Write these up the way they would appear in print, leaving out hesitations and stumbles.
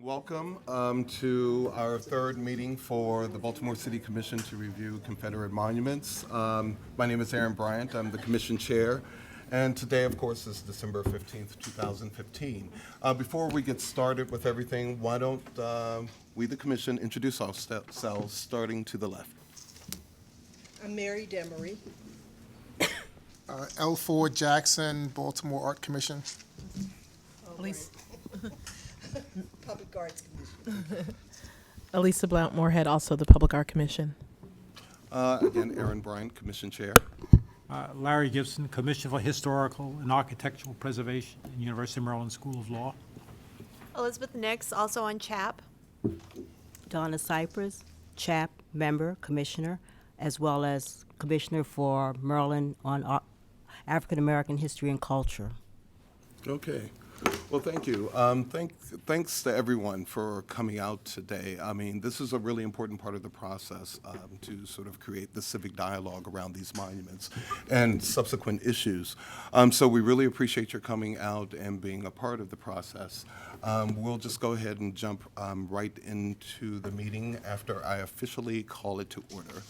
Welcome to our third meeting for the Baltimore City Commission to review Confederate monuments. My name is Aaron Bryant. I'm the Commission Chair. And today, of course, is December 15th, 2015. Before we get started with everything, why don't we, the Commission, introduce ourselves, starting to the left. I'm Mary Demery. L4 Jackson, Baltimore Art Commission. Elise. Public Arts Commission. Elisa Blount Moorhead, also the Public Art Commission. Again, Aaron Bryant, Commission Chair. Larry Gibson, Commission for Historical and Architectural Preservation in University of Maryland School of Law. Elizabeth Nix, also on CHAP. Donna Cypress, CHAP member, commissioner, as well as commissioner for Maryland on African American history and culture. Okay. Well, thank you. Thanks to everyone for coming out today. I mean, this is a really important part of the process to sort of create the civic dialogue around these monuments and subsequent issues. So we really appreciate your coming out and being a part of the process. We'll just go ahead and jump right into the meeting after I officially call it to order.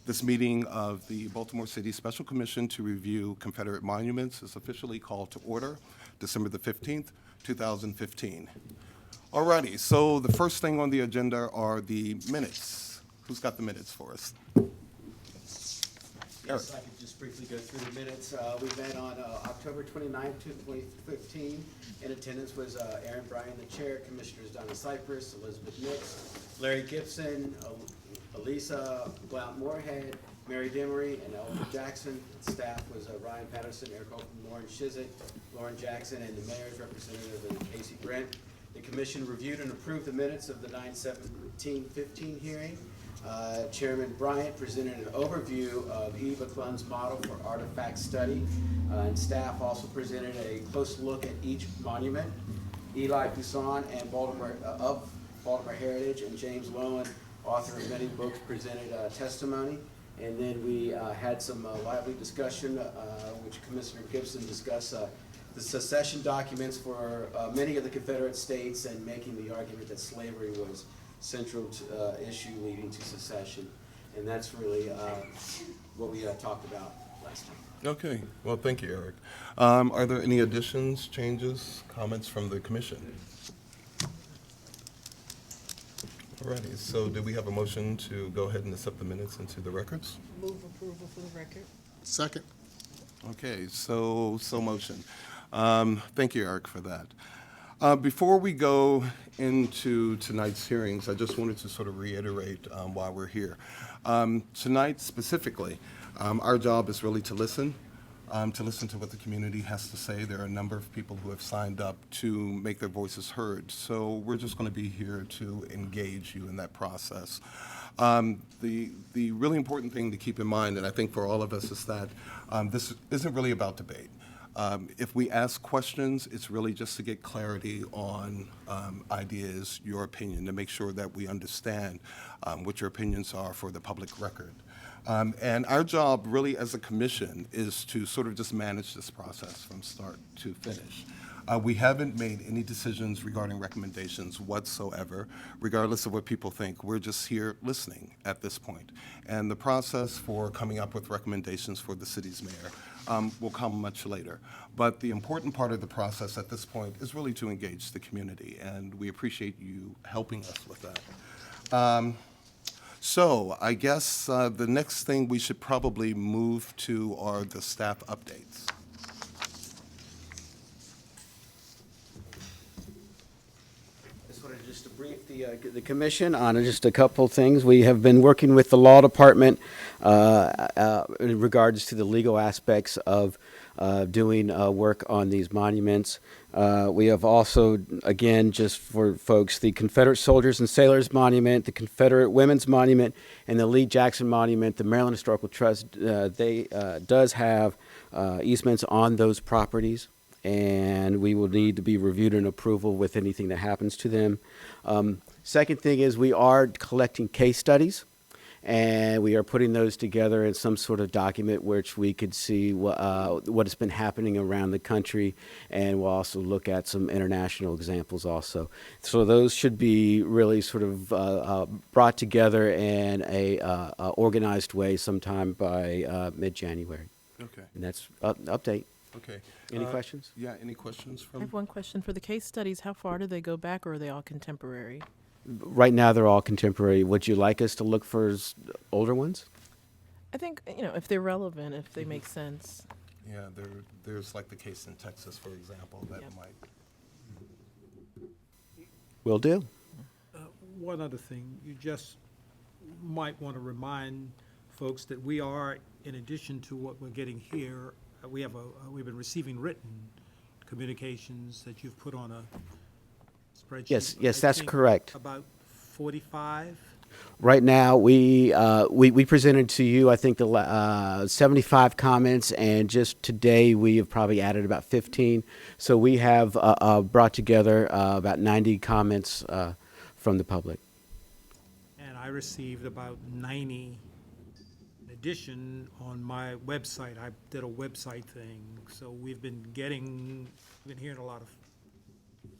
This meeting of the Baltimore City Special Commission to review Confederate monuments is officially called to order, December the 15th, 2015. Alrighty, so the first thing on the agenda are the minutes. Who's got the minutes for us? Yes, I could just briefly go through the minutes. We met on October 29th, 2015. In attendance was Aaron Bryan, the chair, Commissioners Donna Cypress, Elizabeth Nix, Larry Gibson, Elisa Blount Moorhead, Mary Demery, and L4 Jackson. Staff was Ryan Patterson, Eric Holcomb, Lauren Shizik, Lauren Jackson, and the mayor's representative and Casey Brent. The commission reviewed and approved the minutes of the 9/17/15 hearing. Chairman Bryant presented an overview of E. McClellan's model for artifact study, and staff also presented a close look at each monument. Eli Poussin and Baltimore Heritage and James Lowen, author of many books, presented testimony. And then we had some lively discussion, which Commissioner Gibson discussed the secession documents for many of the Confederate states and making the argument that slavery was central to, issue leading to secession. And that's really what we talked about last time. Okay, well, thank you, Eric. Are there any additions, changes, comments from the commission? Alrighty, so do we have a motion to go ahead and accept the minutes into the records? Move approval for the record. Second. Okay, so motion. Thank you, Eric, for that. Before we go into tonight's hearings, I just wanted to sort of reiterate why we're here. Tonight specifically, our job is really to listen to what the community has to say. There are a number of people who have signed up to make their voices heard. So we're just going to be here to engage you in that process. The really important thing to keep in mind, and I think for all of us, is that this isn't really about debate. If we ask questions, it's really just to get clarity on ideas, your opinion, to make sure that we understand what your opinions are for the public record. And our job really as a commission is to sort of just manage this process from start to finish. We haven't made any decisions regarding recommendations whatsoever, regardless of what people think. We're just here listening at this point. And the process for coming up with recommendations for the city's mayor will come much later. But the important part of the process at this point is really to engage the community, and we appreciate you helping us with that. So I guess the next thing we should probably move to are the staff updates. Just wanted just to brief the commission on just a couple things. We have been working with the law department in regards to the legal aspects of doing work on these monuments. We have also, again, just for folks, the Confederate Soldiers and Sailors Monument, the Confederate Women's Monument, and the Lee Jackson Monument. The Maryland Historical Trust does have easements on those properties, and we will need to be reviewed and approval with anything that happens to them. Second thing is we are collecting case studies. and we are putting those together in some sort of document which we could see what has been happening around the country, and we'll also look at some international examples also. So those should be really sort of brought together in a organized way sometime by mid-January. Okay, And that's update. okay. Any questions? Yeah, any questions I from? have one question for the case studies. How far do they go back, or are they all contemporary? Right now, they're all contemporary. Would you like us to look for older ones? I think, if they're relevant, if they make sense. Yeah, there's like the case in Texas, for example, that Yep. might. Will do. One other thing, you just might want to remind folks that we are, in addition to what we're getting here, we've been receiving written communications that you've put on a spreadsheet. Yes, I that's think correct. About 45. Right now, we presented to you, I think, 75 comments, and just today we have probably added about 15. So we have brought together about 90 comments from the public. And I received about 90 in addition on my website. I did a website thing, so we've been hearing a lot of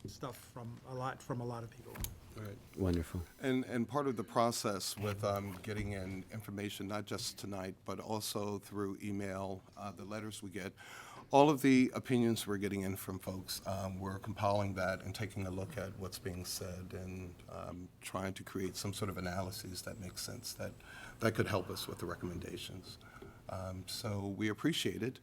stuff from a lot of people. Right. Wonderful. And part of the process with getting in information, not just tonight, but also through email, the letters we get, all of the opinions we're getting in from folks, we're compiling that and taking a look at what's being said and trying to create some sort of analyses that make sense, that could help us with the recommendations. So we appreciate it.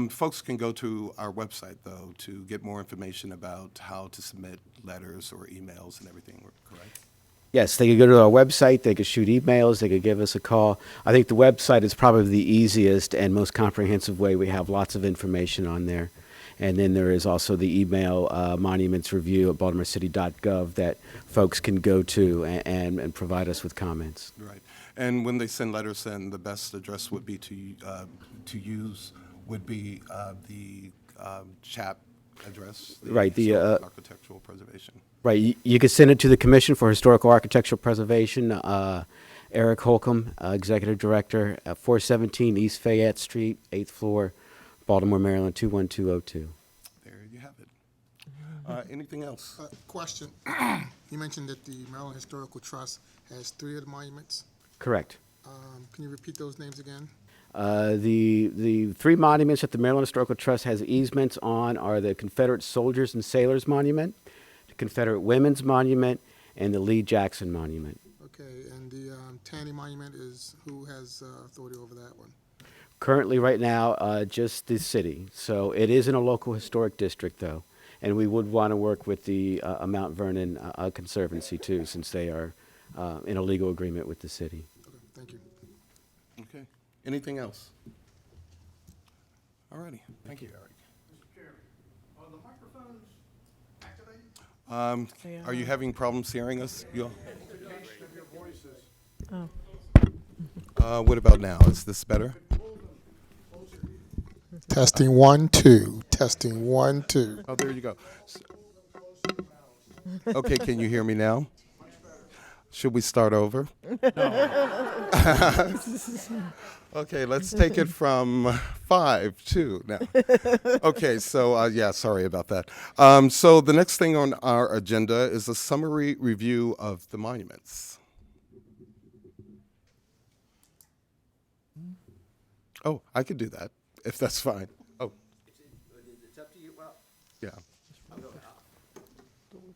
Folks can go to our website, though, to get more information about how to submit letters or emails and everything, correct? Yes, they could go to our website, they could shoot emails, they could give us a call. I think the website is probably the easiest and most comprehensive way. We have lots of information on there. And then there is also the email monuments review at baltimorecity.gov that folks can go to and provide us with comments. Right. And when they send letters in, the best address would be to use would be the CHAP address. Right, the, Historic Architectural Preservation. Right, you could send it to the Commission for Historical Architectural Preservation, Eric Holcomb, Executive Director, 417 East Fayette Street, 8th floor, Baltimore, Maryland, 21202. There you have it. Anything else? Question. You mentioned that the Maryland Historical Trust has 3 of the monuments. Correct. Can you repeat those names again? The 3 monuments that the Maryland Historical Trust has easements on are the Confederate Soldiers and Sailors Monument, the Confederate Women's Monument, and the Lee Jackson Monument. Okay, and the Taney Monument who has authority over that one? Currently, right now, just the city. So it is in a local historic district, though, and we would want to work with the Mount Vernon Conservancy, too, since they are in a legal agreement with the city. Okay, thank you. Okay. Anything else? All righty. Thank you, Eric. Mr. Chairman, are the microphones activated? Are you having problems hearing us? You all? Oh. What about now? Is this better? Testing 1, 2. Testing 1, 2. Oh, there you go. Okay, can you hear me now? Should we start over? Okay, let's take it from 5 to now. Okay, so yeah, sorry about that. So the next thing on our agenda is a summary review of the monuments. Oh, I could do that if that's fine. Oh, It's up to you. Well, yeah.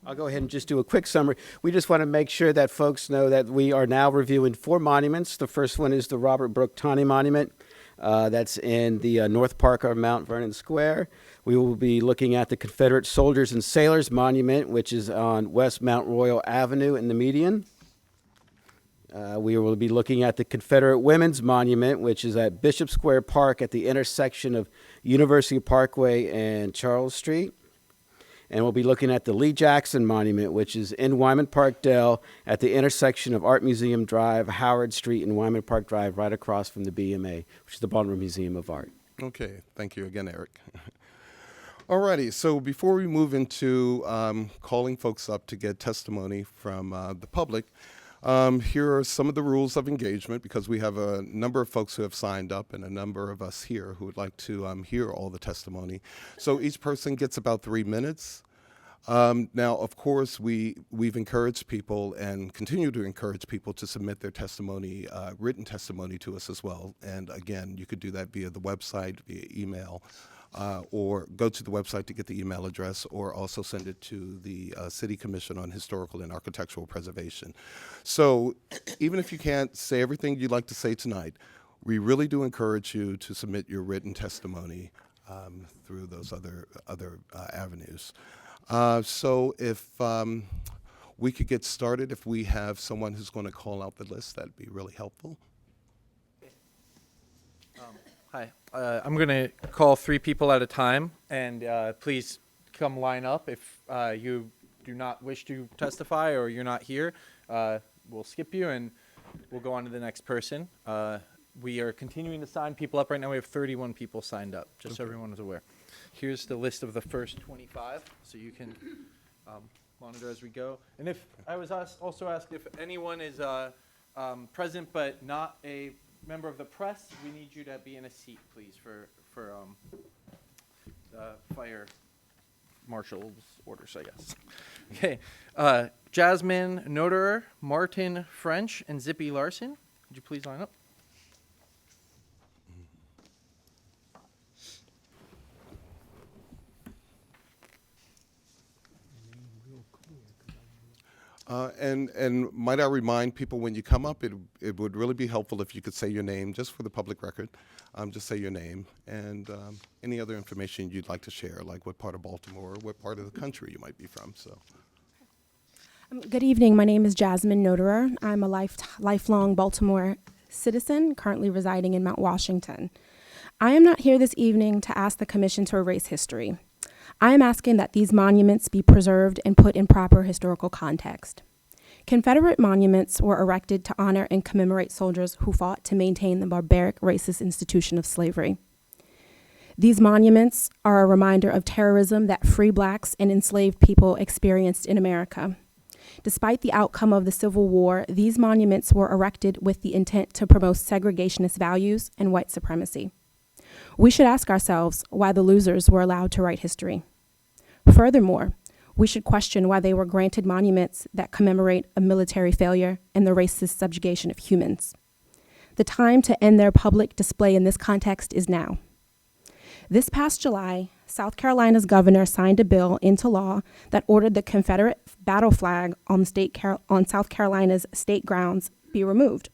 I'll go ahead and just do a quick summary. We just want to make sure that folks know that we are now reviewing 4 monuments. The first one is the Robert Brooke Taney Monument. That's in the North Park of Mount Vernon Square. We will be looking at the Confederate Soldiers and Sailors Monument, which is on West Mount Royal Avenue in the median. We will be looking at the Confederate Women's Monument, which is at Bishop Square Park at the intersection of University Parkway and Charles Street. And we'll be looking at the Lee Jackson Monument, which is in Wyman Park Dell at the intersection of Art Museum Drive, Howard Street, and Wyman Park Drive, right across from the BMA, which is the Baltimore Museum of Art. Okay, thank you again, Eric. Alrighty, so before we move into calling folks up to get testimony from the public, Here are some of the rules of engagement, because we have a number of folks who have signed up and a number of us here who would like to hear all the testimony. So each person gets about 3 minutes. Now, of course, we've encouraged people and continue to encourage people to submit their testimony, written testimony to us as well. And again, you could do that via the website, via email, or go to the website to get the email address, or also send it to the City Commission on Historical and Architectural Preservation. So even if you can't say everything you'd like to say tonight, we really do encourage you to submit your written testimony through those other avenues. So if we could get started, if we have someone who's going to call out the list, that'd be really helpful. Hi, I'm going to call 3 people at a time, and please come line up. If you do not wish to testify or you're not here, we'll skip you and we'll go on to the next person. We are continuing to sign people up right now. We have 31 people signed up, just so everyone is aware. Here's the list of the first 25, so you can monitor as we go. And if I was also asked if anyone is present but not a member of the press, we need you to be in a seat, please, for fire marshal's orders, I guess. Okay, Jasmine Noderer, Martin French, and Zippy Larson. Would you please line up? And might I remind people, when you come up, it would really be helpful if you could say your name, just for the public record. Just say your name and any other information you'd like to share, like what part of Baltimore or what part of the country you might be from. So, Good evening. My name is Jasmine Noderer. I'm a lifelong Baltimore citizen, currently residing in Mount Washington. I am not here this evening to ask the Commission to erase history. I am asking that these monuments be preserved and put in proper historical context. Confederate monuments were erected to honor and commemorate soldiers who fought to maintain the barbaric, racist institution of slavery. These monuments are a reminder of terrorism that free blacks and enslaved people experienced in America. Despite the outcome of the Civil War, these monuments were erected with the intent to promote segregationist values and white supremacy. We should ask ourselves why the losers were allowed to write history. Furthermore, we should question why they were granted monuments that commemorate a military failure and the racist subjugation of humans. The time to end their public display in this context is now. This past July, South Carolina's governor signed a bill into law that ordered the Confederate battle flag on South Carolina's state grounds be removed,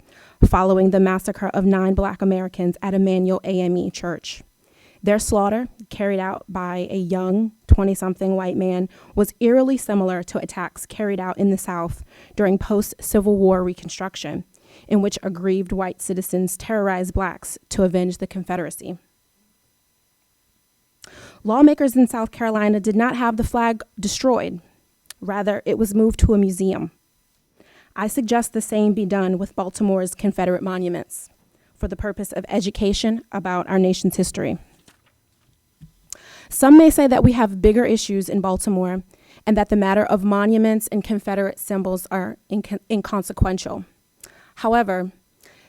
following the massacre of 9 Black Americans at Emmanuel AME Church. Their slaughter, carried out by a young 20-something white man, was eerily similar to attacks carried out in the South during post-Civil War Reconstruction, in which aggrieved white citizens terrorized blacks to avenge the Confederacy. Lawmakers in South Carolina did not have the flag destroyed. Rather, it was moved to a museum. I suggest the same be done with Baltimore's Confederate monuments for the purpose of education about our nation's history. Some may say that we have bigger issues in Baltimore and that the matter of monuments and Confederate symbols are inconsequential. However,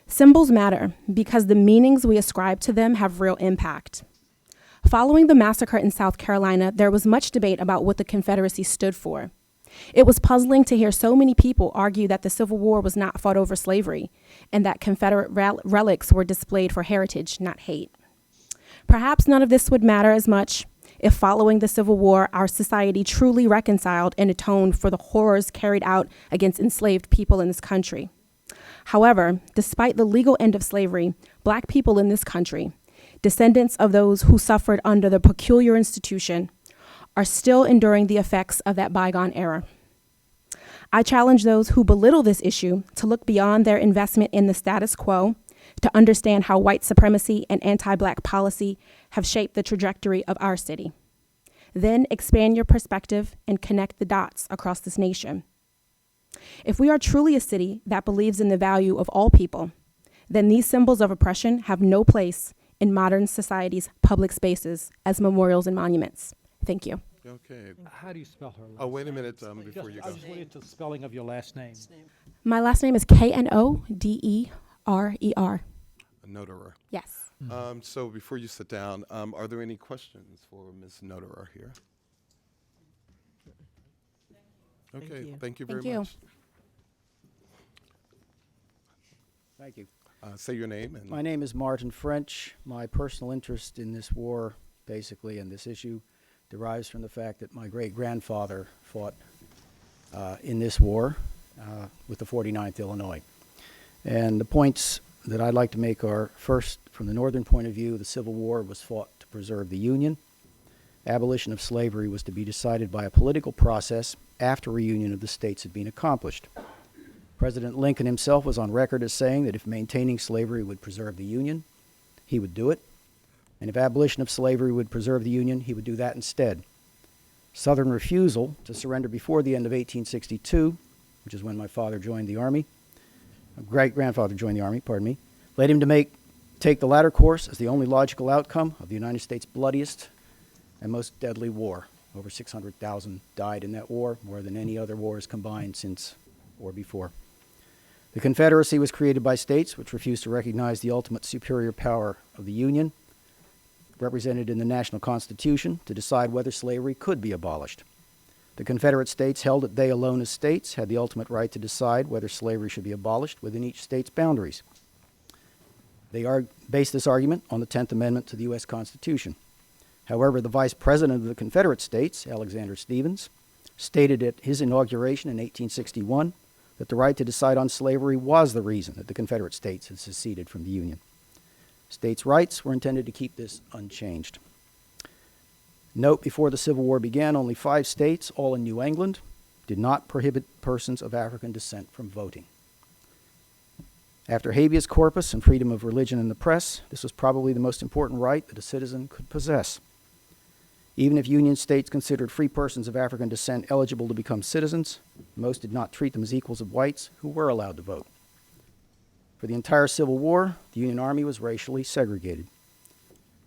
symbols matter because the meanings we ascribe to them have real impact. Following the massacre in South Carolina, there was much debate about what the Confederacy stood for. It was puzzling to hear so many people argue that the Civil War was not fought over slavery and that Confederate relics were displayed for heritage, not hate. Perhaps none of this would matter as much if following the Civil War, our society truly reconciled and atoned for the horrors carried out against enslaved people in this country. However, despite the legal end of slavery, Black people in this country, descendants of those who suffered under the peculiar institution, are still enduring the effects of that bygone era. I challenge those who belittle this issue to look beyond their investment in the status quo to understand how white supremacy and anti-Black policy have shaped the trajectory of our city. Then expand your perspective and connect the dots across this nation. If we are truly a city that believes in the value of all people, then these symbols of oppression have no place in modern society's public spaces as memorials and monuments. Thank you. okay. How do you spell her last name? Oh, wait a minute before you I go. just wanted the spelling of your last name. My last name is Knoderer. Notarer. Yes. So before you sit down, are there any questions for Ms. Notarer here? Okay, you. thank you very Thank you. much. Thank you. Say your name and. My name is Martin French. My personal interest in this war, basically, and this issue, derives from the fact that my great-grandfather fought in this war with the 49th Illinois. And the points that I'd like to make are, first, from the northern point of view, the Civil War was fought to preserve the Union. Abolition of slavery was to be decided by a political process after reunion of the states had been accomplished. President Lincoln himself was on record as saying that if maintaining slavery would preserve the Union, he would do it. And if abolition of slavery would preserve the Union, he would do that instead. Southern refusal to surrender before the end of 1862, which is when my father joined the Army, my great-grandfather joined the Army, pardon me, led him to take the latter course as the only logical outcome of the United States' bloodiest and most deadly war. Over 600,000 died in that war, more than any other wars combined since or before. The Confederacy was created by states which refused to recognize the ultimate superior power of the Union, represented in the national Constitution, to decide whether slavery could be abolished. The Confederate states held that they alone as states had the ultimate right to decide whether slavery should be abolished within each state's boundaries. They based this argument on the 10th Amendment to the U.S. Constitution. However, the Vice President of the Confederate States, Alexander Stephens, stated at his inauguration in 1861 that the right to decide on slavery was the reason that the Confederate States had seceded from the Union. States' rights were intended to keep this unchanged. Note, before the Civil War began, only 5 states, all in New England, did not prohibit persons of African descent from voting. After habeas corpus and freedom of religion and the press, this was probably the most important right that a citizen could possess. Even if Union states considered free persons of African descent eligible to become citizens, most did not treat them as equals of whites who were allowed to vote. For the entire Civil War, the Union Army was racially segregated.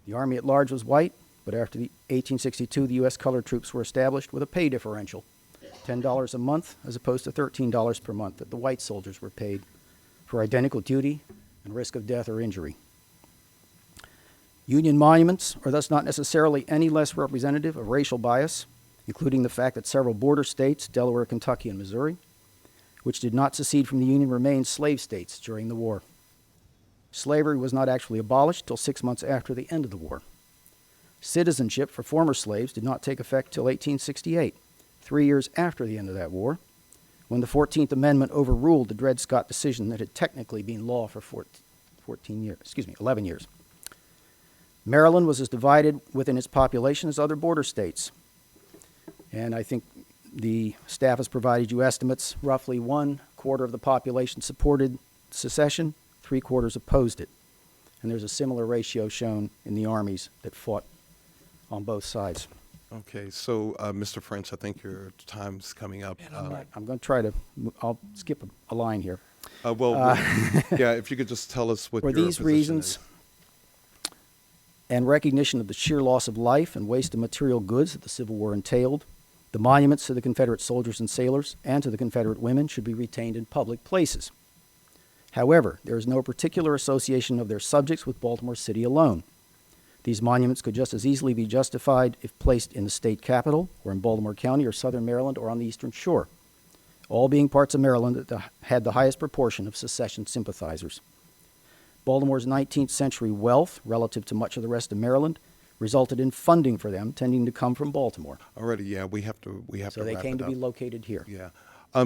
The Army at large was white, but after 1862, the U.S. colored troops were established with a pay differential, $10 a month as opposed to $13 per month that the white soldiers were paid for identical duty and risk of death or injury. Union monuments are thus not necessarily any less representative of racial bias, including the fact that several border states, Delaware, Kentucky, and Missouri, which did not secede from the Union, remained slave states during the war. Slavery was not actually abolished till 6 months after the end of the war. Citizenship for former slaves did not take effect till 1868, 3 years after the end of that war, when the 14th Amendment overruled the Dred Scott decision that had technically been law for 11 years. Maryland was as divided within its population as other border states. And I think the staff has provided you estimates. Roughly 1/4 of the population supported secession, 3/4 opposed it. And there's a similar ratio shown in the armies that fought on both sides. Okay, so Mr. French, I think your time's coming up. I'm going to try to, I'll skip a line here. Yeah, if you could just tell us what For your these position reasons, is. and recognition of the sheer loss of life and waste of material goods that the Civil War entailed, the monuments to the Confederate soldiers and sailors and to the Confederate women should be retained in public places. However, there is no particular association of their subjects with Baltimore City alone. These monuments could just as easily be justified if placed in the state capitol or in Baltimore County or southern Maryland or on the eastern shore, all being parts of Maryland that had the highest proportion of secession sympathizers. Baltimore's 19th century wealth, relative to much of the rest of Maryland, resulted in funding for them tending to come from Baltimore. Already, yeah, we have to So they wrap came it to be up. located here. Yeah.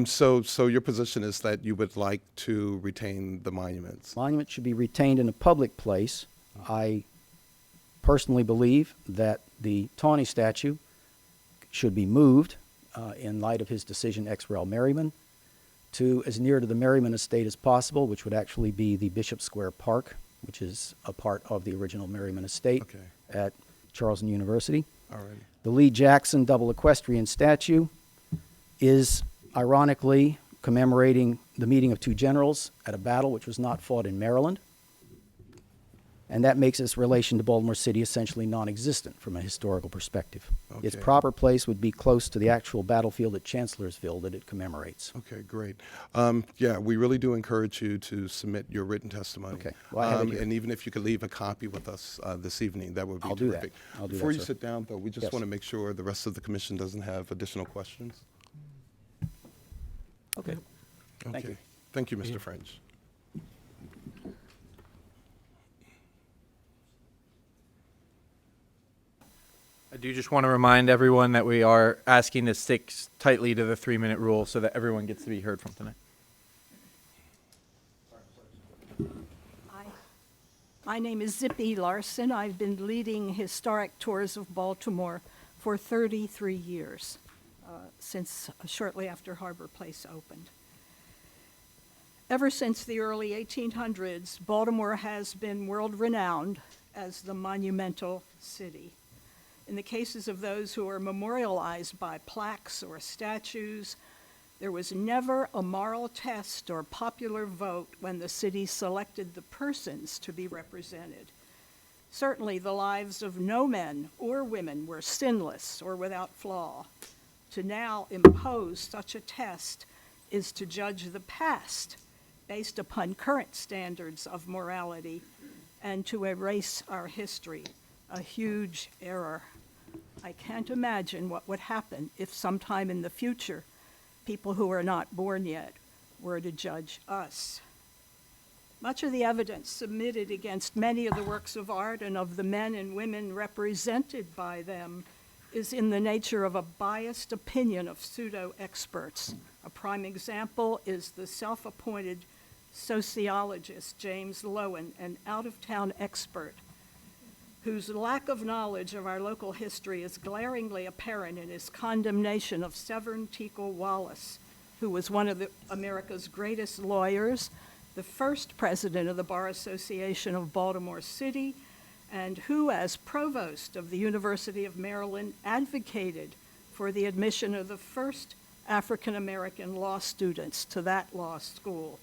So your position is that you would like to retain the monuments? Monuments should be retained in a public place. I personally believe that the Tawney statue should be moved in light of his decision ex rel Merriman to as near to the Merriman estate as possible, which would actually be the Bishop Square Park, which is a part of the original Merriman estate Okay. at Charleston University. Alrighty. The Lee Jackson double equestrian statue is ironically commemorating the meeting of two generals at a battle which was not fought in Maryland. And that makes its relation to Baltimore City essentially non-existent from a historical perspective. Its Okay. proper place would be close to the actual battlefield at Chancellorsville that it commemorates. Okay, great. Yeah, we really do encourage you to submit your written testimony. Okay. Well, I have it here. And even if you could leave a copy with us this evening, that would be I'll do that. terrific. I'll do Before that, you sir. sit down, though, we just Yes. want to make sure the rest of the commission doesn't have additional questions. Okay. Thank Okay. you. Thank you, Mr. French. I do just want to remind everyone that we are asking to stick tightly to the 3-minute rule so that everyone gets to be heard from tonight. Hi. My name is Zippy Larson. I've been leading historic tours of Baltimore for 33 years, since shortly after Harbor Place opened. Ever since the early 1800s, Baltimore has been world-renowned as the monumental city. In the cases of those who are memorialized by plaques or statues, there was never a moral test or popular vote when the city selected the persons to be represented. Certainly, the lives of no men or women were sinless or without flaw. To now impose such a test is to judge the past based upon current standards of morality and to erase our history, a huge error. I can't imagine what would happen if sometime in the future, people who are not born yet were to judge us. Much of the evidence submitted against many of the works of art and of the men and women represented by them is in the nature of a biased opinion of pseudo-experts. A prime example is the self-appointed sociologist James Lowen, an out-of-town expert whose lack of knowledge of our local history is glaringly apparent in his condemnation of Severn Teakle Wallace, who was one of America's greatest lawyers, the first president of the Bar Association of Baltimore City, and who, as provost of the University of Maryland, advocated for the admission of the first African-American law students to that law school.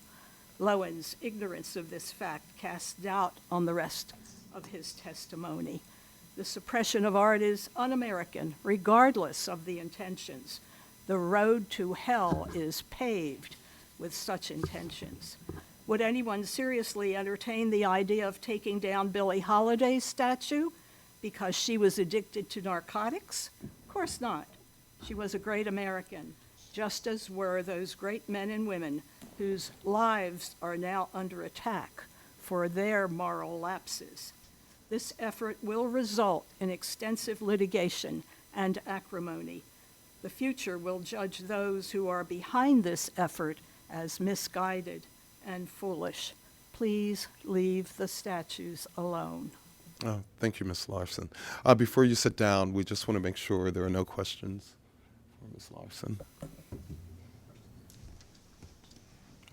Lowen's ignorance of this fact casts doubt on the rest of his testimony. The suppression of art is un-American, regardless of the intentions. The road to hell is paved with such intentions. Would anyone seriously entertain the idea of taking down Billie Holiday's statue because she was addicted to narcotics? Of course not. She was a great American, just as were those great men and women whose lives are now under attack for their moral lapses. This effort will result in extensive litigation and acrimony. The future will judge those who are behind this effort as misguided and foolish. Please leave the statues alone. Oh, thank you, Ms. Larson. Before you sit down, we just want to make sure there are no questions for Ms. Larson.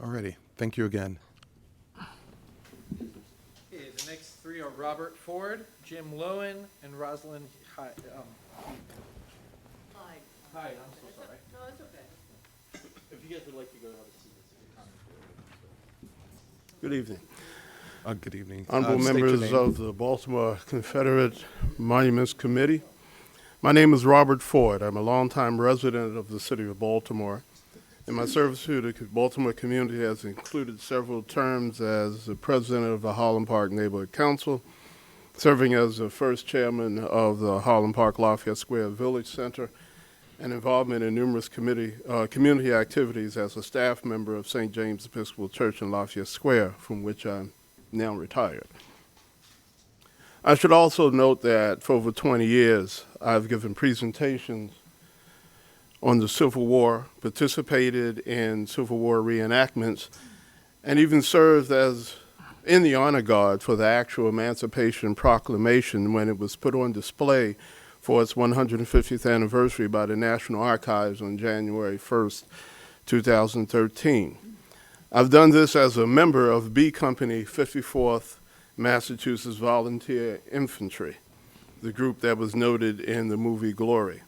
Alrighty, thank you again. Okay, the next three are Robert Ford, Jim Lowen, and Rosalind Hyde. Hyde, I'm so sorry. No, it's okay. If you guys would like to go have a seat, it's a good comment. Good evening. Good evening. Honorable State your members name. of the Baltimore Confederate Monuments Committee. My name is Robert Ford. I'm a longtime resident of the city of Baltimore. And my service to the Baltimore community has included several terms as the president of the Holland Park Neighborhood Council, serving as the first chairman of the Holland Park Lafayette Square Village Center, and involvement in numerous community activities as a staff member of St. James Episcopal Church in Lafayette Square, from which I'm now retired. I should also note that for over 20 years, I've given presentations on the Civil War, participated in Civil War reenactments, and even served as in the honor guard for the actual Emancipation Proclamation when it was put on display for its 150th anniversary by the National Archives on January 1st, 2013. I've done this as a member of B Company 54th Massachusetts Volunteer Infantry, the group that was noted in the movie Glory.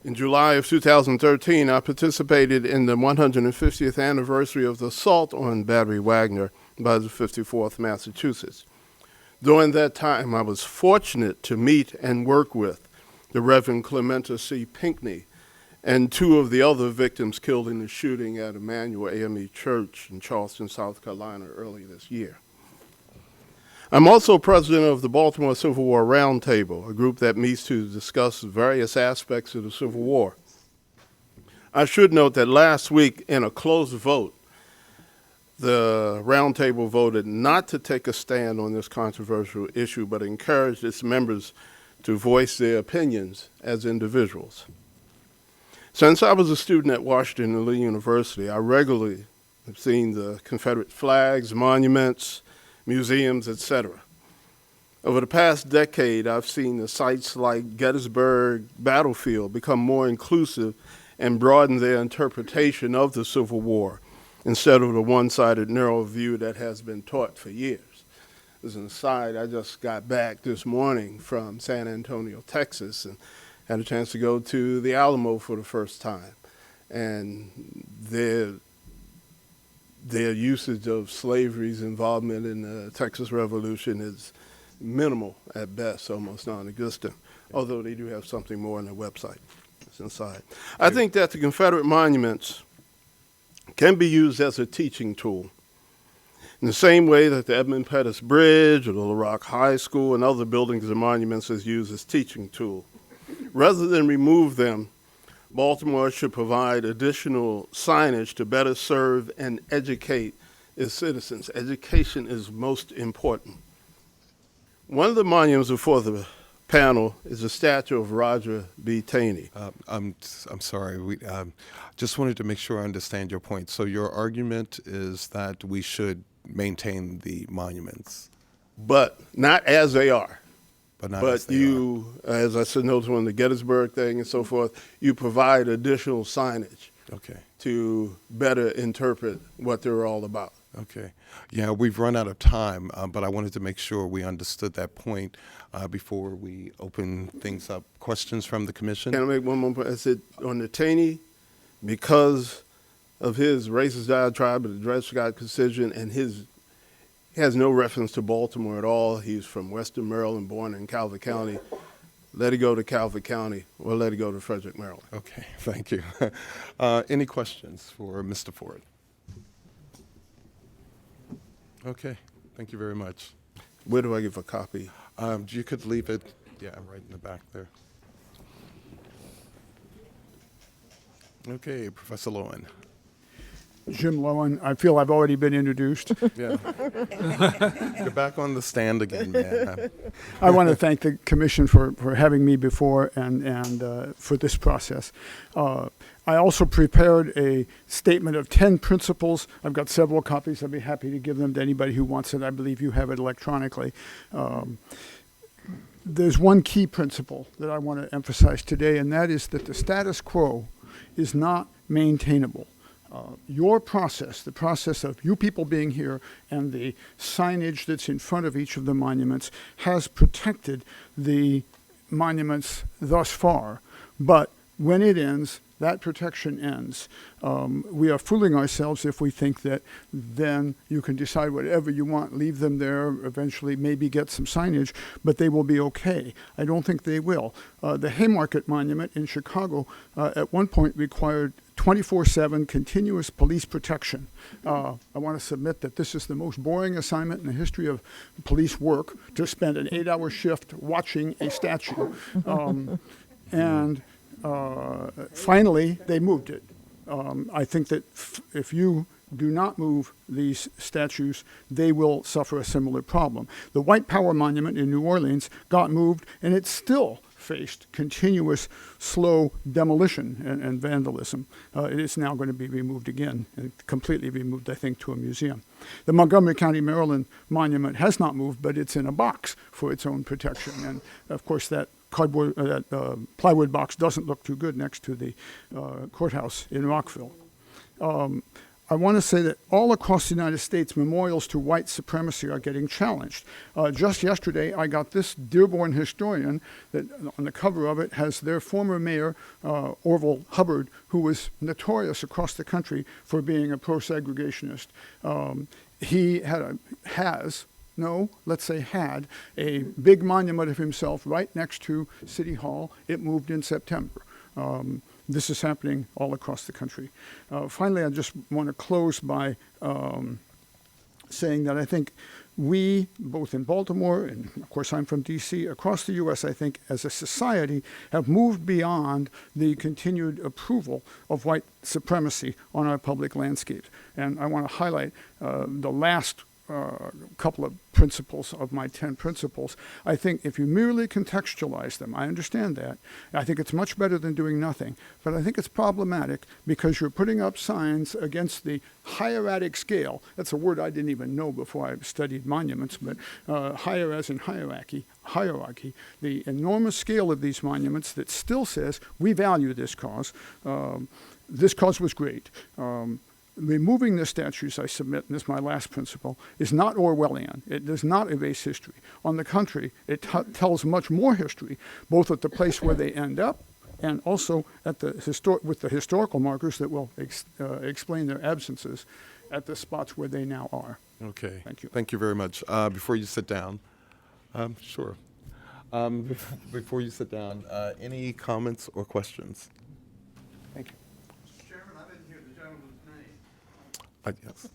In July of 2013, I participated in the 150th anniversary of the assault on Battery Wagner by the 54th Massachusetts. During that time, I was fortunate to meet and work with the Reverend Clementa C. Pinckney and two of the other victims killed in the shooting at Emmanuel AME Church in Charleston, South Carolina, early this year. I'm also president of the Baltimore Civil War Roundtable, a group that meets to discuss various aspects of the Civil War. I should note that last week, in a close vote, the Roundtable voted not to take a stand on this controversial issue, but encouraged its members to voice their opinions as individuals. Since I was a student at Washington and Lee University, I regularly have seen the Confederate flags, monuments, museums, etc. Over the past decade, I've seen the sites like Gettysburg Battlefield become more inclusive and broaden their interpretation of the Civil War instead of the one-sided narrow view that has been taught for years. As an aside, I just got back this morning from San Antonio, Texas, and had a chance to go to the Alamo for the first time. And their usage of slavery's involvement in the Texas Revolution is minimal at best, almost non-existent, although they do have something more on their website. It's inside. I think that the Confederate monuments can be used as a teaching tool in the same way that the Edmund Pettus Bridge or the Little Rock High School and other buildings and monuments is used as teaching tool. Rather than remove them, Baltimore should provide additional signage to better serve and educate its citizens. Education is most important. One of the monuments before the panel is a statue of Roger B. Taney. I'm sorry. We just wanted to make sure I understand your point. So your argument is that we should maintain the monuments, but not as they are. But you, as I said, notice on the Gettysburg thing and so forth, you provide additional signage to better interpret what they're all about. Okay. Yeah, we've run out of time, but I wanted to make sure we understood that point before we open things up. Questions from the commission? Can I make one more point? I said on the Taney, because of his racist diatribe of the Dred Scott decision and he has no reference to Baltimore at all. He's from Western Maryland, born in Calvert County. Let it go to Calvert County or let it go to Frederick, Maryland. Okay, thank you. Any questions for Mr. Ford? Okay, thank you very much. Where do I give a copy? You could leave it, right in the back there. Okay, Professor Lowen. Jim Lowen. I feel I've already been introduced. Yeah. You're back on the stand again, man. I want to thank the commission for having me before and for this process. I also prepared a statement of 10 principles. I've got several copies. I'd be happy to give them to anybody who wants it. I believe you have it electronically. There's one key principle that I want to emphasize today, and that is that the status quo is not maintainable. Your process, the process of you people being here and the signage that's in front of each of the monuments has protected the monuments thus far. But when it ends, that protection ends. We are fooling ourselves if we think that then you can decide whatever you want, leave them there, eventually maybe get some signage, but they will be okay. I don't think they will. The Haymarket Monument in Chicago at one point required 24/7 continuous police protection. I want to submit that this is the most boring assignment in the history of police work, to spend an 8-hour shift watching a statue. Finally, they moved it. I think that if you do not move these statues, they will suffer a similar problem. The White Power Monument in New Orleans got moved, and it still faced continuous slow demolition and vandalism. It is now going to be removed again, and completely removed, I think, to a museum. The Montgomery County, Maryland monument has not moved, but it's in a box for its own protection. And of course, that cardboard, plywood box doesn't look too good next to the courthouse in Rockville. I want to say that all across the United States, memorials to white supremacy are getting challenged. Just yesterday, I got this Dearborn historian that on the cover of it has their former mayor, Orville Hubbard, who was notorious across the country for being a pro-segregationist. He has no, let's say had, a big monument of himself right next to City Hall. It moved in September. This is happening all across the country. Finally, I just want to close by saying that I think we, both in Baltimore, and of course I'm from D.C., across the U.S., I think as a society have moved beyond the continued approval of white supremacy on our public landscapes. And I want to highlight the last couple of principles of my 10 principles. I think if you merely contextualize them, I understand that. I think it's much better than doing nothing. But I think it's problematic because you're putting up signs against the hieratic scale. That's a word I didn't even know before I studied monuments, but higher as in hierarchy, the enormous scale of these monuments that still says, we value this cause. This cause was great. Removing the statues, I submit, and this is my last principle, is not Orwellian. It does not erase history. On the contrary, it tells much more history, both at the place where they end up and also at the with the historical markers that will explain their absences at the spots where they now are. Okay. Thank you. Thank you very much. Before you sit down, sure. Before you sit down, any comments or questions? Thank you. Yes.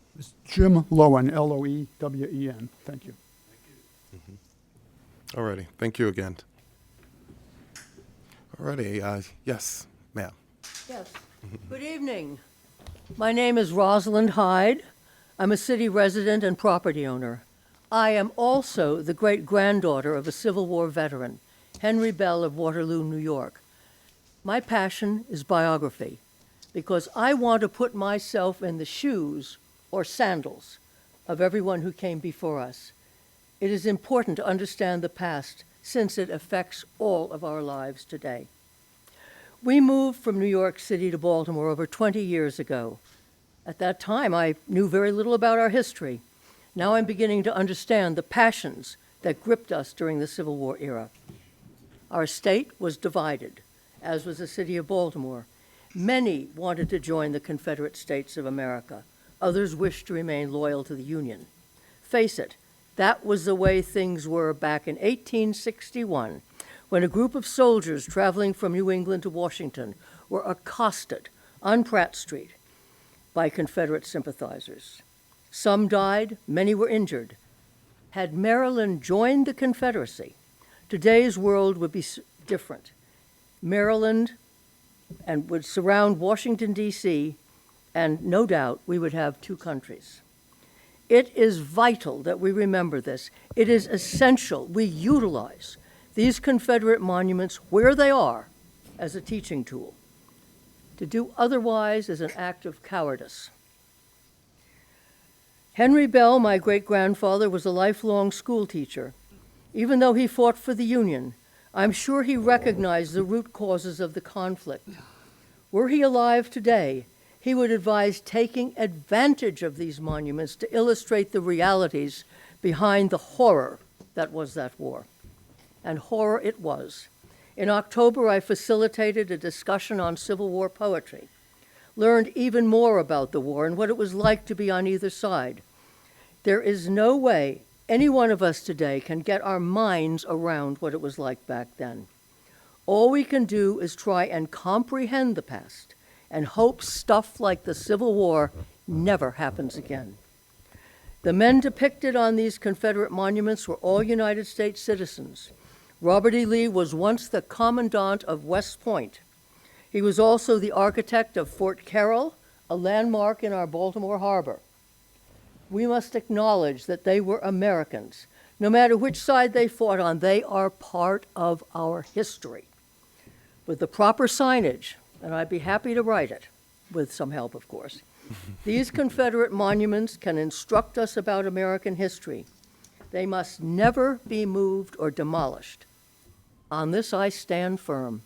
Jim Lowen, L-O-E-W-E-N. Thank you. All righty. Thank you again. All righty. Yes, ma'am. Yes. Good evening. My name is Rosalind Hyde. I'm a city resident and property owner. I am also the great-granddaughter of a Civil War veteran, Henry Bell of Waterloo, New York. My passion is biography, because I want to put myself in the shoes or sandals of everyone who came before us. It is important to understand the past since it affects all of our lives today. We moved from New York City to Baltimore over 20 years ago. At that time, I knew very little about our history. Now I'm beginning to understand the passions that gripped us during the Civil War era. Our state was divided, as was the city of Baltimore. Many wanted to join the Confederate States of America. Others wished to remain loyal to the Union. Face it, that was the way things were back in 1861, when a group of soldiers traveling from New England to Washington were accosted on Pratt Street by Confederate sympathizers. Some died, many were injured. Had Maryland joined the Confederacy, today's world would be different. Maryland and would surround Washington, D.C., and no doubt we would have two countries. It is vital that we remember this. It is essential we utilize these Confederate monuments where they are as a teaching tool. To do otherwise is an act of cowardice. Henry Bell, my great-grandfather, was a lifelong school teacher. Even though he fought for the Union, I'm sure he recognized the root causes of the conflict. Were he alive today, he would advise taking advantage of these monuments to illustrate the realities behind the horror that was that war. And horror it was. In October, I facilitated a discussion on Civil War poetry, learned even more about the war and what it was like to be on either side. There is no way any one of us today can get our minds around what it was like back then. All we can do is try and comprehend the past and hope stuff like the Civil War never happens again. The men depicted on these Confederate monuments were all United States citizens. Robert E. Lee was once the commandant of West Point. He was also the architect of Fort Carroll, a landmark in our Baltimore harbor. We must acknowledge that they were Americans. No matter which side they fought on, they are part of our history. With the proper signage, and I'd be happy to write it, with some help, of course, these Confederate monuments can instruct us about American history. They must never be moved or demolished. On this I stand firm.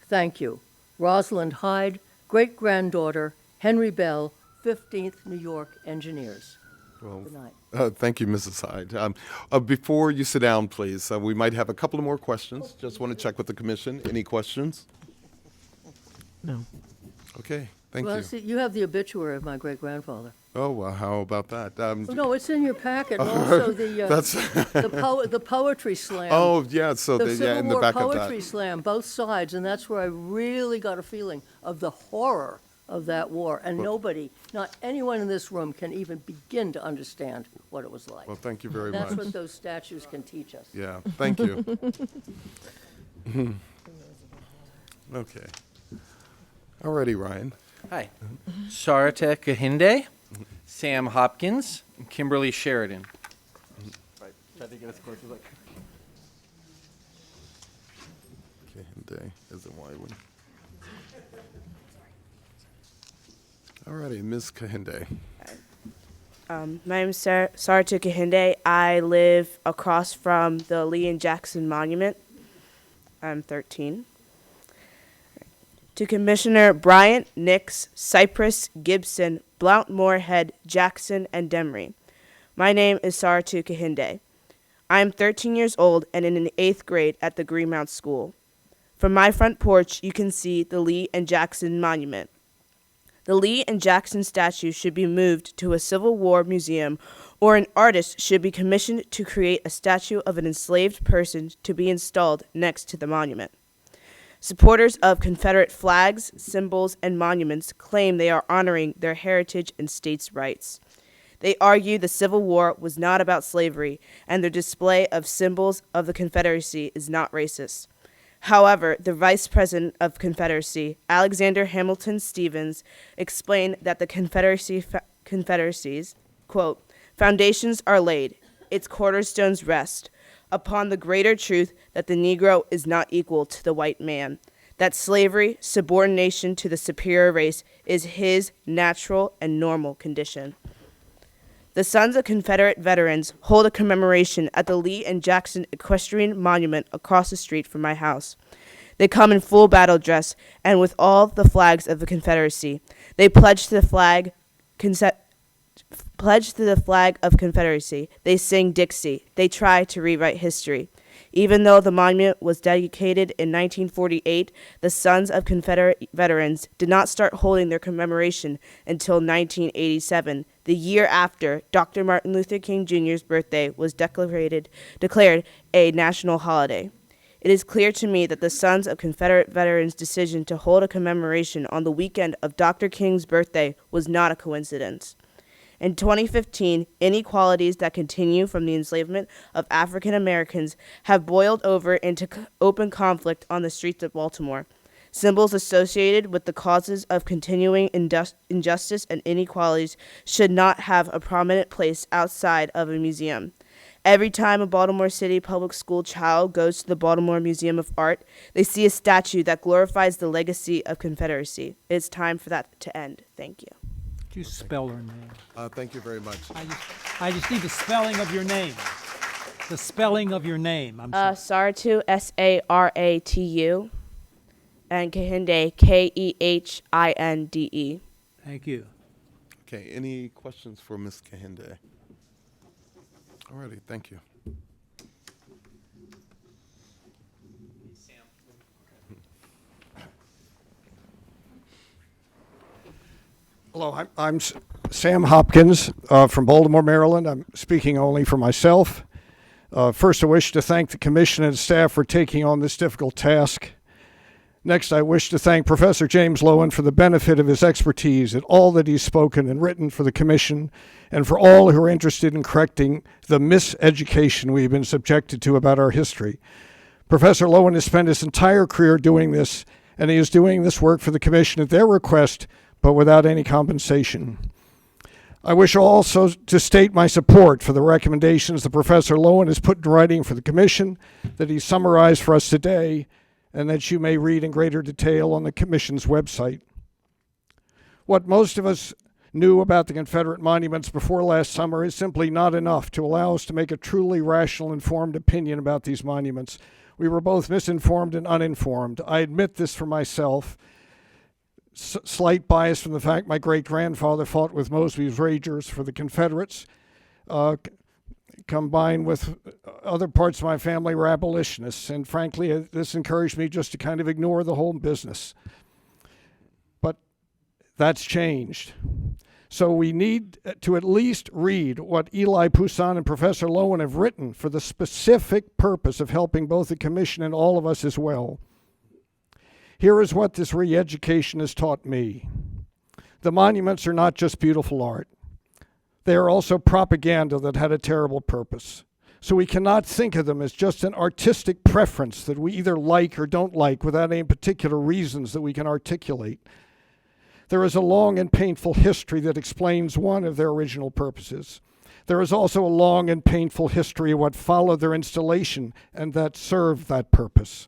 Thank you. Rosalind Hyde, great-granddaughter, Henry Bell, 15th New York Engineers. Well, Good night. thank you, Mrs. Hyde. Before you sit down, please, we might have a couple of more questions. Just want to check with the commission. Any questions? No. Okay. Thank Well, you. see, you have the obituary of my great-grandfather. Oh, well, how about that? Oh, no, it's in your packet, and also That's the poetry slam. Oh, yeah, so The yeah, Civil in the War back of poetry that. slam, both sides, and that's where I really got a feeling of the horror of that war. And nobody, not anyone in this room, can even begin to understand what it was like. Well, thank you very That's much. what those statues can teach us. Yeah, thank you. Okay. Alrighty, Ryan. Hi. Sarate Kahinde, Sam Hopkins, and Kimberly Sheridan. Right. Try to get as close as I can. Okay, Day is a wide one. Alrighty, Ms. Kahinde. My name is Saratu Kahinde. I live across from the Lee and Jackson Monument. I'm 13. To Commissioner Bryant, Nix, Cypress, Gibson, Blount, Moorhead, Jackson, and Demery. My name is Saratu Kahinde. I am 13 years old and in the 8th grade at the Greenmount School. From my front porch, you can see the Lee and Jackson Monument. The Lee and Jackson statue should be moved to a Civil War museum, or an artist should be commissioned to create a statue of an enslaved person to be installed next to the monument. Supporters of Confederate flags, symbols, and monuments claim they are honoring their heritage and states' rights. They argue the Civil War was not about slavery, and their display of symbols of the Confederacy is not racist. However, the Vice President of Confederacy, Alexander Hamilton Stevens, explained that the Confederacy's, quote, foundations are laid, its cornerstones rest, upon the greater truth that the Negro is not equal to the white man, that slavery, subordination to the superior race, is his natural and normal condition. The Sons of Confederate Veterans hold a commemoration at the Lee and Jackson Equestrian Monument across the street from my house. They come in full battle dress and with all the flags of the Confederacy. They pledge to the flag of Confederacy. They sing Dixie. They try to rewrite history. Even though the monument was dedicated in 1948, the Sons of Confederate Veterans did not start holding their commemoration until 1987, the year after Dr. Martin Luther King Jr.'s birthday was declared a national holiday. It is clear to me that the Sons of Confederate Veterans' decision to hold a commemoration on the weekend of Dr. King's birthday was not a coincidence. In 2015, inequalities that continue from the enslavement of African Americans have boiled over into open conflict on the streets of Baltimore. Symbols associated with the causes of continuing injustice and inequalities should not have a prominent place outside of a museum. Every time a Baltimore City public school child goes to the Baltimore Museum of Art, they see a statue that glorifies the legacy of Confederacy. It's time for that to end. Thank you. Could you spell her name? Thank you very much. I just need the spelling of your name. The spelling of your name. I'm sorry. Saratu, Saratu, and Kahinde, Kehinde. Thank you. Okay, any questions for Ms. Kahinde? Alrighty, thank you. Hello, I'm Sam Hopkins from Baltimore, Maryland. I'm speaking only for myself. First, I wish to thank the Commission and staff for taking on this difficult task. Next, I wish to thank Professor James Lowen for the benefit of his expertise in all that he's spoken and written for the Commission, and for all who are interested in correcting the miseducation we've been subjected to about our history. Professor Lowen has spent his entire career doing this, and he is doing this work for the Commission at their request, but without any compensation. I wish also to state my support for the recommendations that Professor Lowen has put in writing for the Commission, that he summarized for us today, and that you may read in greater detail on the Commission's website. What most of us knew about the Confederate monuments before last summer is simply not enough to allow us to make a truly rational, informed opinion about these monuments. We were both misinformed and uninformed. I admit this for myself. Slight bias from the fact my great-grandfather fought with Mosby's Rangers for the Confederates, combined with other parts of my family were abolitionists, and frankly, this encouraged me just to kind of ignore the whole business. But That's changed. So we need to at least read what Eli Poussin and Professor Lowen have written for the specific purpose of helping both the Commission and all of us as well. Here is what this re-education has taught me. The monuments are not just beautiful art. They are also propaganda that had a terrible purpose. So we cannot think of them as just an artistic preference that we either like or don't like without any particular reasons that we can articulate. There is a long and painful history that explains one of their original purposes. There is also a long and painful history of what followed their installation and that served that purpose.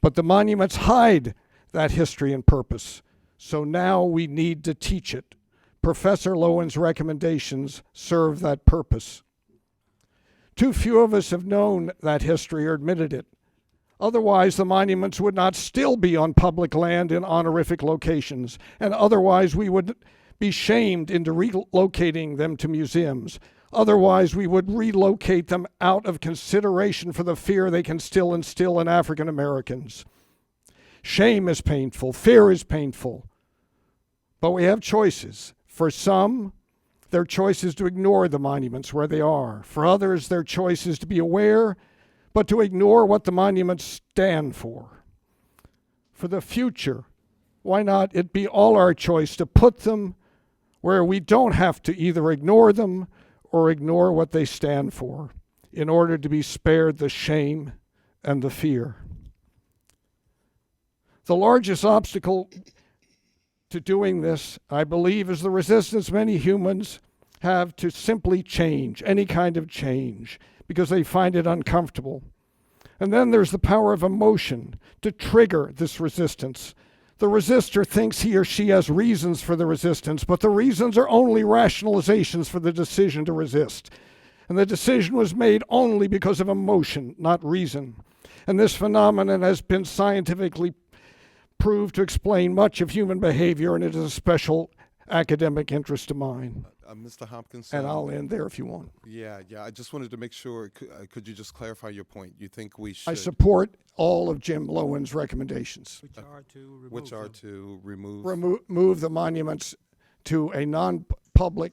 But the monuments hide that history and purpose. So now we need to teach it. Professor Lowen's recommendations serve that purpose. Too few of us have known that history or admitted it. Otherwise, the monuments would not still be on public land in honorific locations, and otherwise we would be shamed into relocating them to museums. Otherwise, we would relocate them out of consideration for the fear they can still instill in African Americans. Shame is painful, fear is painful, but we have choices. For some, their choice is to ignore the monuments where they are. For others, their choice is to be aware, but to ignore what the monuments stand for. For the future, why not it be all our choice to put them where we don't have to either ignore them or ignore what they stand for in order to be spared the shame and the fear. The largest obstacle to doing this, I believe, is the resistance many humans have to simply change, any kind of change, because they find it uncomfortable. And then there's the power of emotion to trigger this resistance. The resistor thinks he or she has reasons for the resistance, but the reasons are only rationalizations for the decision to resist. And the decision was made only because of emotion, not reason. And this phenomenon has been scientifically proved to explain much of human behavior, and it is a special academic interest of mine. Mr. Hopkins. And I'll end there if you want. Yeah. I just wanted to make sure, could you just clarify your point? You think we should? I support all of Jim Lowen's recommendations. Which are to remove Move the monuments to a non-public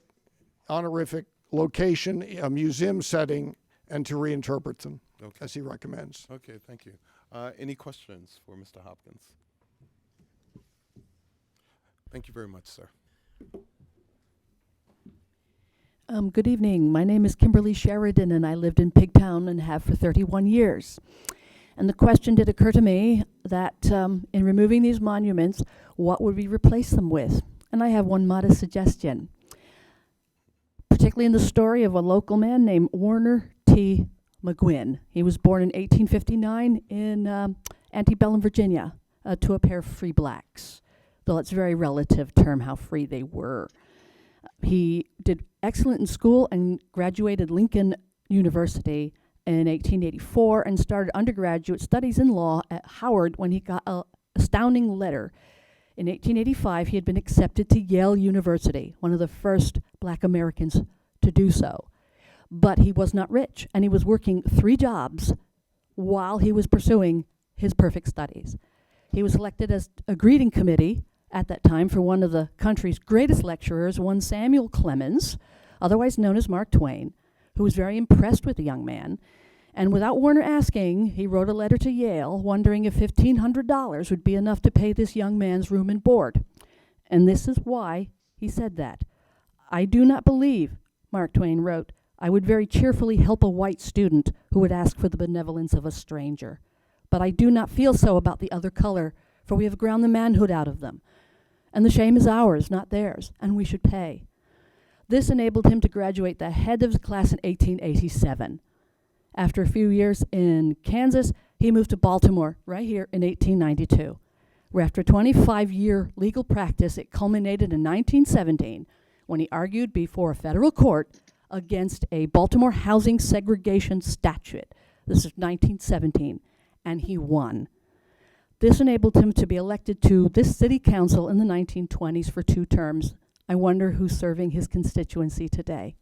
honorific location, a museum setting, and to reinterpret them as he recommends. Okay, thank you. Any questions for Mr. Hopkins? Thank you very much, sir. Good evening. My name is Kimberly Sheridan, and I lived in Pigtown and have for 31 years. And the question did occur to me that in removing these monuments, what would we replace them with? And I have one modest suggestion, particularly in the story of a local man named Warner T. McGuinn. He was born in 1859 in antebellum Virginia to a pair of free blacks, though it's a very relative term how free they were. He did excellent in school and graduated Lincoln University in 1884 and started undergraduate studies in law at Howard when he got an astounding letter. In 1885, he had been accepted to Yale University, one of the first black Americans to do so. But he was not rich, and he was working 3 jobs while he was pursuing his perfect studies. He was elected as a greeting committee at that time for one of the country's greatest lecturers, one Samuel Clemens, otherwise known as Mark Twain, who was very impressed with the young man. And without Warner asking, he wrote a letter to Yale wondering if $1,500 would be enough to pay this young man's room and board. And this is why he said that. "I do not believe," Mark Twain wrote, "I would very cheerfully help a white student who would ask for the benevolence of a stranger. But I do not feel so about the other color, for we have ground the manhood out of them. And the shame is ours, not theirs, and we should pay." This enabled him to graduate the head of the class in 1887. After a few years in Kansas, he moved to Baltimore, right here, in 1892, where after a 25-year legal practice, it culminated in 1917, when he argued before a federal court against a Baltimore housing segregation statute. This is 1917, and he won. This enabled him to be elected to this city council in the 1920s for 2 terms. I wonder who's serving his constituency today.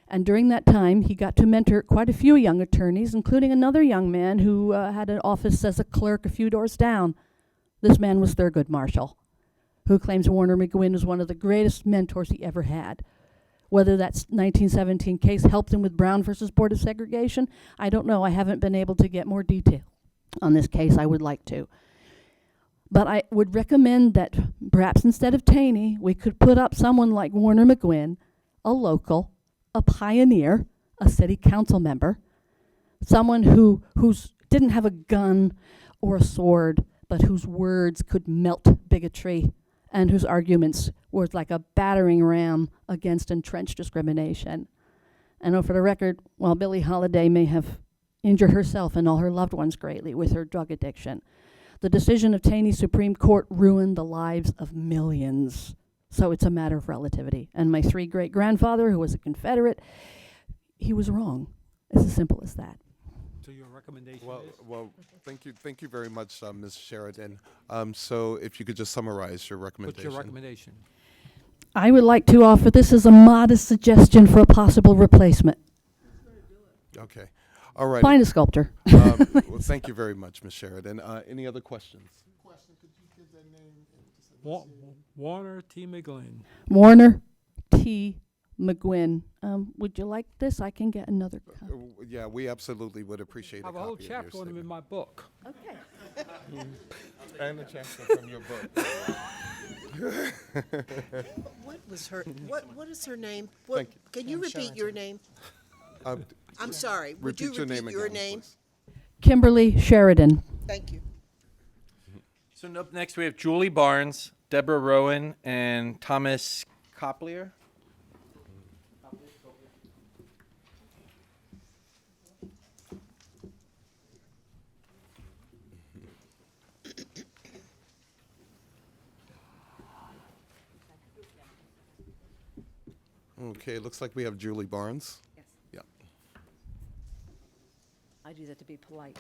And during that time, he got to mentor quite a few young attorneys, including another young man who had an office as a clerk a few doors down. This man was Thurgood Marshall. who claims Warner McGuinn was one of the greatest mentors he ever had. Whether that's 1917 case helped him with Brown versus Board of Segregation, I don't know. I haven't been able to get more detail on this case. I would like to. But I would recommend that perhaps instead of Taney, we could put up someone like Warner McGuinn, a local, a pioneer, a city council member, someone who's didn't have a gun or a sword, but whose words could melt bigotry and whose arguments were like a battering ram against entrenched discrimination. And for the record, while Billie Holiday may have injured herself and all her loved ones greatly with her drug addiction, the decision of Taney's Supreme Court ruined the lives of millions. So it's a matter of relativity. And my 3 great-grandfather, who was a Confederate, he was wrong. It's as simple as that. So your recommendation is? Well, thank you very much, Ms. Sheridan. So if you could just summarize your recommendation. What's your recommendation? I would like to offer this as a modest suggestion for a possible replacement. Okay. All right. Find a sculptor. Well, thank you very much, Ms. Sheridan. Any other questions? Warner T. McGuinn. Warner T. McGuinn. Would you like this? I can get another copy. Yeah, we absolutely would appreciate I have a a whole copy of chapter your on him in statement. my book. Okay. And a chapter from your book. What was her, what is her name? What, Thank you. can you repeat your name? I'm sorry, would you Repeat your repeat name your again, name? please. Kimberly Sheridan. Thank you. So up next we have Julie Barnes, Deborah Rowan, and Thomas Coplier. Okay, looks like we have Julie Barnes. Yes. Yeah. I do that to be polite.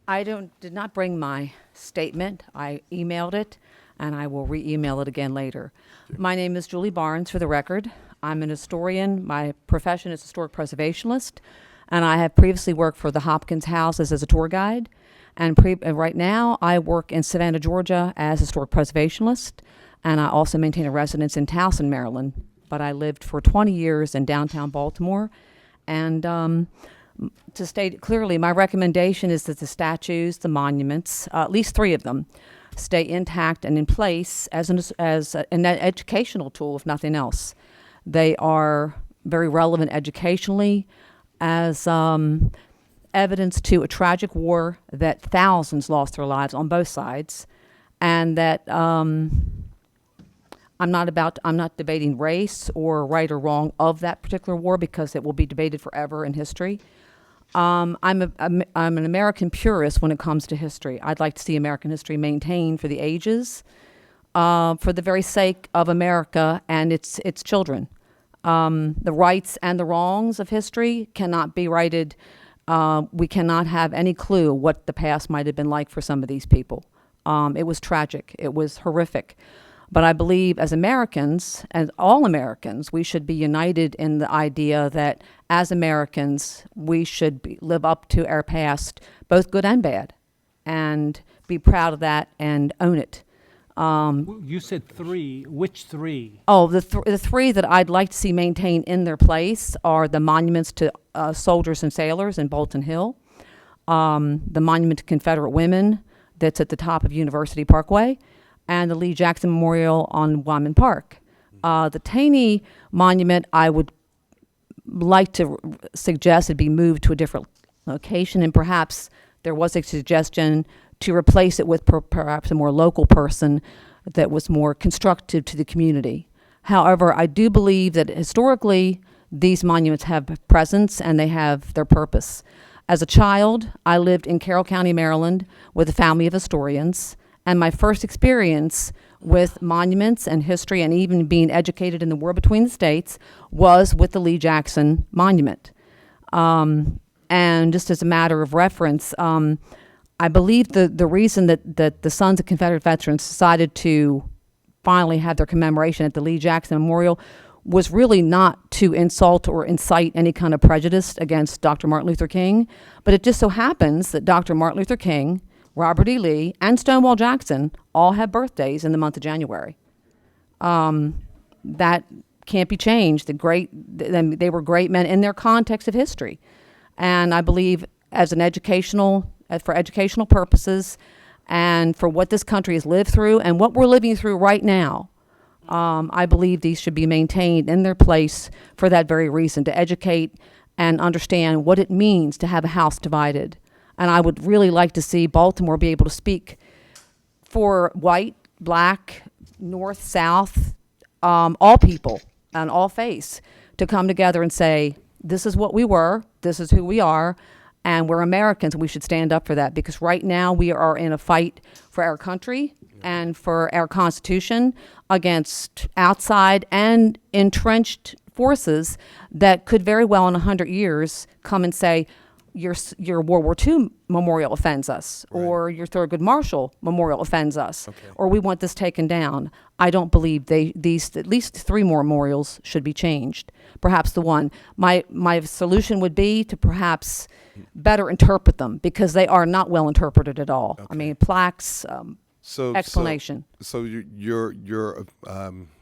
I did not bring my statement. I emailed it, and I will re-email it again later. My name is Julie Barnes, for the record. I'm an historian. My profession is historic preservationist, and I have previously worked for the Hopkins Houses as a tour guide. And right now, I work in Savannah, Georgia, as a historic preservationist, and I also maintain a residence in Towson, Maryland. But I lived for 20 years in downtown Baltimore, and to state it clearly, my recommendation is that the statues, the monuments, at least 3 of them, stay intact and in place as an educational tool, if nothing else. They are very relevant educationally as evidence to a tragic war that thousands lost their lives on both sides, and that I'm not debating race or right or wrong of that particular war, because it will be debated forever in history. I'm an American purist when it comes to history. I'd like to see American history maintained for the ages, for the very sake of America and its children. The rights and the wrongs of history cannot be righted. We cannot have any clue what the past might have been like for some of these people. It was tragic. It was horrific. But I believe as Americans, as all Americans, we should be united in the idea that as Americans, we should live up to our past, both good and bad, and be proud of that and own it. You said 3. Which 3? Oh, the 3 that I'd like to see maintained in their place are the monuments to soldiers and sailors in Bolton Hill, the monument to Confederate women that's at the top of University Parkway, and the Lee Jackson Memorial on Wyman Park. The Taney Monument, I would like to suggest it be moved to a different location, and perhaps there was a suggestion to replace it with perhaps a more local person that was more constructive to the community. However, I do believe that historically these monuments have presence and they have their purpose. As a child, I lived in Carroll County, Maryland, with a family of historians. And my first experience with monuments and history and even being educated in the war between the states was with the Lee Jackson Monument. And just as a matter of reference, I believe the reason that the Sons of Confederate Veterans decided to finally have their commemoration at the Lee Jackson Memorial was really not to insult or incite any kind of prejudice against Dr. Martin Luther King, but it just so happens that Dr. Martin Luther King Robert E. Lee, and Stonewall Jackson all have birthdays in the month of January. That can't be changed. They were great men in their context of history. And I believe for educational purposes and for what this country has lived through and what we're living through right now, I believe these should be maintained in their place for that very reason, to educate and understand what it means to have a house divided. And I would really like to see Baltimore be able to speak for white, black, north, south, all people and all faiths to come together and say, this is what we were, this is who we are, and we're Americans, and we should stand up for that. Because right now we are in a fight for our country and for our Constitution against outside and entrenched forces that could very well in 100 years come and say, your World War II memorial offends us, or your Thurgood Marshall memorial offends us, or we want this taken down. I don't believe these at least 3 more memorials should be changed. Perhaps the one. My solution would be to perhaps better interpret them, because they are not well interpreted at all. I mean, plaques, explanation. So your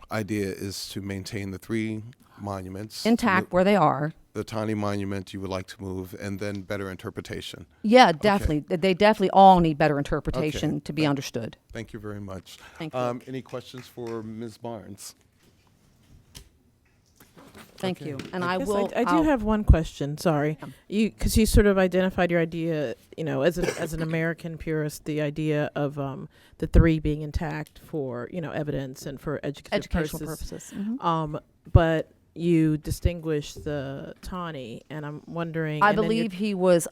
idea is to maintain the 3 monuments intact where they are. The tiny monument you would like to move, and then better interpretation. Yeah, definitely. Okay. They definitely all need better interpretation to be understood. Thank you very much. Thank you. Any questions for Ms. Barnes? Thank you. And I do have one question. Sorry, because you sort of identified your idea, as an American purist, the idea of the 3 being intact for evidence and for educational purposes. Mm-hmm. But you distinguish the tawny, and I'm wondering. I believe he was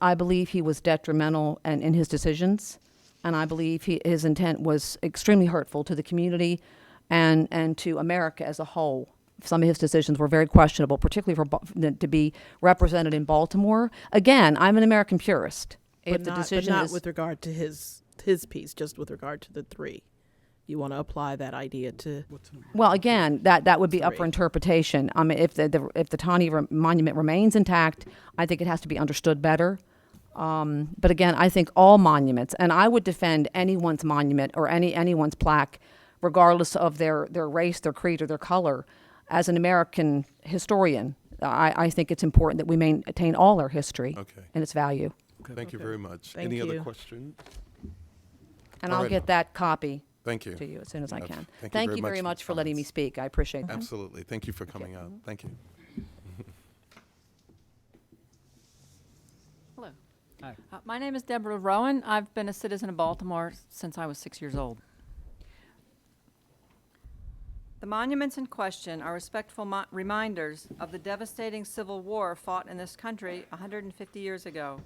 detrimental in his decisions, and I believe his intent was extremely hurtful to the community, and to America as a whole. Some of his decisions were very questionable, particularly to be represented in Baltimore. Again, I'm an American purist. But not with regard to his piece, just with regard to the 3. You want to apply that idea to? Well, again, that would be up for interpretation. I mean, if the Tawny Monument remains intact, I think it has to be understood better. But again, I think all monuments, and I would defend anyone's monument or anyone's plaque, regardless of their race, their creed, or their color. As an American historian, I think it's important that we maintain all our history and its value. Thank you very much. Any other questions? And I'll get that copy. Thank you. To you as soon as I can. Thank you very much for letting me speak. I appreciate that. Absolutely. Thank you for coming out. Thank you. Hello. Hi. My name is Deborah Rowan. I've been a citizen of Baltimore since I was 6 years old. The monuments in question are respectful reminders of the devastating Civil War fought in this country 150 years ago,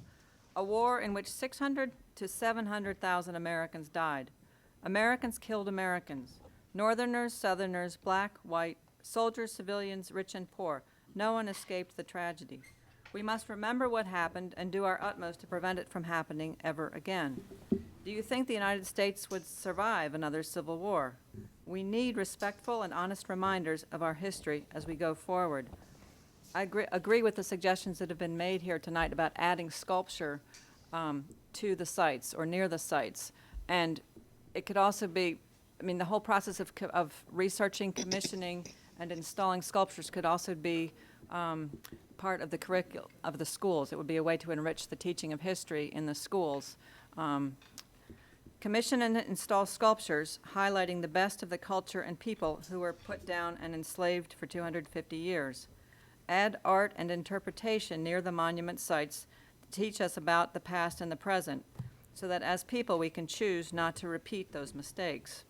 a war in which 600 to 700,000 Americans died. Americans killed Americans. Northerners, Southerners, black, white, soldiers, civilians, rich and poor. No one escaped the tragedy. We must remember what happened and do our utmost to prevent it from happening ever again. Do you think the United States would survive another civil war? We need respectful and honest reminders of our history as we go forward. I agree with the suggestions that have been made here tonight about adding sculpture to the sites or near the sites. And it could also be, the whole process of researching, commissioning, and installing sculptures could also be part of the curriculum of the schools. It would be a way to enrich the teaching of history in the schools. Commission and install sculptures highlighting the best of the culture and people who were put down and enslaved for 250 years. Add art and interpretation near the monument sites to teach us about the past and the present, so that as people we can choose not to repeat those mistakes.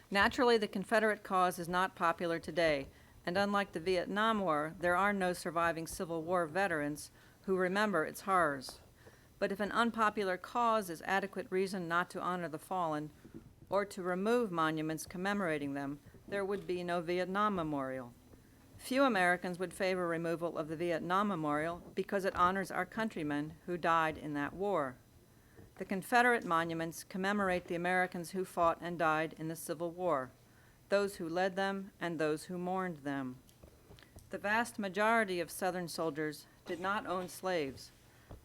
Naturally, the Confederate cause is not popular today, and unlike the Vietnam War, there are no surviving Civil War veterans who remember its horrors. But if an unpopular cause is adequate reason not to honor the fallen or to remove monuments commemorating them, there would be no Vietnam Memorial. Few Americans would favor removal of the Vietnam Memorial because it honors our countrymen who died in that war. The Confederate monuments commemorate the Americans who fought and died in the Civil War, those who led them and those who mourned them. The vast majority of Southern soldiers did not own slaves.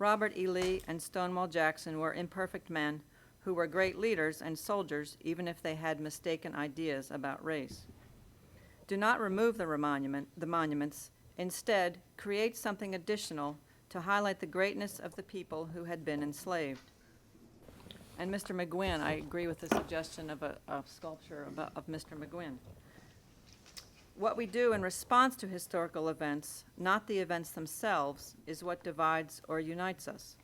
Robert E. Lee and Stonewall Jackson were imperfect men who were great leaders and soldiers, even if they had mistaken ideas about race. Do not remove the monuments. Instead, create something additional to highlight the greatness of the people who had been enslaved. And Mr. McGuinn, I agree with the suggestion of a sculpture of Mr. McGuinn. What we do in response to historical events, not the events themselves, is what divides or unites us.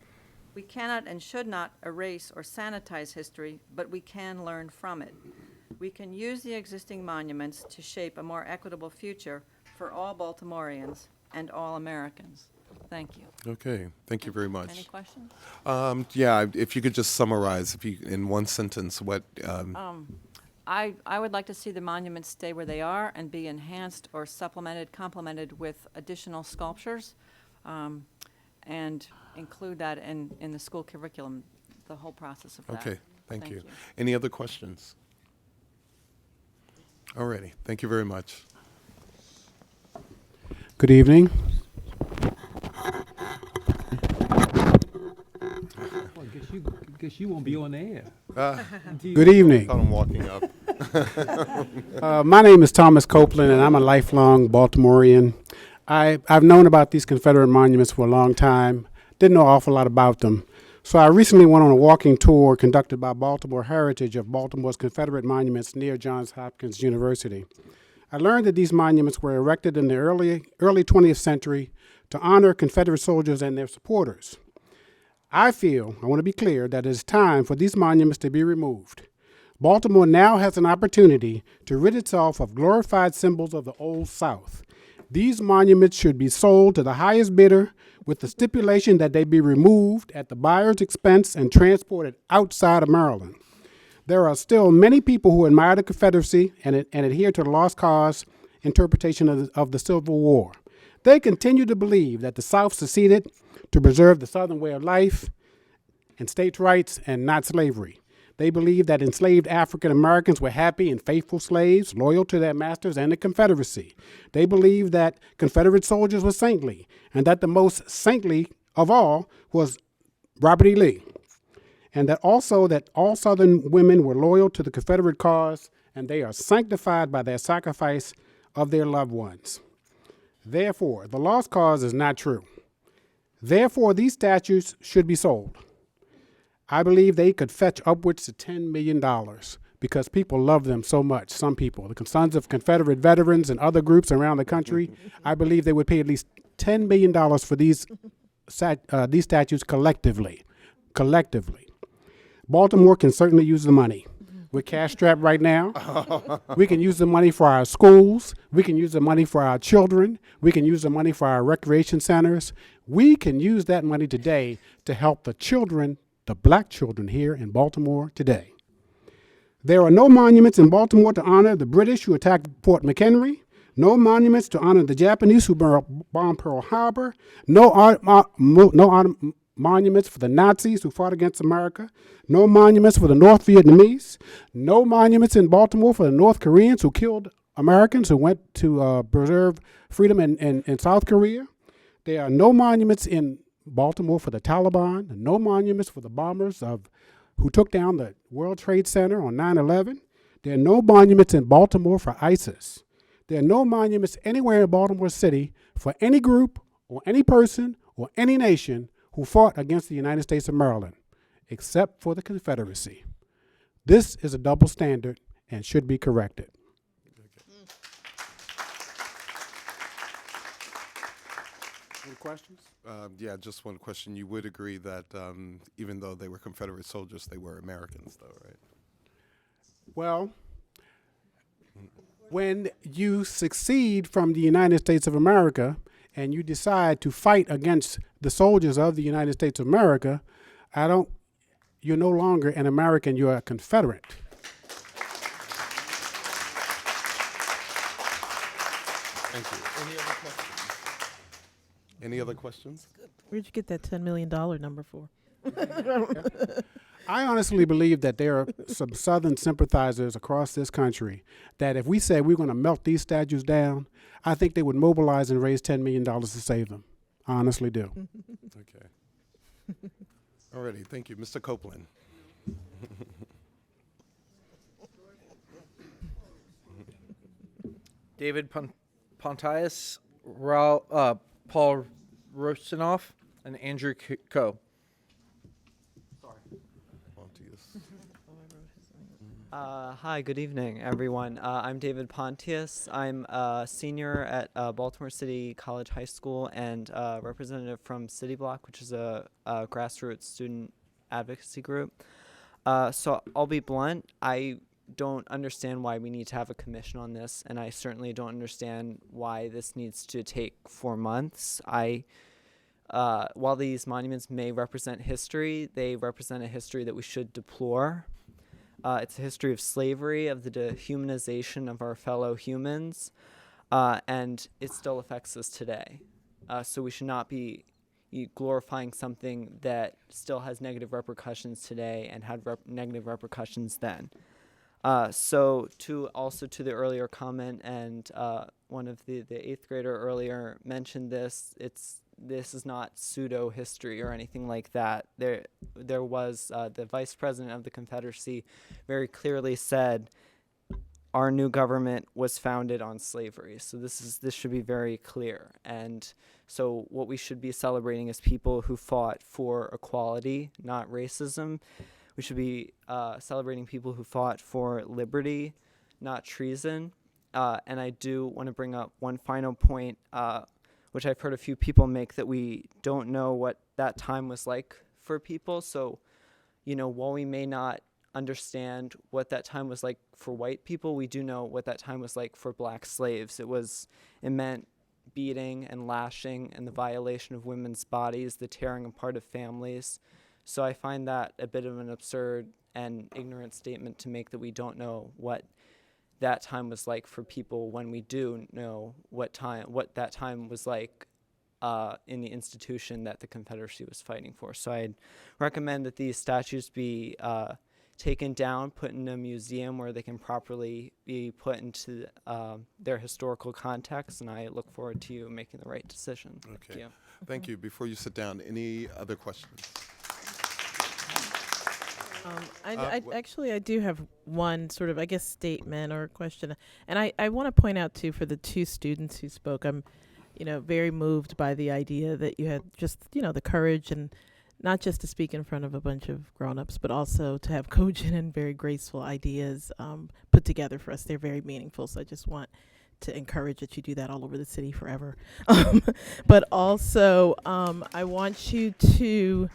We cannot and should not erase or sanitize history, but we can learn from it. We can use the existing monuments to shape a more equitable future for all Baltimoreans and all Americans. Thank you. Okay, thank you very much. Any questions? Yeah, if you could just summarize, in one sentence, what. I would like to see the monuments stay where they are and be enhanced or supplemented, complemented with additional sculptures, and include that in the school curriculum, the whole process of that. Okay, thank you. Any other questions? Alrighty, thank you very much. Good evening. Guess you won't be on the air. Good evening. I'm walking up. My name is Thomas Copeland, and I'm a lifelong Baltimorean. I've known about these Confederate monuments for a long time. Didn't know an awful lot about them. So I recently went on a walking tour conducted by Baltimore Heritage of Baltimore's Confederate monuments near Johns Hopkins University. I learned that these monuments were erected in the early 20th century to honor Confederate soldiers and their supporters. I want to be clear, that it is time for these monuments to be removed. Baltimore now has an opportunity to rid itself of glorified symbols of the Old South. These monuments should be sold to the highest bidder with the stipulation that they be removed at the buyer's expense and transported outside of Maryland. There are still many people who admire the Confederacy and adhere to the lost cause interpretation of the Civil War. They continue to believe that the South seceded to preserve the Southern way of life and states' rights and not slavery. They believe that enslaved African Americans were happy and faithful slaves, loyal to their masters and the Confederacy. They believe that Confederate soldiers were saintly, and that the most saintly of all was Robert E. Lee. And that also that all Southern women were loyal to the Confederate cause, and they are sanctified by their sacrifice of their loved ones. Therefore, the lost cause is not true. Therefore, these statues should be sold. I believe they could fetch upwards to $10 million because people love them so much. Some people, the sons of Confederate veterans and other groups around the country, I believe they would pay at least $10 million for these statues collectively. Baltimore can certainly use the money. We're cash strapped right now. We can use the money for our schools. We can use the money for our children. We can use the money for our recreation centers. We can use that money today to help the children, the black children here in Baltimore today. There are no monuments in Baltimore to honor the British who attacked Fort McHenry, no monuments to honor the Japanese who bombed Pearl Harbor, no monuments for the Nazis who fought against America, no monuments for the North Vietnamese, no monuments in Baltimore for the North Koreans who killed Americans who went to preserve freedom in South Korea. There are no monuments in Baltimore for the Taliban, no monuments for the bombers who took down the World Trade Center on 9/11. There are no monuments in Baltimore for ISIS. There are no monuments anywhere in Baltimore City for any group or any person or any nation who fought against the United States of Maryland, except for the Confederacy. This is a double standard and should be corrected. Any questions? Yeah, just one question. You would agree that even though they were Confederate soldiers, they were Americans, though, right? Well, when you succeed from the United States of America and you decide to fight against the soldiers of the United States of America, you're no longer an American, you're a Confederate. Thank you. Any other questions? Where'd you get that $10 million number for? I honestly believe that there are some Southern sympathizers across this country that if we said we're going to melt these statues down, I think they would mobilize and raise $10 million to save them. I honestly do. Okay. Alrighty, thank you. Mr. Copeland. David Pontius, Paul Rosinoff, and Andrew Coe. Hi, good evening, everyone. I'm David Pontius. I'm a senior at Baltimore City College High School and representative from City Block, which is a grassroots student advocacy group. So I'll be blunt. I don't understand why we need to have a commission on this, and I certainly don't understand why this needs to take 4 months. While these monuments may represent history, they represent a history that we should deplore. It's a history of slavery, of the dehumanization of our fellow humans, and it still affects us today. So we should not be glorifying something that still has negative repercussions today and had negative repercussions then. So to the earlier comment, and one of the 8th grader earlier mentioned this, this is not pseudo history or anything like that. There was the vice president of the Confederacy very clearly said our new government was founded on slavery. So this should be very clear. And so what we should be celebrating is people who fought for equality, not racism. We should be celebrating people who fought for liberty, not treason. And I do want to bring up one final point, which I've heard a few people make, that we don't know what that time was like for people. So, while we may not understand what that time was like for white people, we do know what that time was like for black slaves. It meant beating and lashing and the violation of women's bodies, the tearing apart of families. So I find that a bit of an absurd and ignorant statement to make, that we don't know what that time was like for people, when we do know what that time was like in the institution that the Confederacy was fighting for. So I'd recommend that these statues be taken down, put in a museum where they can properly be put into their historical context, and I look forward to you making the right decision. Okay. Thank you. Thank you. Before you sit down, any other questions? I do have one sort of, statement or question. And I want to point out, too, for the 2 students who spoke, I'm, very moved by the idea that you had just, the courage, and not just to speak in front of a bunch of grown-ups, but also to have cogent and very graceful ideas put together for us. They're very meaningful. So I just want to encourage that you do that all over the city forever. But also, I want you to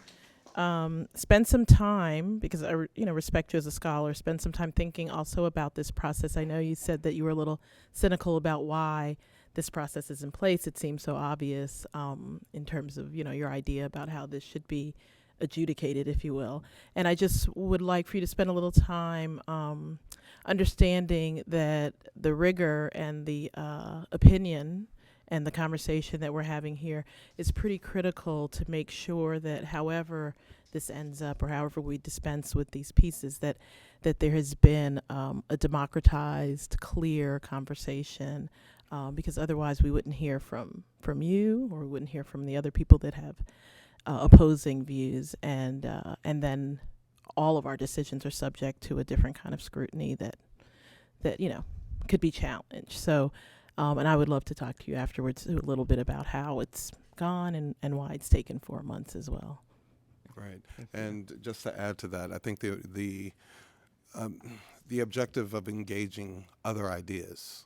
spend some time, because I respect you as a scholar, spend some time thinking also about this process. I know you said that you were a little cynical about why this process is in place. It seems so obvious in terms of your idea about how this should be adjudicated, if you will. And I just would like for you to spend a little time understanding that the rigor and the opinion and the conversation that we're having here is pretty critical to make sure that however this ends up, or however we dispense with these pieces, that there has been a democratized, clear conversation, because otherwise we wouldn't hear from you, or we wouldn't hear from the other people that have opposing views, and then all of our decisions are subject to a different kind of scrutiny that could be challenged. So. And I would love to talk to you afterwards a little bit about how it's gone and why it's taken 4 months as well. Right. And just to add to that, I think the objective of engaging other ideas,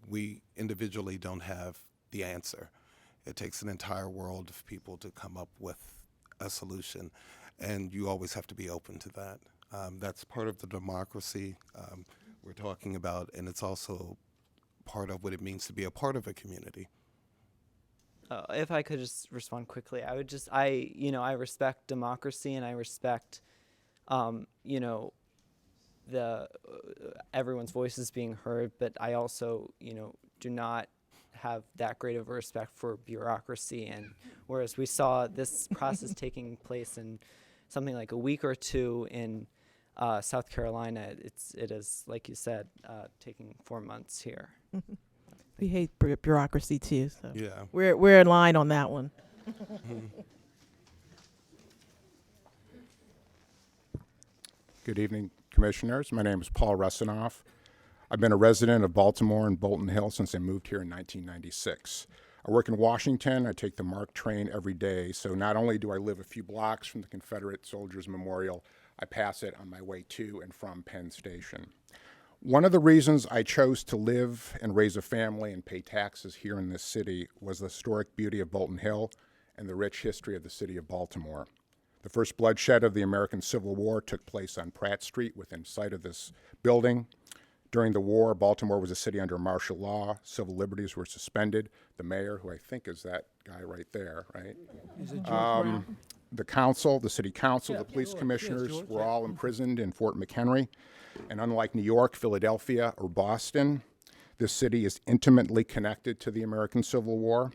we individually don't have the answer. It takes an entire world of people to come up with a solution, and you always have to be open to that. That's part of the democracy we're talking about, and it's also part of what it means to be a part of a community. If I could just respond quickly, I respect democracy, and I respect, everyone's voices being heard, but I also, do not have that great of a respect for bureaucracy. And whereas we saw this process taking place in something like a week or 2 in South Carolina, it is, like you said, taking 4 months here. We hate bureaucracy too, so yeah, we're in line on that one. Good evening, Commissioners. My name is Paul Russinoff. I've been a resident of Baltimore and Bolton Hill since I moved here in 1996. I work in Washington. I take the MARC train every day, so not only do I live a few blocks from the Confederate Soldiers Memorial, I pass it on my way to and from Penn Station. One of the reasons I chose to live and raise a family and pay taxes here in this city was the historic beauty of Bolton Hill and the rich history of the city of Baltimore. The first bloodshed of the American Civil War took place on Pratt Street within sight of this building. During the war, Baltimore was a city under martial law. Civil liberties were suspended. The mayor, who I think is that guy right there, right? Is it George Brown? The council, the city council, the police commissioners George, were all imprisoned in Fort McHenry. And unlike New York, Philadelphia, or Boston, this city is intimately connected to the American Civil War.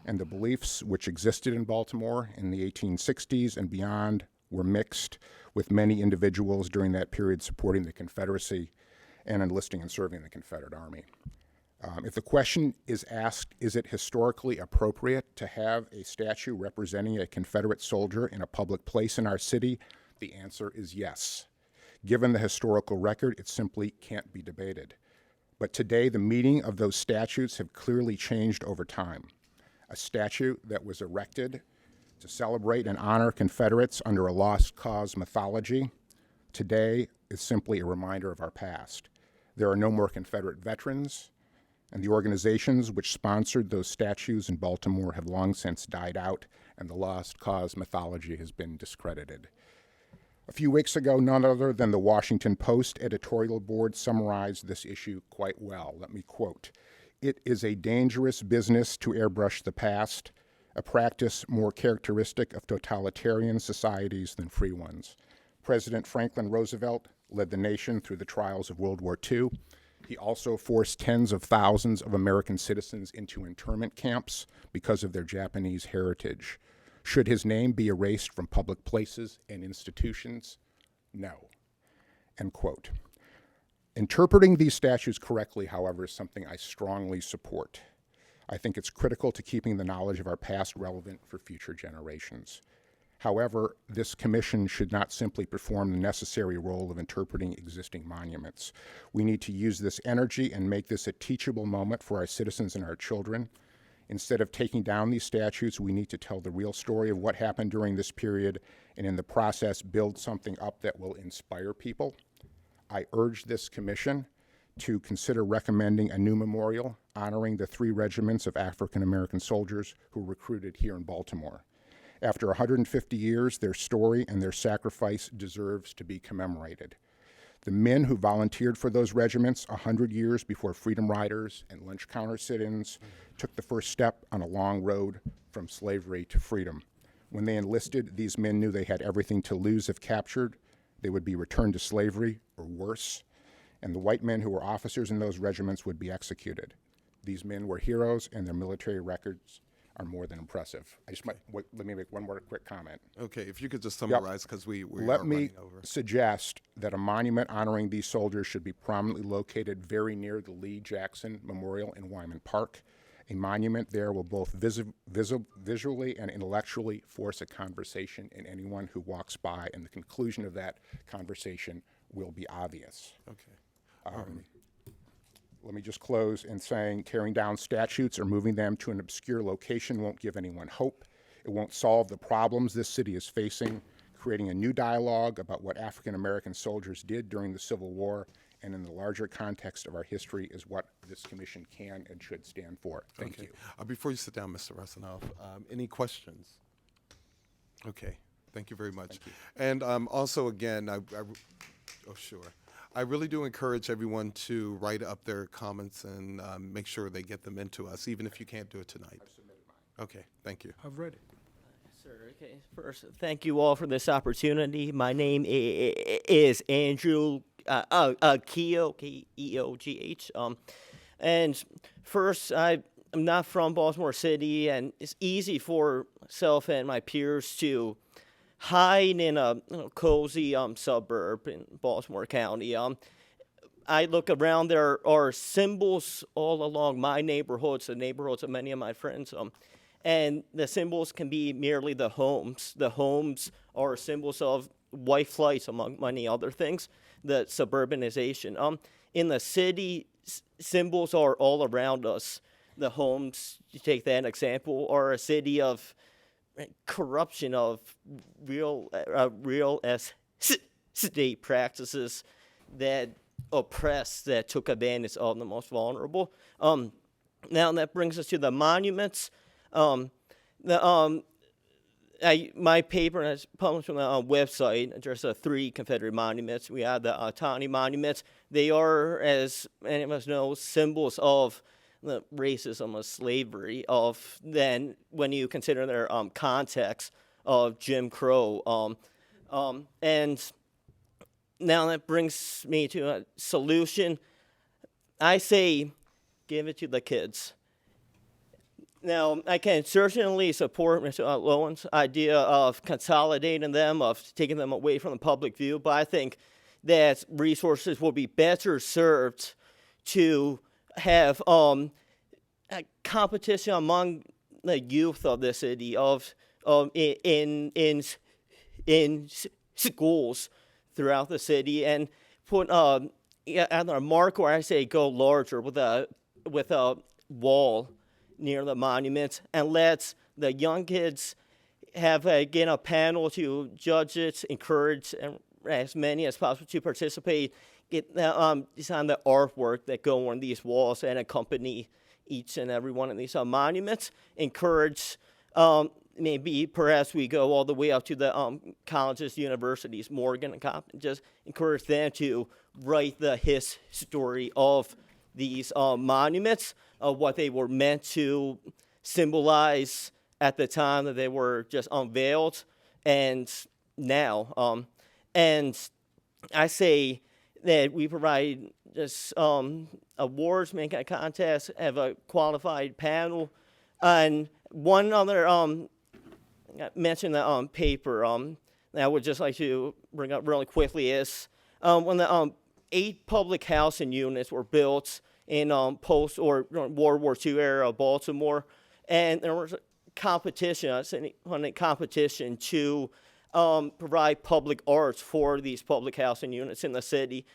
And the beliefs which existed in Baltimore in the 1860s and beyond were mixed, with many individuals during that period supporting the Confederacy and enlisting and serving in the Confederate Army. If the question is asked, is it historically appropriate to have a statue representing a Confederate soldier in a public place in our city, the answer is yes. Given the historical record, it simply can't be debated. But today, the meaning of those statutes have clearly changed over time. A statue that was erected to celebrate and honor Confederates under a lost cause mythology today is simply a reminder of our past. There are no more Confederate veterans, and the organizations which sponsored those statues in Baltimore have long since died out, and the lost cause mythology has been discredited. A few weeks ago, none other than the Washington Post editorial board summarized this issue quite well. Let me quote, "It is a dangerous business to airbrush the past, a practice more characteristic of totalitarian societies than free ones. President Franklin Roosevelt led the nation through the trials of World War II. He also forced tens of thousands of American citizens into internment camps because of their Japanese heritage. Should his name be erased from public places and institutions? No." End quote. Interpreting these statutes correctly, however, is something I strongly support. I think it's critical to keeping the knowledge of our past relevant for future generations. However, this commission should not simply perform the necessary role of interpreting existing monuments. We need to use this energy and make this a teachable moment for our citizens and our children. Instead of taking down these statutes, we need to tell the real story of what happened during this period, and in the process, build something up that will inspire people. I urge this commission to consider recommending a new memorial honoring the 3 regiments of African American soldiers who were recruited here in Baltimore. After 150 years, their story and their sacrifice deserves to be commemorated. The men who volunteered for those regiments 100 years before freedom riders and lunch counter sit-ins took the first step on a long road from slavery to freedom. When they enlisted, these men knew they had everything to lose if captured. They would be returned to slavery or worse, and the white men who were officers in those regiments would be executed. These men were heroes, and their military records are more than impressive. Let me make one more quick comment. Okay, if you could just summarize, because we Let are me running over. suggest that a monument honoring these soldiers should be prominently located very near the Lee Jackson Memorial in Wyman Park. A monument there will both visually and intellectually force a conversation in anyone who walks by, and the conclusion of that conversation will be obvious. Okay. Let me just close in saying tearing down statutes or moving them to an obscure location won't give anyone hope. It won't solve the problems this city is facing. Creating a new dialogue about what African American soldiers did during the Civil War and in the larger context of our history is what this commission can and should stand for. Thank you. Before you sit down, Mr. Russinoff, any questions? Okay, thank you very much. And also, again, oh, sure. I really do encourage everyone to write up their comments and make sure they get them into us, even if you can't do it tonight. I've submitted mine. Okay, thank you. I've read it. Sir, okay. First, thank you all for this opportunity. My name is Andrew Keogh, K-E-O-G-H. And first, I'm not from Baltimore City, and it's easy for myself and my peers to hide in a cozy suburb in Baltimore County. I look around, there are symbols all along my neighborhoods, the neighborhoods of many of my friends, and the symbols can be merely the homes. The homes are symbols of white flights, among many other things, the suburbanization. In the city, symbols are all around us. The homes, you take that example, are a city of corruption, of real estate practices that oppress, that took advantage of the most vulnerable. Now that brings us to the monuments. My paper is published on the website. There's 3 Confederate monuments. We have the Tawny monuments. They are, as many of us know, symbols of the racism of slavery, of then when you consider their context of Jim Crow. And now that brings me to a solution. I say, give it to the kids. Now, I can certainly support Mr. Lowen's idea of consolidating them, of taking them away from the public view, but I think that resources will be better served to have a competition among the youth of the city, in schools throughout the city, and put on a mark where I say go larger with a wall near the monuments, and let the young kids have again a panel to judge it, encourage as many as possible to participate, design the artwork that go on these walls and accompany each and every one of these monuments. Encourage, maybe perhaps we go all the way up to the colleges, universities, Morgan and Compton, just encourage them to write the history of these monuments, of what they were meant to symbolize at the time that they were just unveiled, and now. And I say that we provide just awards, make a contest, have a qualified panel. And one other, I mentioned the paper, that I would just like to bring up really quickly is when the 8 public housing units were built in post or World War II era of Baltimore, and there was a competition, to provide public arts for these public housing units in the city.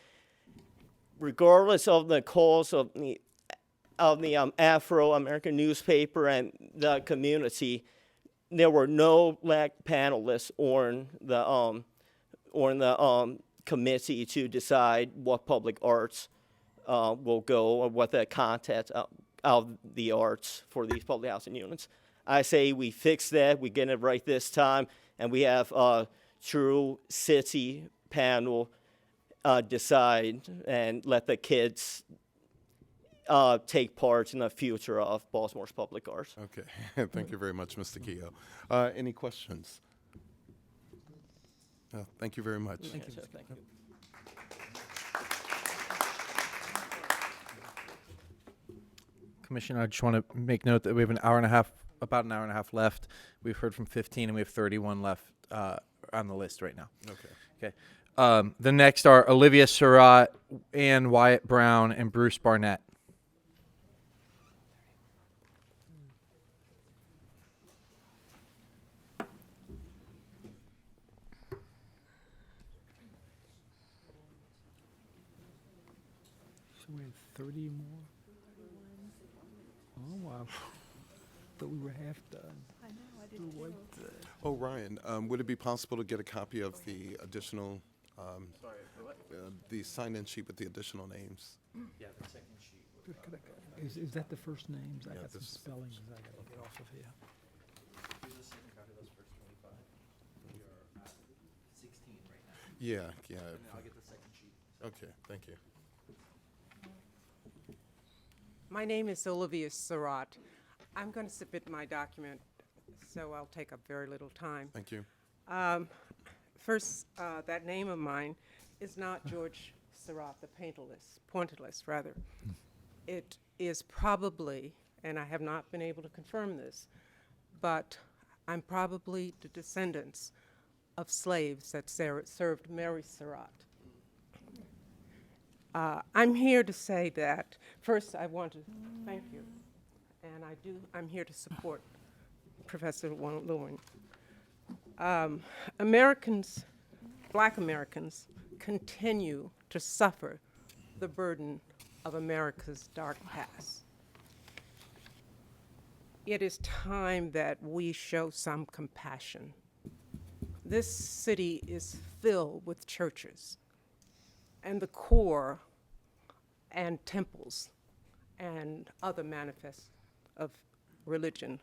Regardless of the calls of the Afro-American newspaper and the community, there were no black panelists on the committee to decide what public arts will go, or what the content of the arts for these public housing units. I say we fix that, we get it right this time, and we have a true city panel decide and let the kids take part in the future of Baltimore's public arts. Okay, thank you very much, Mr. Keogh. Any questions? Thank you very much. Thank you. Thank you. Commissioner, I just want to make note that we have about an hour and a half left. We've heard from 15, and we have 31 left on the list right now. Okay. The next are Olivia Surratt, Ann Wyatt Brown, and Bruce Barnett. So we have 30 more? Oh, wow. Thought we were half done. I know, I didn't What know. Oh, Ryan, would it be possible to get a copy of the additional, the sign-in sheet with the additional names? Yeah, the second sheet. Is that the first names? I Yeah, got some this is the spellings I gotta get off of here. Yeah. I'll get the second sheet. Okay, thank you. My name is Olivia Surratt. I'm going to submit my document, so I'll take up very little time. Thank you. First, that name of mine is not George Surratt, the pointillist, rather. It is probably, and I have not been able to confirm this, but I'm probably the descendants of slaves that served Mary Surratt. I'm here to say that, first I want to thank you, and I'm here to support Professor Lewin. Americans Black Americans continue to suffer the burden of America's dark past. It is time that we show some compassion. This city is filled with churches and the core and temples and other manifests of religion.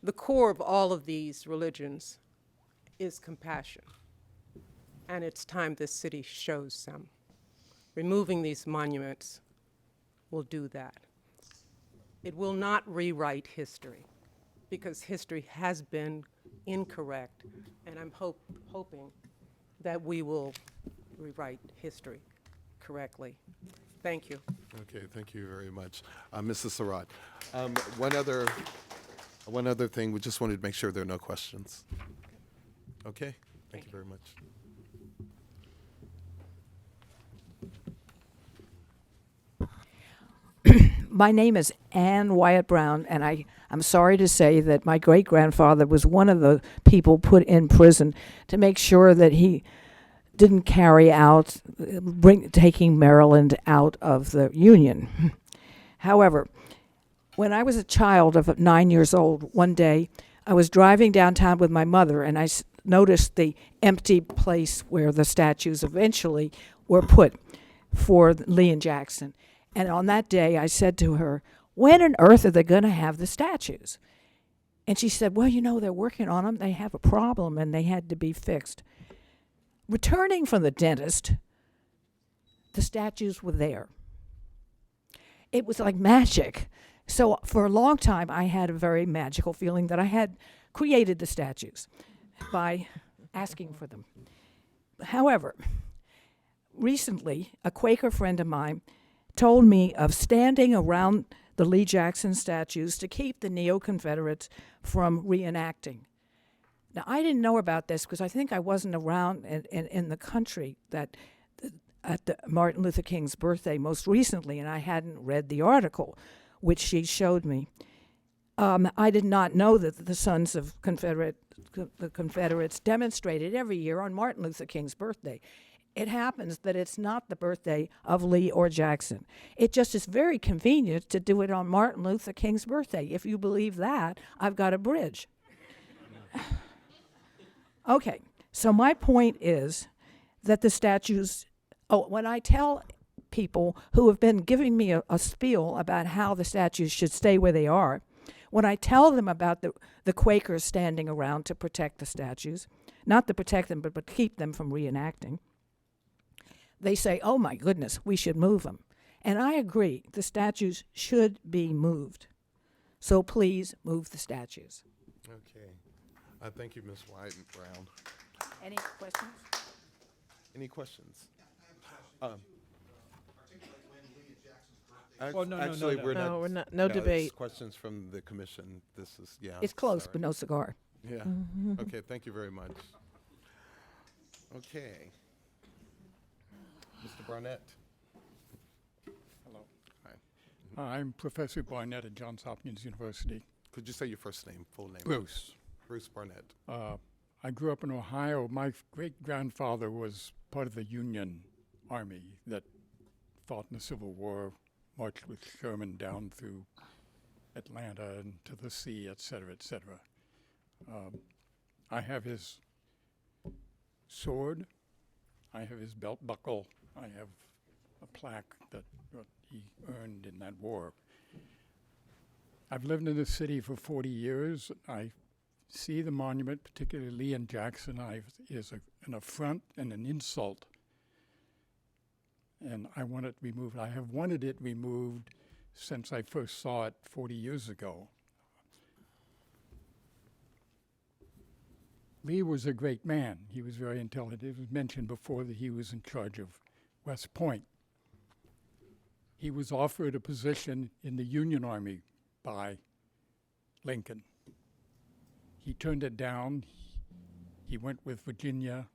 The core of all of these religions is compassion, and it's time this city shows some. Removing these monuments will do that. It will not rewrite history, because history has been incorrect, and I'm hoping that we will rewrite history correctly. Thank you. Okay, thank you very much. Mrs. Surratt, one other thing, we just wanted to make sure there are no questions. Okay, thank you very much. My name is Ann Wyatt Brown, and I'm sorry to say that my great-grandfather was one of the people put in prison to make sure that he didn't carry out, taking Maryland out of the Union. However, when I was a child of 9 years old, one day I was driving downtown with my mother, and I noticed the empty place where the statues eventually were put for Lee and Jackson. And on that day, I said to her, when on earth are they going to have the statues? And she said, well, you know, they're working on them. They have a problem, and they had to be fixed. Returning from the dentist, the statues were there. It was like magic. So for a long time, I had a very magical feeling that I had created the statues by asking for them. However, recently, a Quaker friend of mine told me of standing around the Lee Jackson statues to keep the neo-Confederates from reenacting. Now, I didn't know about this because I think I wasn't around in the country at Martin Luther King's birthday most recently, and I hadn't read the article, which she showed me. I did not know that the Sons of the Confederates demonstrated every year on Martin Luther King's birthday. It happens that it's not the birthday of Lee or Jackson. It just is very convenient to do it on Martin Luther King's birthday. If you believe that, I've got a bridge. Okay, so my point is that the statues, when I tell people who have been giving me a spiel about how the statues should stay where they are, when I tell them about the Quakers standing around to protect the statues, not to protect them, but keep them from reenacting, they say, oh my goodness, we should move them. And I agree, the statues should be moved. So please move the statues. Okay. Thank you, Ms. White and Brown. Any questions? Any questions? Oh, no, Actually, no. we're not. No, we're not- no it's debate. questions from the commission. This is, yeah. It's close, sorry. but no cigar. Yeah. Okay, thank you very much. Okay. Mr. Barnett. Hello. Hi. I'm Professor Barnett at Johns Hopkins University. Could you say your first name, full name? Bruce. Bruce Barnett. I grew up in Ohio. My great-grandfather was part of the Union Army that fought in the Civil War, marched with Sherman down through Atlanta and to the sea, et cetera, et cetera. I have his sword. I have his belt buckle. I have a plaque that he earned in that war. I've lived in this city for 40 years. I see the monument, particularly Lee and Jackson, is an affront and an insult. And I want it removed. I have wanted it removed since I first saw it 40 years ago. Lee was a great man. He was very intelligent. It was mentioned before that he was in charge of West Point. He was offered a position in the Union Army by Lincoln. He turned it down. He went with Virginia,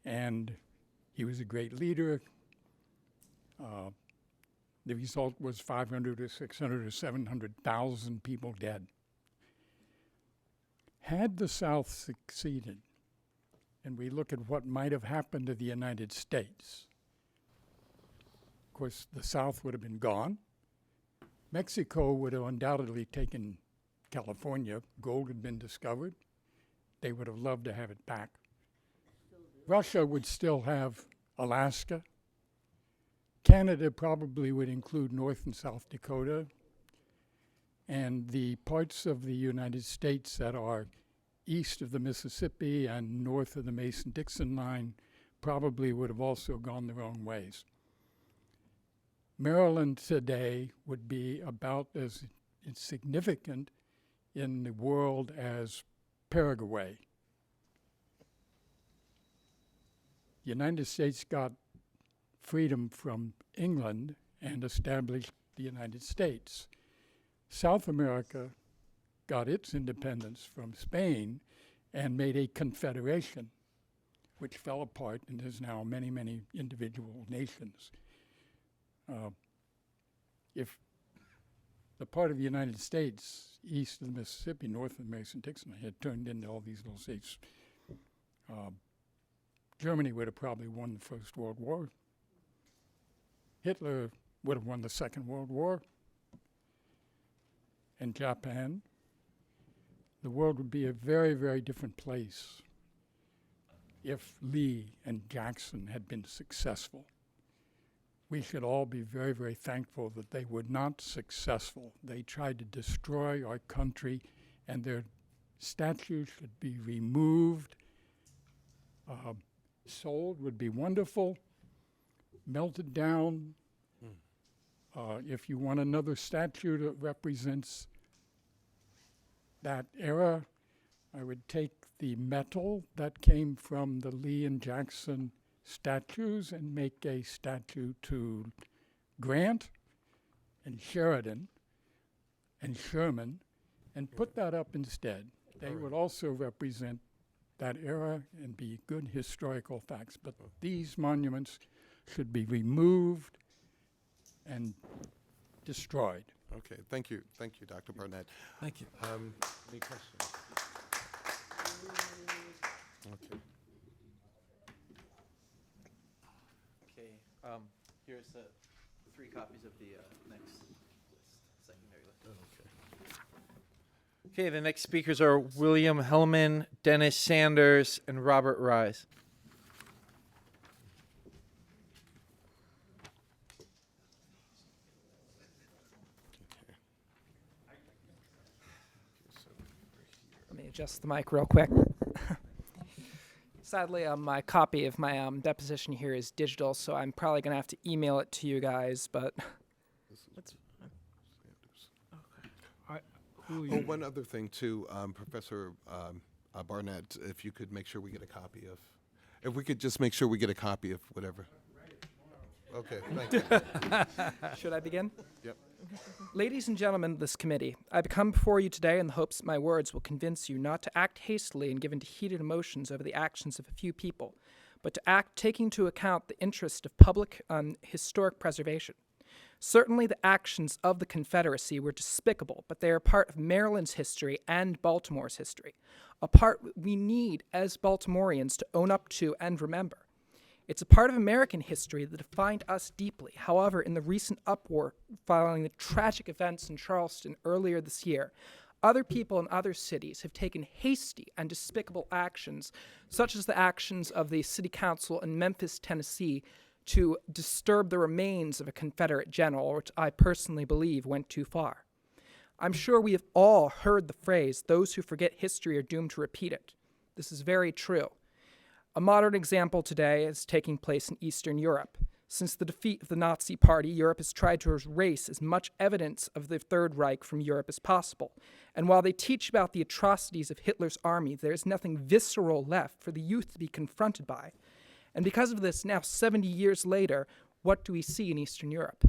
and he was a great leader. The result was 500 or 600 or 700,000 people dead. Had the South succeeded and we look at what might have happened to the United States, of course, the South would have been gone. Mexico would have undoubtedly taken California. Gold had been discovered. They would have loved to have it back. Russia would still have Alaska. Canada probably would include North and South Dakota. And the parts of the United States that are east of the Mississippi and north of the Mason-Dixon line probably would have also gone their own ways. Maryland today would be about as insignificant in the world as Paraguay. The United States got freedom from England and established the United States. South America got its independence from Spain and made a confederation, which fell apart and is now many, many individual nations. If the part of the United States east of the Mississippi, north of the Mason-Dixon, had turned into all these little states, Germany would have probably won the First World War. Hitler would have won the Second World War. And Japan. The world would be a very, very different place if Lee and Jackson had been successful. We should all be very, very thankful that they were not successful. They tried to destroy our country, and their statues should be removed. Sold would be wonderful. Melted down. If you want another statue that represents that era, I would take the metal that came from the Lee and Jackson statues and make a statue to Grant and Sheridan and Sherman and put that up instead. They would also represent that era and be good historical facts. But these monuments should be removed and destroyed. Okay, thank you, Dr. Barnett. Thank you. Any questions? Okay. Okay. Here's 3 copies of the next list, secondary list. Okay, the next speakers are William Hellman, Dennis Sanders, and Robert Rise. Let me adjust the mic real quick. Sadly, my copy of my deposition here is digital, so I'm probably going to have to email it to you guys, but... Oh, one other thing too, Professor Barnett, if you could make sure we get a copy of, if we could just make sure we get a copy of whatever. Okay, thank you. Should I begin? Yep. Ladies and gentlemen of this committee, I come before you today in the hopes that my words will convince you not to act hastily and give in to heated emotions over the actions of a few people, but to act taking into account the interest of public historic preservation. Certainly the actions of the Confederacy were despicable, but they are part of Maryland's history and Baltimore's history, a part we need as Baltimoreans to own up to and remember. It's a part of American history that defined us deeply. However, in the recent uproar following the tragic events in Charleston earlier this year, other people in other cities have taken hasty and despicable actions, such as the actions of the city council in Memphis, Tennessee, to disturb the remains of a Confederate general, which I personally believe went too far. I'm sure we have all heard the phrase, "Those who forget history are doomed to repeat it." This is very true. A modern example today is taking place in Eastern Europe. Since the defeat of the Nazi Party, Europe has tried to erase as much evidence of the Third Reich from Europe as possible. And while they teach about the atrocities of Hitler's army, there is nothing visceral left for the youth to be confronted by. And because of this, now 70 years later, what do we see in Eastern Europe?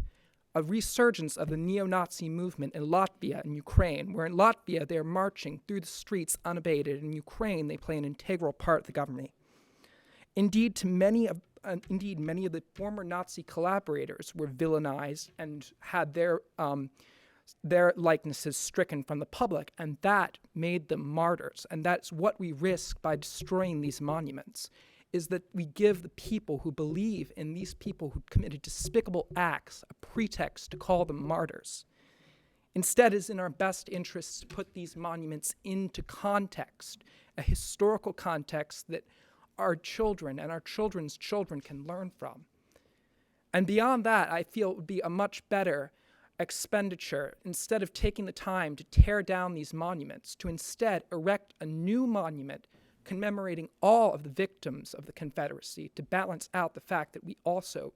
A resurgence of the neo-Nazi movement in Latvia and Ukraine, where in Latvia they are marching through the streets unabated, and in Ukraine they play an integral part of the government. Indeed, many of the former Nazi collaborators were villainized and had their their likenesses stricken from the public, and that made them martyrs. And that's what we risk by destroying these monuments, is that we give the people who believe in these people who committed despicable acts a pretext to call them martyrs. Instead, it's in our best interests to put these monuments into context, a historical context that our children and our children's children can learn from. And beyond that, I feel it would be a much better expenditure, instead of taking the time to tear down these monuments, to instead erect a new monument commemorating all of the victims of the Confederacy, to balance out the fact that we also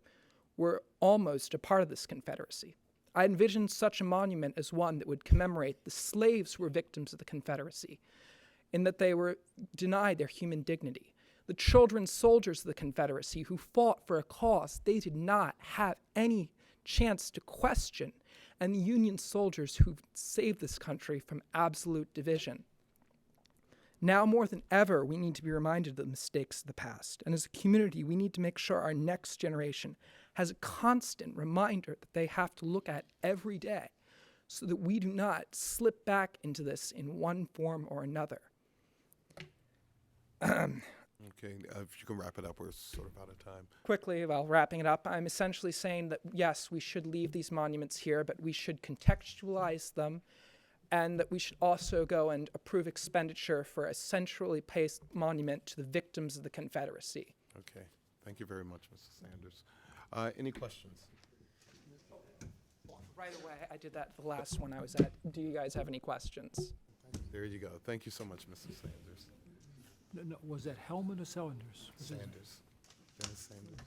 were almost a part of this Confederacy. I envisioned such a monument as one that would commemorate the slaves who were victims of the Confederacy, in that they were denied their human dignity. The children soldiers of the Confederacy who fought for a cause they did not have any chance to question, and the Union soldiers who saved this country from absolute division. Now more than ever, we need to be reminded of the mistakes of the past, and as a community, we need to make sure our next generation has a constant reminder that they have to look at every day, so that we do not slip back into this in one form or another. Okay, if you can wrap it up, we're sort of out of time. Quickly, while wrapping it up, I'm essentially saying that, yes, we should leave these monuments here, but we should contextualize them, and that we should also go and approve expenditure for a centrally placed monument to the victims of the Confederacy. Okay, thank you very much, Mr. Sanders. Any questions? Right away, I did that the last one I was at. Do you guys have any questions? There you go. Thank you so much, Mr. Sanders. No, was that Hellman or Saunders? Sanders. Dennis Sanders.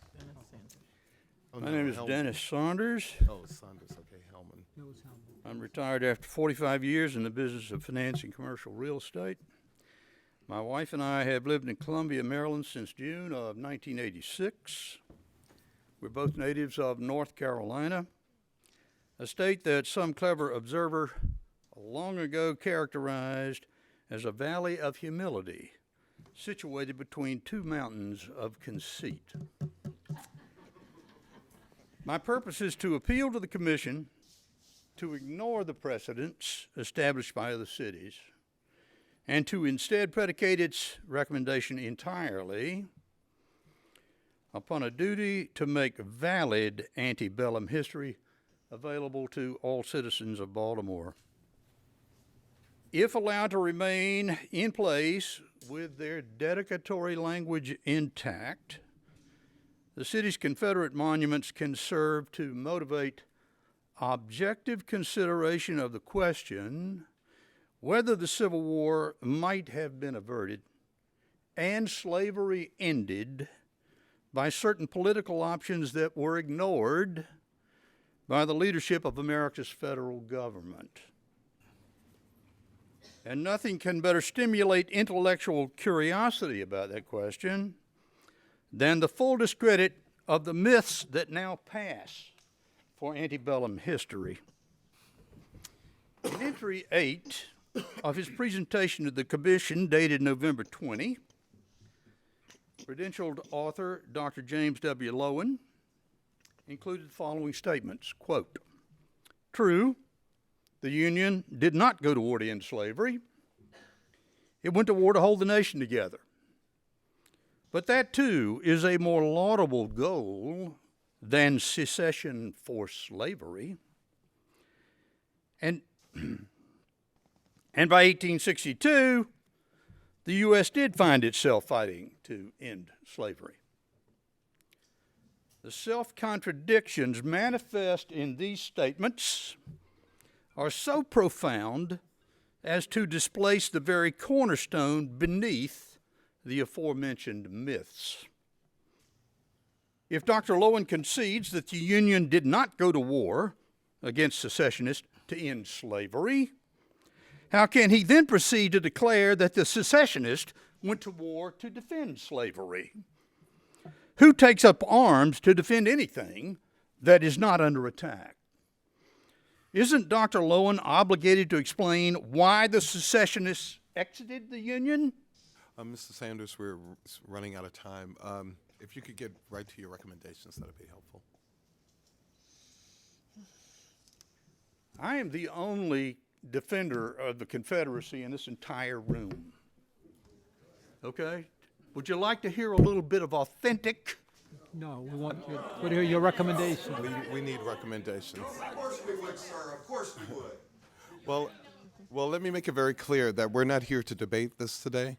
Oh, My no, name is Hellman. Dennis Saunders. Oh, Saunders. Okay, Hellman. No, it's Hellman. I'm retired after 45 years in the business of financing commercial real estate. My wife and I have lived in Columbia, Maryland since June of 1986. We're both natives of North Carolina, a state that some clever observer long ago characterized as a valley of humility, situated between two mountains of conceit. My purpose is to appeal to the Commission to ignore the precedents established by other cities and to instead predicate its recommendation entirely upon a duty to make valid antebellum history available to all citizens of Baltimore. If allowed to remain in place with their dedicatory language intact, the city's Confederate monuments can serve to motivate objective consideration of the question whether the Civil War might have been averted and slavery ended by certain political options that were ignored by the leadership of America's federal government. And nothing can better stimulate intellectual curiosity about that question than the full discredit of the myths that now pass for antebellum history. In entry 8 of his presentation to the Commission, dated November 20, credentialed author Dr. James W. Lowen included the following statements, quote, "True, the Union did not go to war to end slavery. It went to war to hold the nation together. But that, too, is a more laudable goal than secession for slavery. And by 1862, the U.S. did find itself fighting to end slavery. The self-contradictions manifest in these statements are so profound as to displace the very cornerstone beneath the aforementioned myths. If Dr. Lowen concedes that the Union did not go to war against secessionists to end slavery, how can he then proceed to declare that the secessionists went to war to defend slavery? Who takes up arms to defend anything that is not under attack? Isn't Dr. Lowen obligated to explain why the secessionists exited the Union? Mr. Sanders, we're running out of time. If you could get right to your recommendations, that would be helpful. I am the only defender of the Confederacy in this entire room. Okay? Would you like to hear a little bit of authentic? No, we want to hear your recommendation. We need recommendations. Of course we would, sir. Of course we would. Well, let me make it very clear that we're not here to debate this today.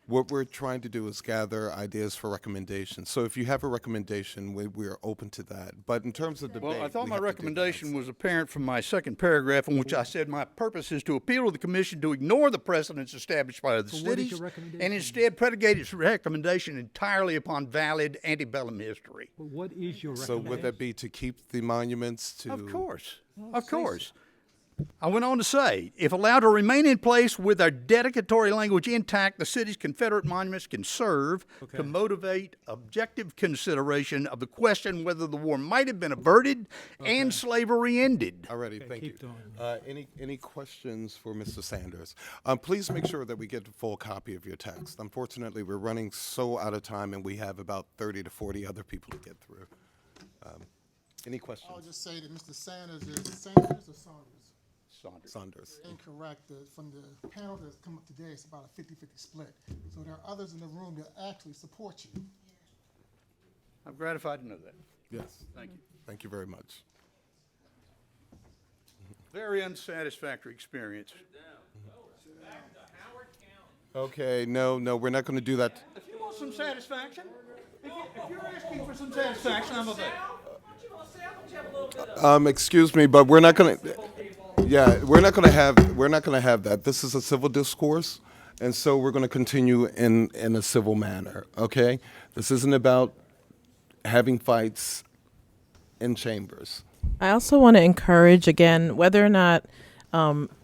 What we're trying to do is gather ideas for recommendations. So if you have a recommendation, we are open to that. But in terms of debate, Well, I thought we my have to do recommendation was apparent from my second paragraph, in which I said my purpose is to appeal to the commission to ignore the precedents established by the So what is cities your recommendation? and instead predicate its recommendation entirely upon valid antebellum history. But what is your So recommendation? would that be to keep the monuments to? Of course. Of course. I went on to say, if allowed to remain in place with our dedicatory language intact, the city's Confederate monuments can serve to motivate objective consideration of the question whether the war might have been averted and slavery ended. Alrighty, thank you. Any questions for Mr. Sanders? Please make sure that we get a full copy of your text. Unfortunately, we're running so out of time, and we have about 30 to 40 other people to get through. Any questions? I'll just say that Mr. Sanders is Sanders or Saunders? Saunders. Incorrect. From the panel that's come up today, it's about a 50-50 split. So there are others in the room that actually support you. I'm gratified to know that. Yes. Thank you. Thank you very much. Very unsatisfactory experience. Okay, no, we're not going to do that. If you want some satisfaction, if you're asking for some satisfaction, I'm available. Excuse me, but we're not going to. Yeah, we're not going to have that. This is a civil discourse, and so we're going to continue in a civil manner. Okay, this isn't about having fights in chambers. I also want to encourage, again, whether or not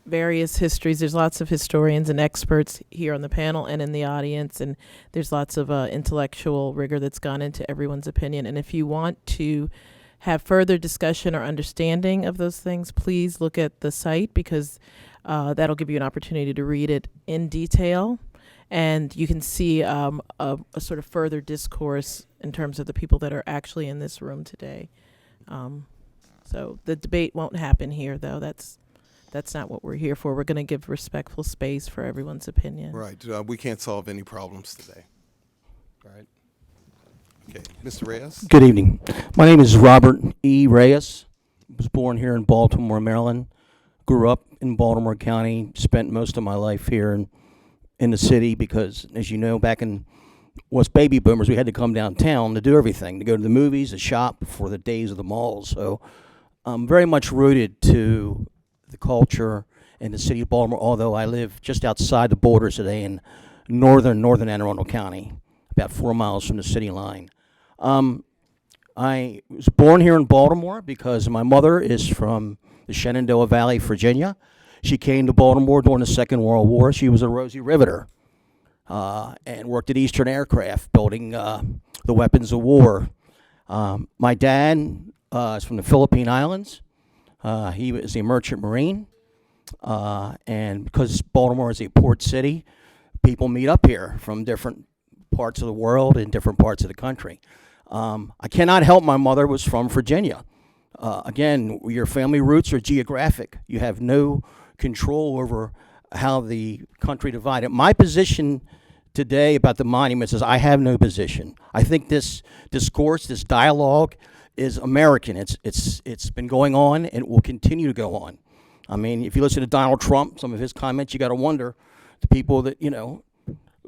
various histories, there's lots of historians and experts here on the panel and in the audience, and there's lots of intellectual rigor that's gone into everyone's opinion. And if you want to have further discussion or understanding of those things, please look at the site, because that'll give you an opportunity to read it in detail. And you can see a sort of further discourse in terms of the people that are actually in this room today. So the debate won't happen here, though. That's not what we're here for. We're going to give respectful space for everyone's opinion. Right. We can't solve any problems today. All right. Okay, Mr. Reyes? Good evening. My name is Robert E. Reyes. Was born here in Baltimore, Maryland. Grew up in Baltimore County. Spent most of my life here in the city because, as you know, back in us baby boomers, we had to come downtown to do everything, to go to the movies, to shop before the days of the malls. So I'm very much rooted to the culture in the city of Baltimore, although I live just outside the borders today in northern Anne Arundel County, about 4 miles from the city line. I was born here in Baltimore because my mother is from the Shenandoah Valley, Virginia. She came to Baltimore during the Second World War. She was a Rosie Riveter and worked at Eastern Aircraft, building the weapons of war. My dad is from the Philippine Islands. He was a merchant marine. And because Baltimore is a port city, people meet up here from different parts of the world and different parts of the country. I cannot help my mother was from Virginia. Again, your family roots are geographic. You have no control over how the country divided. My position today about the monuments is I have no position. I think this discourse, this dialogue is American. It's been going on and will continue to go on. I mean, if you listen to Donald Trump, some of his comments, you got to wonder the people that,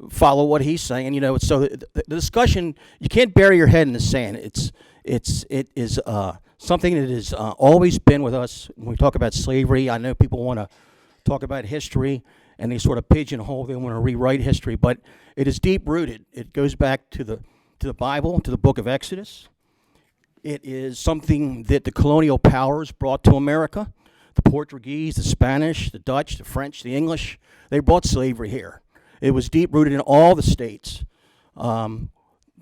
follow what he's saying. So the discussion, you can't bury your head in the sand. It is something that has always been with us. When we talk about slavery, I know people want to talk about history and they sort of pigeonhole. They want to rewrite history, but it is deep rooted. It goes back to the Bible, to the book of Exodus. It is something that the colonial powers brought to America. The Portuguese, the Spanish, the Dutch, the French, the English, they brought slavery here. It was deep-rooted in all the states. The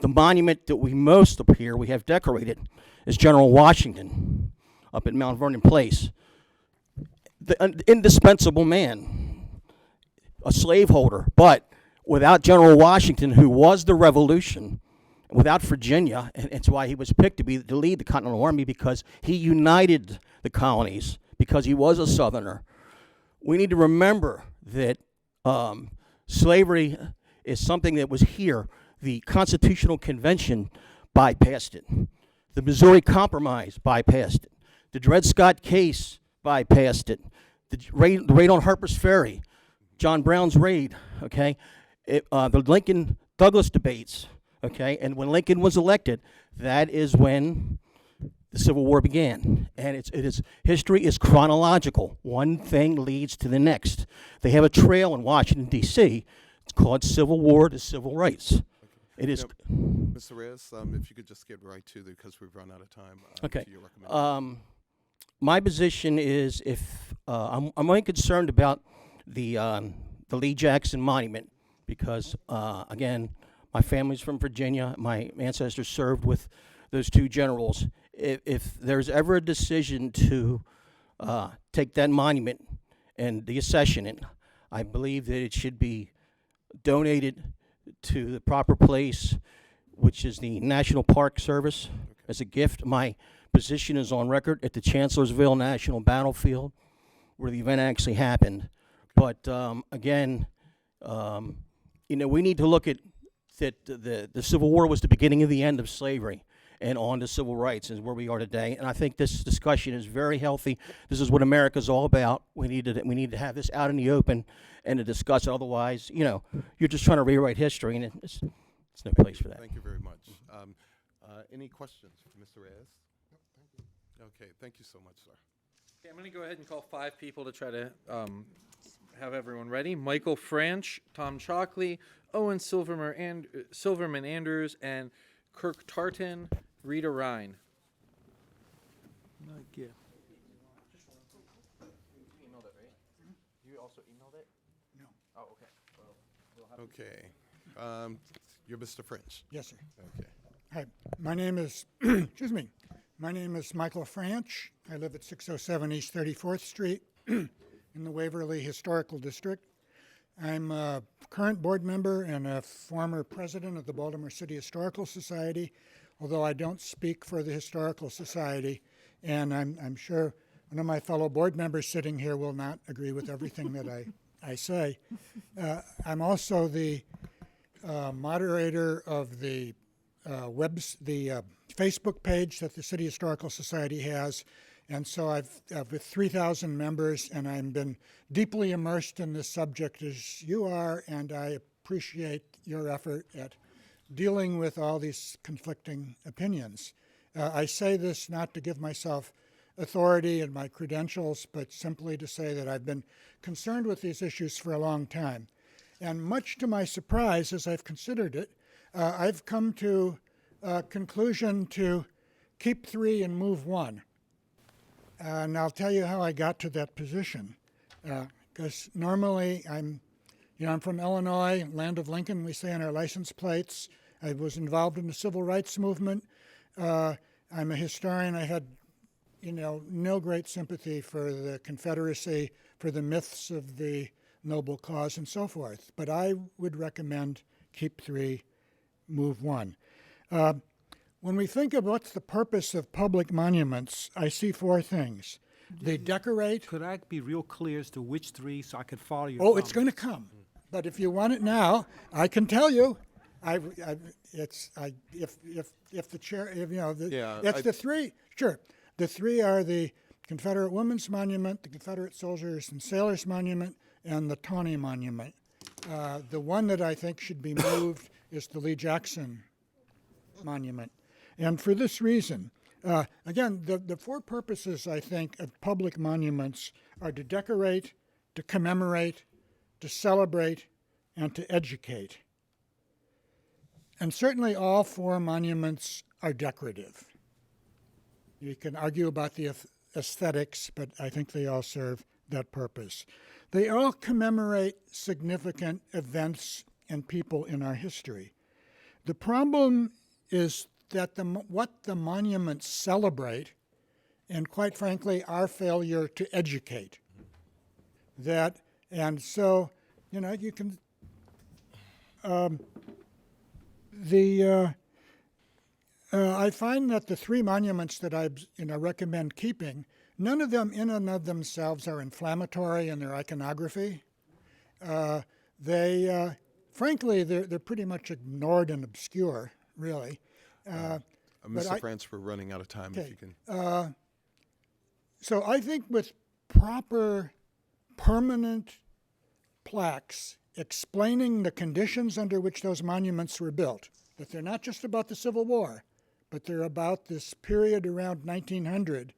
monument that we most up here, we have decorated, is General Washington up at Mount Vernon Place. An indispensable man, a slaveholder, but without General Washington, who was the Revolution, without Virginia, and it's why he was picked to lead the Continental Army, because he united the colonies, because he was a Southerner. We need to remember that slavery is something that was here. The Constitutional Convention bypassed it. The Missouri Compromise bypassed it. The Dred Scott case bypassed it. The raid on Harper's Ferry, John Brown's raid, okay? The Lincoln-Douglas debates, okay? And when Lincoln was elected, that is when the Civil War began. And history is chronological. One thing leads to the next. They have a trail in Washington, D.C. It's called Civil War to Civil Rights. It is. Mr. Reyes, if you could just get right to it because we've run out of time. Okay. To your recommendation. My position is I'm only concerned about the Lee Jackson Monument because, again, my family's from Virginia. My ancestors served with those two generals. If there's ever a decision to take that monument and deaccession it, I believe that it should be donated to the proper place, which is the National Park Service, as a gift. My position is on record at the Chancellorsville National Battlefield, where the event actually happened. But again, we need to look at that the Civil War was the beginning of the end of slavery, and on to civil rights is where we are today. And I think this discussion is very healthy. This is what America's all about. We need to have this out in the open and to discuss it. Otherwise, you're just trying to rewrite history, and it's no place for that. Thank you very much. Any questions for Mr. Reyes? No, thank you. Okay, thank you so much, sir. Okay, I'm going to go ahead and call 5 people to try to have everyone ready. Michael Franch, Tom Chalkley, Owen Silverman Andrews, and Kirk Tartan, Rita Ryan. Not yet. You emailed it, right? You also emailed it? No. Oh, okay. Well, we'll have Okay. You're Mr. French. Yes, sir. Okay. Hi, my name is, excuse me, my name is Michael Franch. I live at 607 East 34th Street in the Waverly Historical District. I'm a current board member and a former president of the Baltimore City Historical Society, although I don't speak for the Historical Society, and I'm sure one of my fellow board members sitting here will not agree with everything that I say. I'm also the moderator of the Facebook page that the City Historical Society has, and so I've with 3,000 members, and I've been deeply immersed in this subject as you are, and I appreciate your effort at dealing with all these conflicting opinions. I say this not to give myself authority in my credentials, but simply to say that I've been concerned with these issues for a long time. And much to my surprise, as I've considered it, I've come to a conclusion to keep 3 and move 1. And I'll tell you how I got to that position. Because normally I'm from Illinois, land of Lincoln, we say on our license plates. I was involved in the civil rights movement. I'm a historian. I had, no great sympathy for the Confederacy, for the myths of the noble cause and so forth. But I would recommend keep 3, move 1. When we think of what's the purpose of public monuments, I see 4 things. They decorate. Could I be real clear as to which 3 so I could follow your Oh, it's going to come. But if you want it now, I can tell you. If the chair, it's the 3. Sure, the 3 are the Confederate Women's Monument, the Confederate Soldiers and Sailors Monument, and the Tawney Monument. The one that I think should be moved is the Lee Jackson Monument. And for this reason, again, the 4 purposes, I think, of public monuments are to decorate, to commemorate, to celebrate, and to educate. And certainly all 4 monuments are decorative. You can argue about the aesthetics, but I think they all serve that purpose. They all commemorate significant events and people in our history. The problem is that what the monuments celebrate, and quite frankly, our failure to educate. And so, you can, I find that the 3 monuments that I recommend keeping none of them in and of themselves are inflammatory in their iconography. Frankly, they're pretty much ignored and obscure, really. Mr. France, we're running out of time. If you can. So I think with proper permanent plaques explaining the conditions under which those monuments were built, that they're not just about the Civil War, but they're about this period around 1900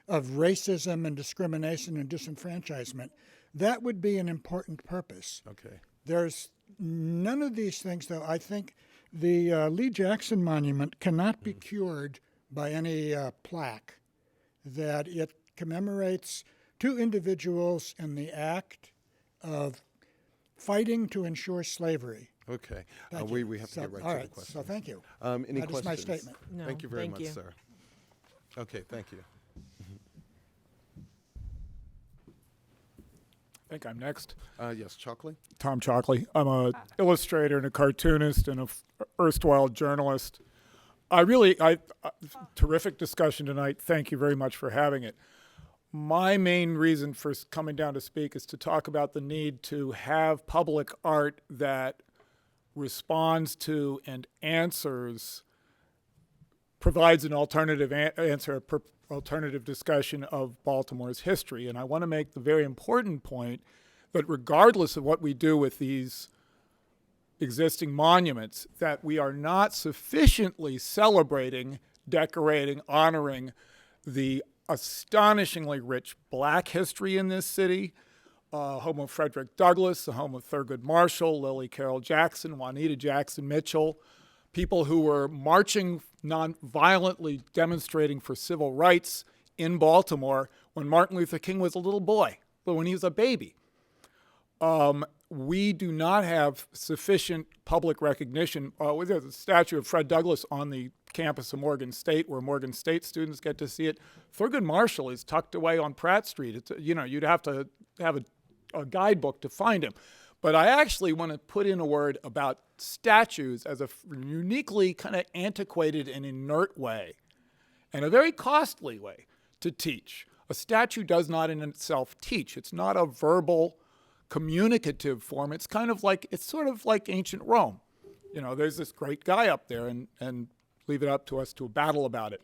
of racism and discrimination and disenfranchisement, that would be an important purpose. Okay. There's none of these things, though. I think the Lee Jackson Monument cannot be cured by any plaque, that it commemorates two individuals in the act of fighting to ensure slavery. Okay. Thank We you. have to So, get right all to right, the question. so thank you. Any That is questions? my statement. No, Thank you very thank much, you. sir. Okay, thank you. I think I'm next. Yes, Chalkley? Tom Chalkley. I'm a illustrator and a cartoonist and a erstwhile journalist. Terrific discussion tonight. Thank you very much for having it. My main reason for coming down to speak is to talk about the need to have public art that responds to and provides an alternative answer, alternative discussion of Baltimore's history. And I want to make the very important point that regardless of what we do with these existing monuments, that we are not sufficiently celebrating, decorating, honoring the astonishingly rich black history in this city, home of Frederick Douglass, the home of Thurgood Marshall, Lily Carroll Jackson, Juanita Jackson Mitchell, people who were marching non-violently demonstrating for civil rights in Baltimore when Martin Luther King was a little boy, but when he was a baby. We do not have sufficient public recognition. There's a statue of Fred Douglass on the campus of Morgan State where Morgan State students get to see it. Thurgood Marshall is tucked away on Pratt Street. It's, you'd have to have a guidebook to find him. But I actually want to put in a word about statues as a uniquely kind of antiquated and inert way, and a very costly way to teach. A statue does not in itself teach. It's not a verbal, communicative form. It's sort of like ancient Rome. There's this great guy up there, and leave it up to us to battle about it.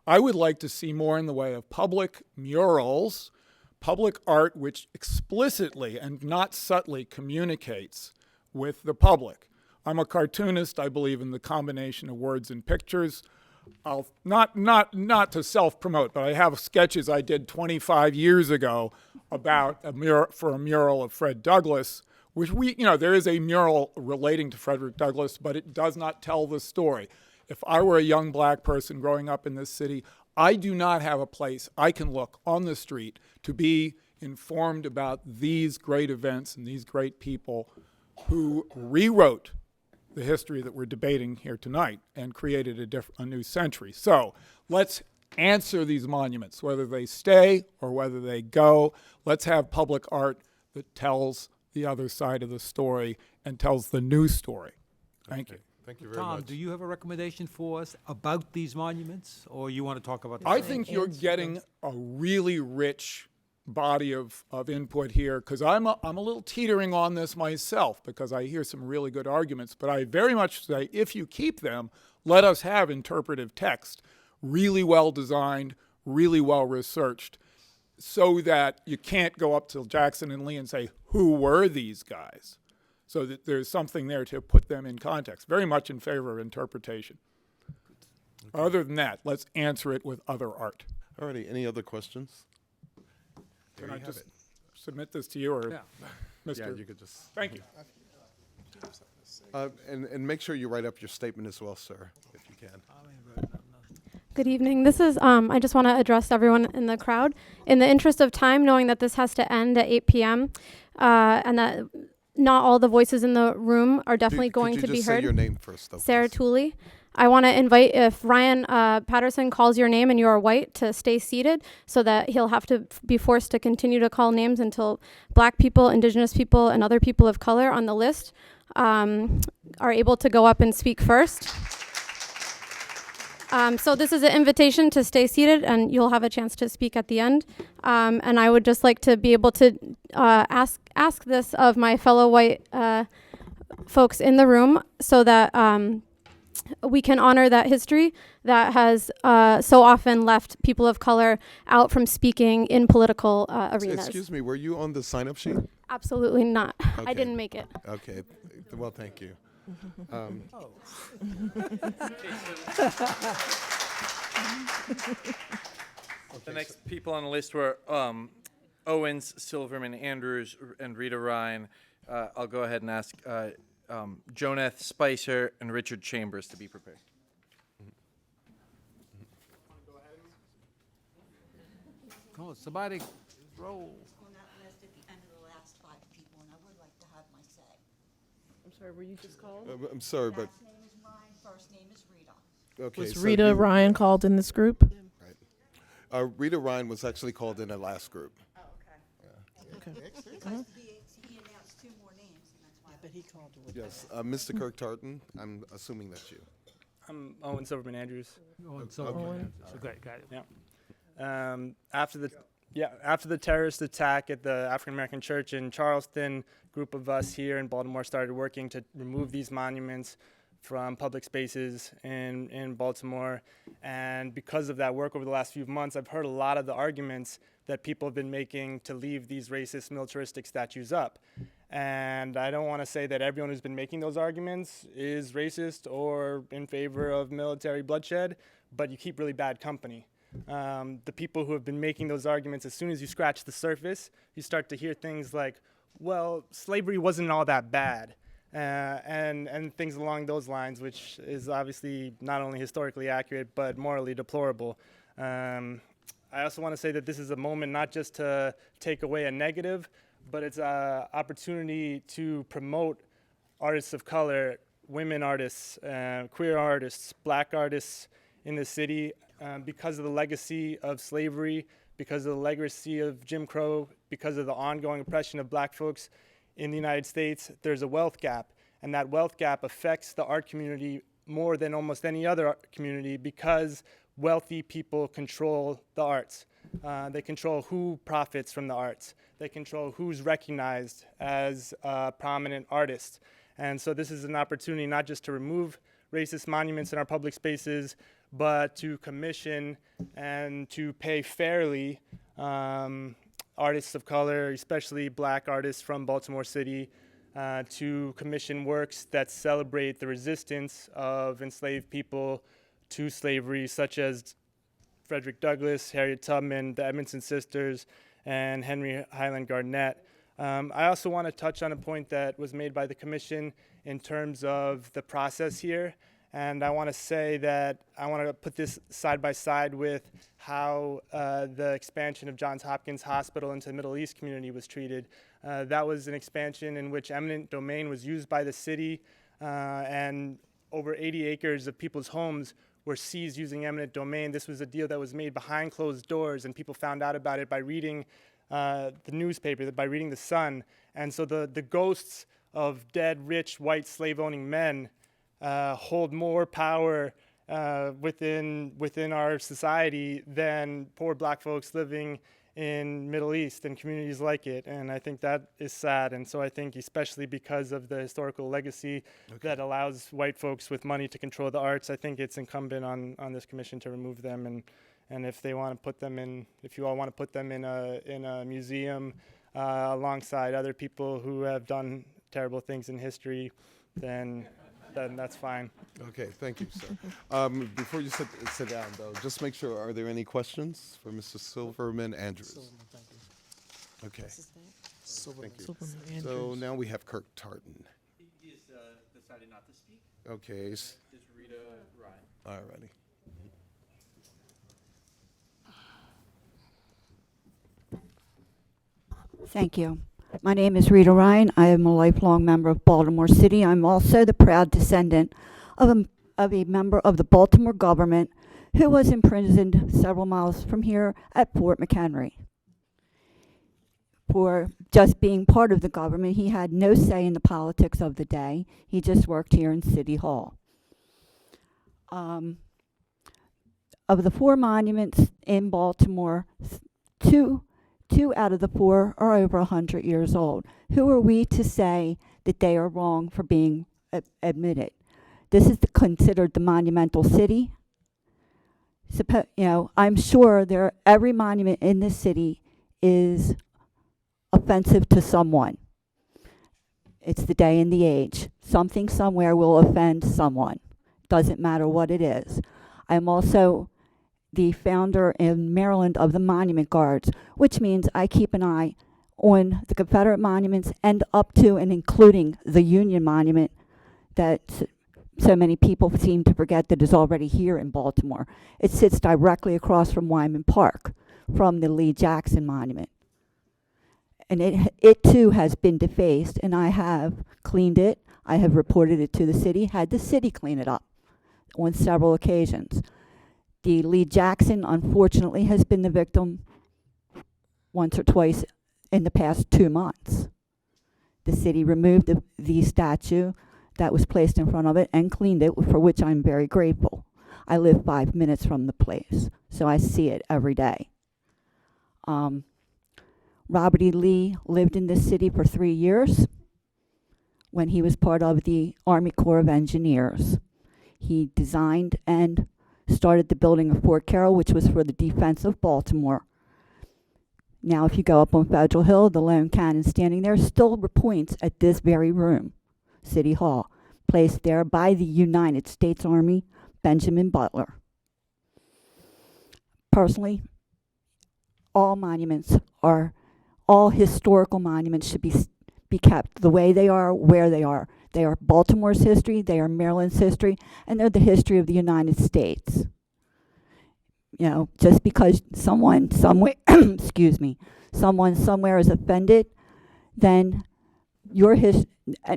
I would like to see more in the way of public murals, public art which explicitly and not subtly communicates with the public. I'm a cartoonist. I believe in the combination of words and pictures. I'll not to self-promote, but I have sketches I did 25 years ago about a mural of Fred Douglass, which there is a mural relating to Frederick Douglass, but it does not tell the story. If I were a young black person growing up in this city, I do not have a place I can look on the street to be informed about these great events and these great people who rewrote the history that we're debating here tonight and created a new century. So let's answer these monuments, whether they stay or whether they go. Let's have public art that tells the other side of the story and tells the new story. Thank you. Thank you very Tom, much. do you have a recommendation for us about these monuments, or you want to talk about? I think you're getting a really rich body of input here, because I'm a little teetering on this myself, because I hear some really good arguments, but I very much say if you keep them, let us have interpretive text, really well designed, really well researched, so that you can't go up to Jackson and Lee and say, who were these guys? So that there's something there to put them in context. Very much in favor of interpretation. Okay. Other than that, let's answer it with other art. All righty, any other questions? Can I just submit this to you, or Mr.? Yeah, you could just. Thank you. And make sure you write up your statement as well, sir, if you can. Good evening. This is, I just want to address everyone in the crowd. In the interest of time, knowing that this has to end at 8 p.m., and that not all the voices in the room are definitely going to be heard. Could you just say your name first, though, Sarah Tooley. I want to invite, if Ryan Patterson calls your name and you are white, to stay seated so that he'll have to be forced to continue to call names until black people, indigenous people, and other people of color on the list are able to go up and speak first. So this is an invitation to stay seated, and you'll have a chance to speak at the end. And I would just like to be able to ask this of my fellow white folks in the room, so that we can honor that history that has so often left people of color out from speaking in political arenas. Excuse me, were you on the sign-up sheet? Absolutely not. I Okay. didn't make it. Okay. Well, thank you. The next people on the list were Owens, Silverman, Andrews, and Rita Ryan. I'll go ahead and ask Joneth Spicer and Richard Chambers to be prepared. Come on, somebody roll. On that list at the end of the last 5 people, and I would like to have my say. I'm sorry, were you just called? I'm sorry, but Last name is Ryan, first name is Rita. okay. Was so Rita you- Ryan called in this group? Rita Ryan was actually called in the last group. Because he announced 2 more names, and that's why. But he called to Yes, Mr. Kirk Tartan. I'm assuming that's you. I'm Owen Silverman Andrews. Owen Silverman. So got it. Yeah. After the terrorist attack at the African American Church in Charleston, a group of us here in Baltimore started working to remove these monuments from public spaces in Baltimore. And because of that work over the last few months, I've heard a lot of the arguments that people have been making to leave these racist militaristic statues up. And I don't want to say that everyone who's been making those arguments is racist or in favor of military bloodshed, but you keep really bad company. The people who have been making those arguments, as soon as you scratch the surface, you start to hear things like, well, slavery wasn't all that bad, and things along those lines, which is obviously not only historically accurate, but morally deplorable. I also want to say that this is a moment not just to take away a negative, but it's an opportunity to promote artists of color, women artists, queer artists, black artists in the city. Because of the legacy of slavery, because of the legacy of Jim Crow, because of the ongoing oppression of black folks in the United States, there's a wealth gap. And that wealth gap affects the art community more than almost any other art community because wealthy people control the arts. They control who profits from the arts. They control who's recognized as a prominent artist. And so this is an opportunity not just to remove racist monuments in our public spaces, but to commission and to pay fairly artists of color, especially black artists from Baltimore City, to commission works that celebrate the resistance of enslaved people to slavery, such as Frederick Douglass, Harriet Tubman, the Edmondson Sisters, and Henry Highland Garnett. I also want to touch on a point that was made by the commission in terms of the process here. And I want to say that I want to put this side by side with how the expansion of Johns Hopkins Hospital into the Middle East community was treated. That was an expansion in which eminent domain was used by the city, and over 80 acres of people's homes were seized using eminent domain. This was a deal that was made behind closed doors, and people found out about it by reading the newspaper, by reading The Sun. And so the ghosts of dead, rich, white, slave-owning men hold more power within our society than poor black folks living in Middle East and communities like it. And I think that is sad. And so I think especially because of the historical legacy that allows white folks with money to control the arts, I think it's incumbent on this commission to remove them. And if they want to put them in, if you all want to put them in a museum alongside other people who have done terrible things in history, then that's fine. Okay, thank you, sir. Before you sit down, though, just make sure, are there any questions for Mr. Silverman Andrews? Silverman, thank you. Okay. Silverman. Thank you. Silverman So Andrews. now we have Kirk Tartan. He decided not to speak. Okay. Is Rita Ryan? All righty. Thank you. My name is Rita Ryan. I am a lifelong member of Baltimore City. I'm also the proud descendant of a member of the Baltimore government who was imprisoned several miles from here at Fort McHenry. For just being part of the government, he had no say in the politics of the day. He just worked here in City Hall. of the 4 monuments in Baltimore, two out of the 4 are over 100 years old. Who are we to say that they are wrong for being admitted? This is considered the monumental city. I'm sure every monument in this city is offensive to someone. It's the day and the age. Something somewhere will offend someone. Doesn't matter what it is. I'm also the founder in Maryland of the Monument Guards, which means I keep an eye on the Confederate monuments and up to and including the Union Monument that so many people seem to forget that is already here in Baltimore. It sits directly across from Wyman Park, from the Lee Jackson Monument. And it too has been defaced, and I have cleaned it. I have reported it to the city, had the city clean it up on several occasions. The Lee Jackson, unfortunately, has been the victim once or twice in the past 2 months. The city removed the statue that was placed in front of it and cleaned it, for which I'm very grateful. I live 5 minutes from the place, so I see it every day. Robert E. Lee lived in this city for 3 years when he was part of the Army Corps of Engineers. He designed and started the building of Fort Carroll, which was for the defense of Baltimore. Now, if you go up on Federal Hill, the lone cannon standing there still points at this very room, City Hall, placed there by the United States Army, Benjamin Butler. Personally, all historical monuments should be kept the way they are, where they are. They are Baltimore's history, they are Maryland's history, and they're the history of the United States. Just because someone somewhere, excuse me, someone somewhere is offended, then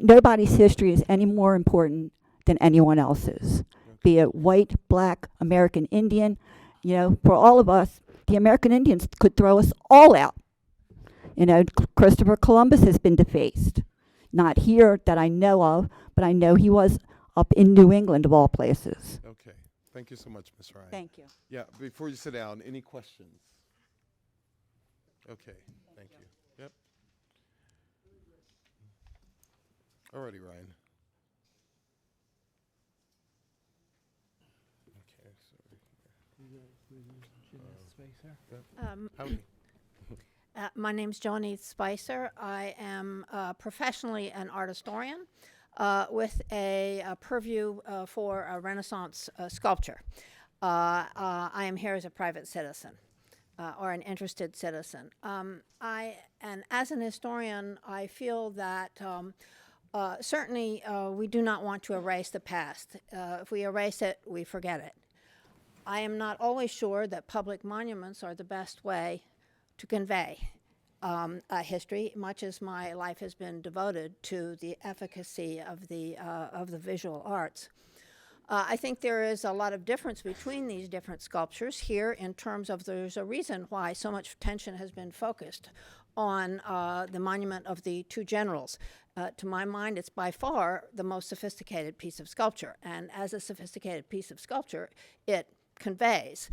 nobody's history is any more important than anyone else's. Be it white, black, American Indian. For all of us, the American Indians could throw us all out. Christopher Columbus has been defaced. Not here that I know of, but I know he was up in New England of all places. Okay. Thank you so much, Ms. Ryan. Thank you. Yeah, before you sit down, any questions? Okay, thank you. Yep. All righty, Ryan. Okay, so howdy. My name's Joni Spicer. I am professionally an art historian with a purview for a Renaissance sculpture. I am here as a private citizen or an interested citizen. And as an historian, I feel that certainly we do not want to erase the past. If we erase it, we forget it. I am not always sure that public monuments are the best way to convey history, much as my life has been devoted to the efficacy of the visual arts. I think there is a lot of difference between these different sculptures here in terms of there's a reason why so much attention has been focused on the monument of the 2 generals. To my mind, it's by far the most sophisticated piece of sculpture, and as a sophisticated piece of sculpture, it conveys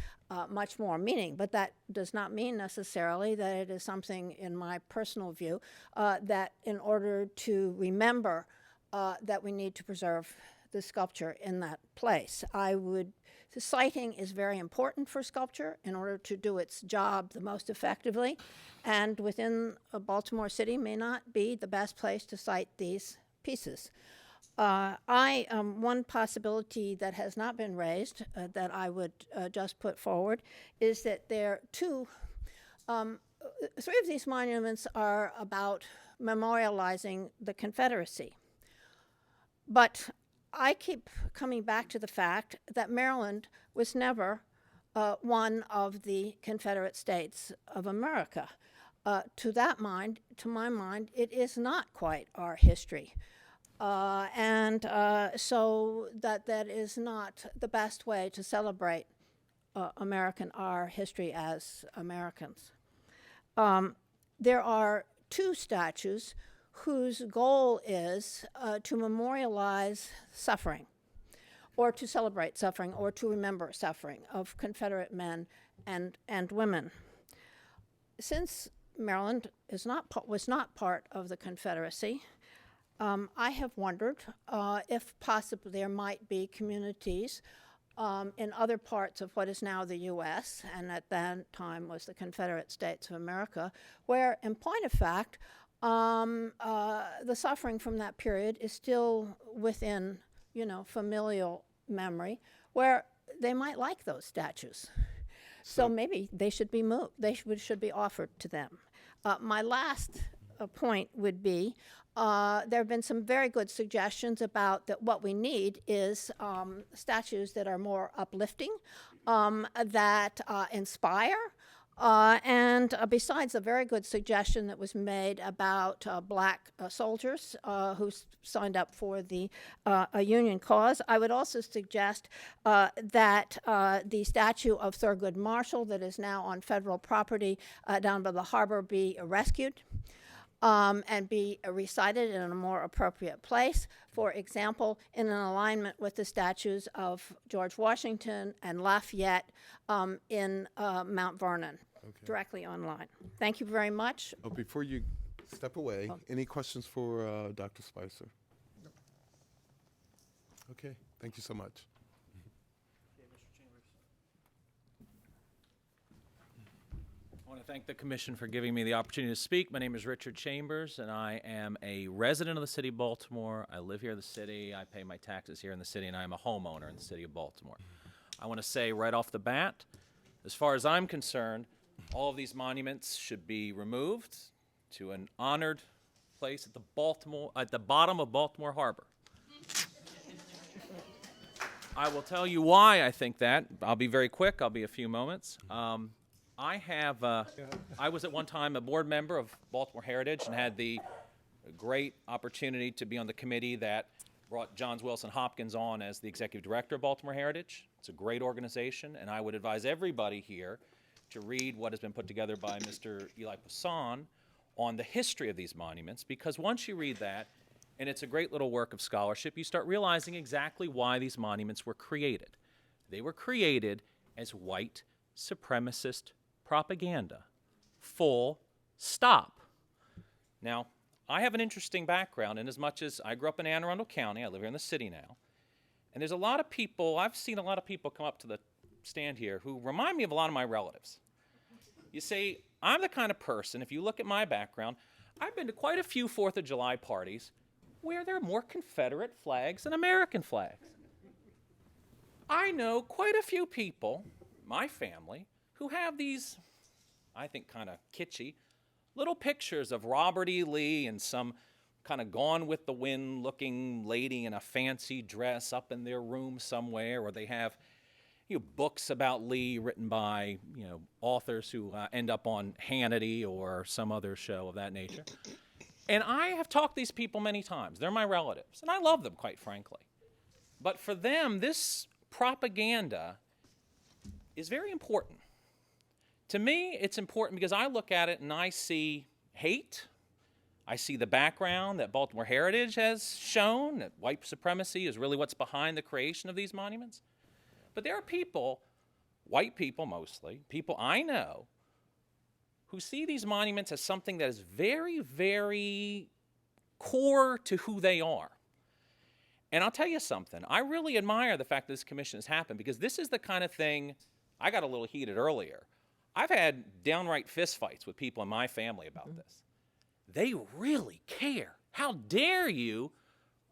much more meaning, but that does not mean necessarily that it is something, in my personal view, that in order to remember that we need to preserve the sculpture in that place. The siting is very important for sculpture in order to do its job the most effectively, and within Baltimore City may not be the best place to site these pieces. One possibility that has not been raised that I would just put forward is that there are 3 of these monuments are about memorializing the Confederacy. But I keep coming back to the fact that Maryland was never one of the Confederate States of America. To my mind, it is not quite our history. So that is not the best way to celebrate our history as Americans. There are 2 statues whose goal is to memorialize suffering. or to celebrate suffering, or to remember suffering of Confederate men and women. Since Maryland was not part of the Confederacy, I have wondered if possibly there might be communities in other parts of what is now the U.S., and at that time was the Confederate States of America, where, in point of fact, the suffering from that period is still within, familial memory, where they might like those statues. So maybe they should be moved. They should be offered to them. My last point would be there have been some very good suggestions about that what we need is statues that are more uplifting, that inspire, and besides a very good suggestion that was made about black soldiers who signed up for the Union cause, I would also suggest that the statue of Thurgood Marshall that is now on federal property down by the harbor be rescued. And be recited in a more appropriate place. For example, in an alignment with the statues of George Washington and Lafayette in Mount Vernon, directly online. Thank you very much. Oh, before you step away, any questions for Dr. Spicer? No. Okay, thank you so much. I want to thank the Commission for giving me the opportunity to speak. My name is Richard Chambers, and I am a resident of the City of Baltimore. I live here in the city. I pay my taxes here in the city, and I am a homeowner in the City of Baltimore. I want to say right off the bat, as far as I'm concerned, all of these monuments should be removed to an honored place at the bottom of Baltimore Harbor. I will tell you why I think that. I'll be very quick. I'll be a few moments. I was at one time a board member of Baltimore Heritage and had the great opportunity to be on the committee that brought Johns Wilson Hopkins on as the executive director of Baltimore Heritage. It's a great organization, and I would advise everybody here to read what has been put together by Mr. Eli Poussin on the history of these monuments, because once you read that, and it's a great little work of scholarship, you start realizing exactly why these monuments were created. They were created as white supremacist propaganda. Full stop. Now, I have an interesting background in as much as I grew up in Anne Arundel County. I live here in the city now. And there's a lot of people, I've seen a lot of people come up to the stand here who remind me of a lot of my relatives. You see, I'm the kind of person, if you look at my background, I've been to quite a few 4th of July parties where there are more Confederate flags than American flags. I know quite a few people, my family, who have these, I think, kind of kitschy, little pictures of Robert E. Lee and some kind of Gone with the Wind looking lady in a fancy dress up in their room somewhere, or they have books about Lee written by authors who end up on Hannity or some other show of that nature. And I have talked to these people many times. They're my relatives, and I love them, quite frankly. But for them, this propaganda is very important. To me, it's important because I look at it and I see hate. I see the background that Baltimore Heritage has shown, that white supremacy is really what's behind the creation of these monuments. But there are people, white people mostly, people I know, who see these monuments as something that is very, very core to who they are. And I'll tell you something, I really admire the fact that this commission has happened, because this is the kind of thing, I got a little heated earlier. I've had downright fistfights with people in my family about this. They really care. How dare you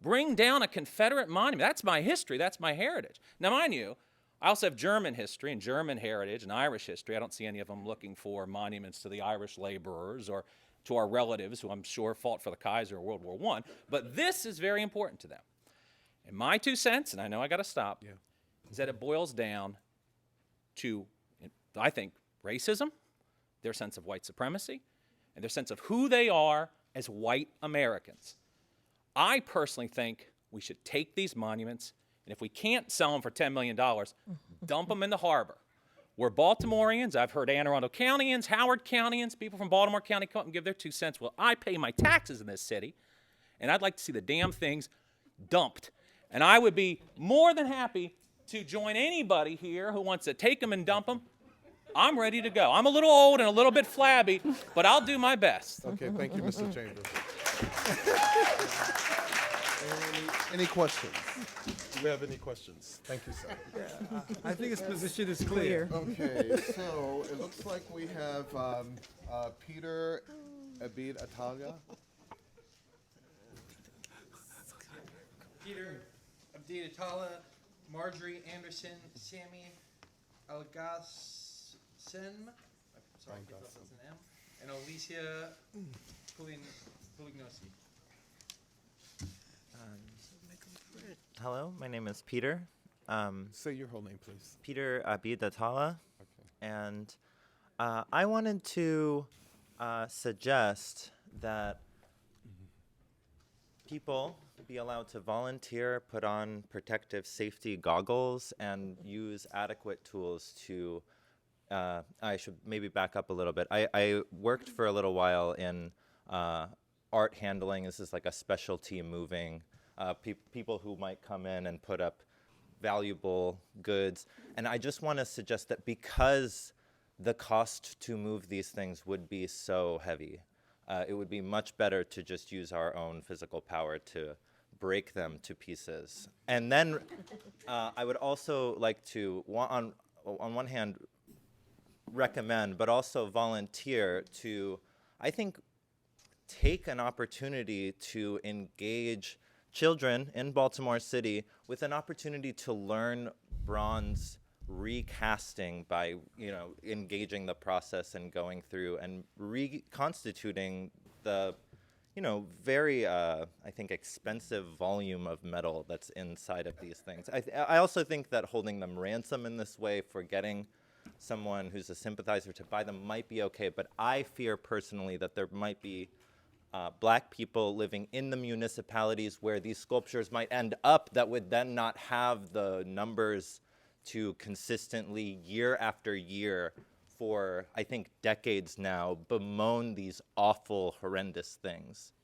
bring down a Confederate monument? That's my history, that's my heritage. Now, mind you, I also have German history and German heritage and Irish history. I don't see any of them looking for monuments to the Irish laborers or to our relatives who I'm sure fought for the Kaiser in World War I. But this is very important to them. And my 2 cents, and I know I got to stop, is that it boils down to, I think, racism, their sense of white supremacy, and their sense of who they are as white Americans. I personally think we should take these monuments, and if we can't sell them for $10 million, dump them in the harbor. We're Baltimoreans. I've heard Anne Arundel Countyans, Howard Countyans, people from Baltimore County come up and give their 2 cents. Well, I pay my taxes in this city, and I'd like to see the damn things dumped. And I would be more than happy to join anybody here who wants to take them and dump them. I'm ready to go. I'm a little old and a little bit flabby, but I'll do my best. Okay, thank you, Mr. Chambers. Any questions? Do we have any questions? Thank you, sir. I think his position is clear. Okay, so it looks like we have Peter Abid Ataga. Peter Abdiatala, Marjorie Anderson, Sammy Algassim, sorry, I thought that was an M, and Alicia Pulignosi. Hello, my name is Peter. Say your whole name, please. Peter Abidatala. And I wanted to suggest that people be allowed to volunteer, put on protective safety goggles, and use adequate tools to, I should maybe back up a little bit. I worked for a little while in art handling. This is like a specialty moving, people who might come in and put up valuable goods. And I just want to suggest that because the cost to move these things would be so heavy, it would be much better to just use our own physical power to break them to pieces. And then I would also like to, on one hand, recommend, but also volunteer to, I think, take an opportunity to engage children in Baltimore City with an opportunity to learn bronze recasting by, engaging the process and going through and reconstituting the, very, I think, expensive volume of metal that's inside of these things. I also think that holding them ransom in this way for getting someone who's a sympathizer to buy them might be okay, but I fear personally that there might be black people living in the municipalities where these sculptures might end up that would then not have the numbers to consistently, year after year, for I think decades now, bemoan these awful, horrendous things.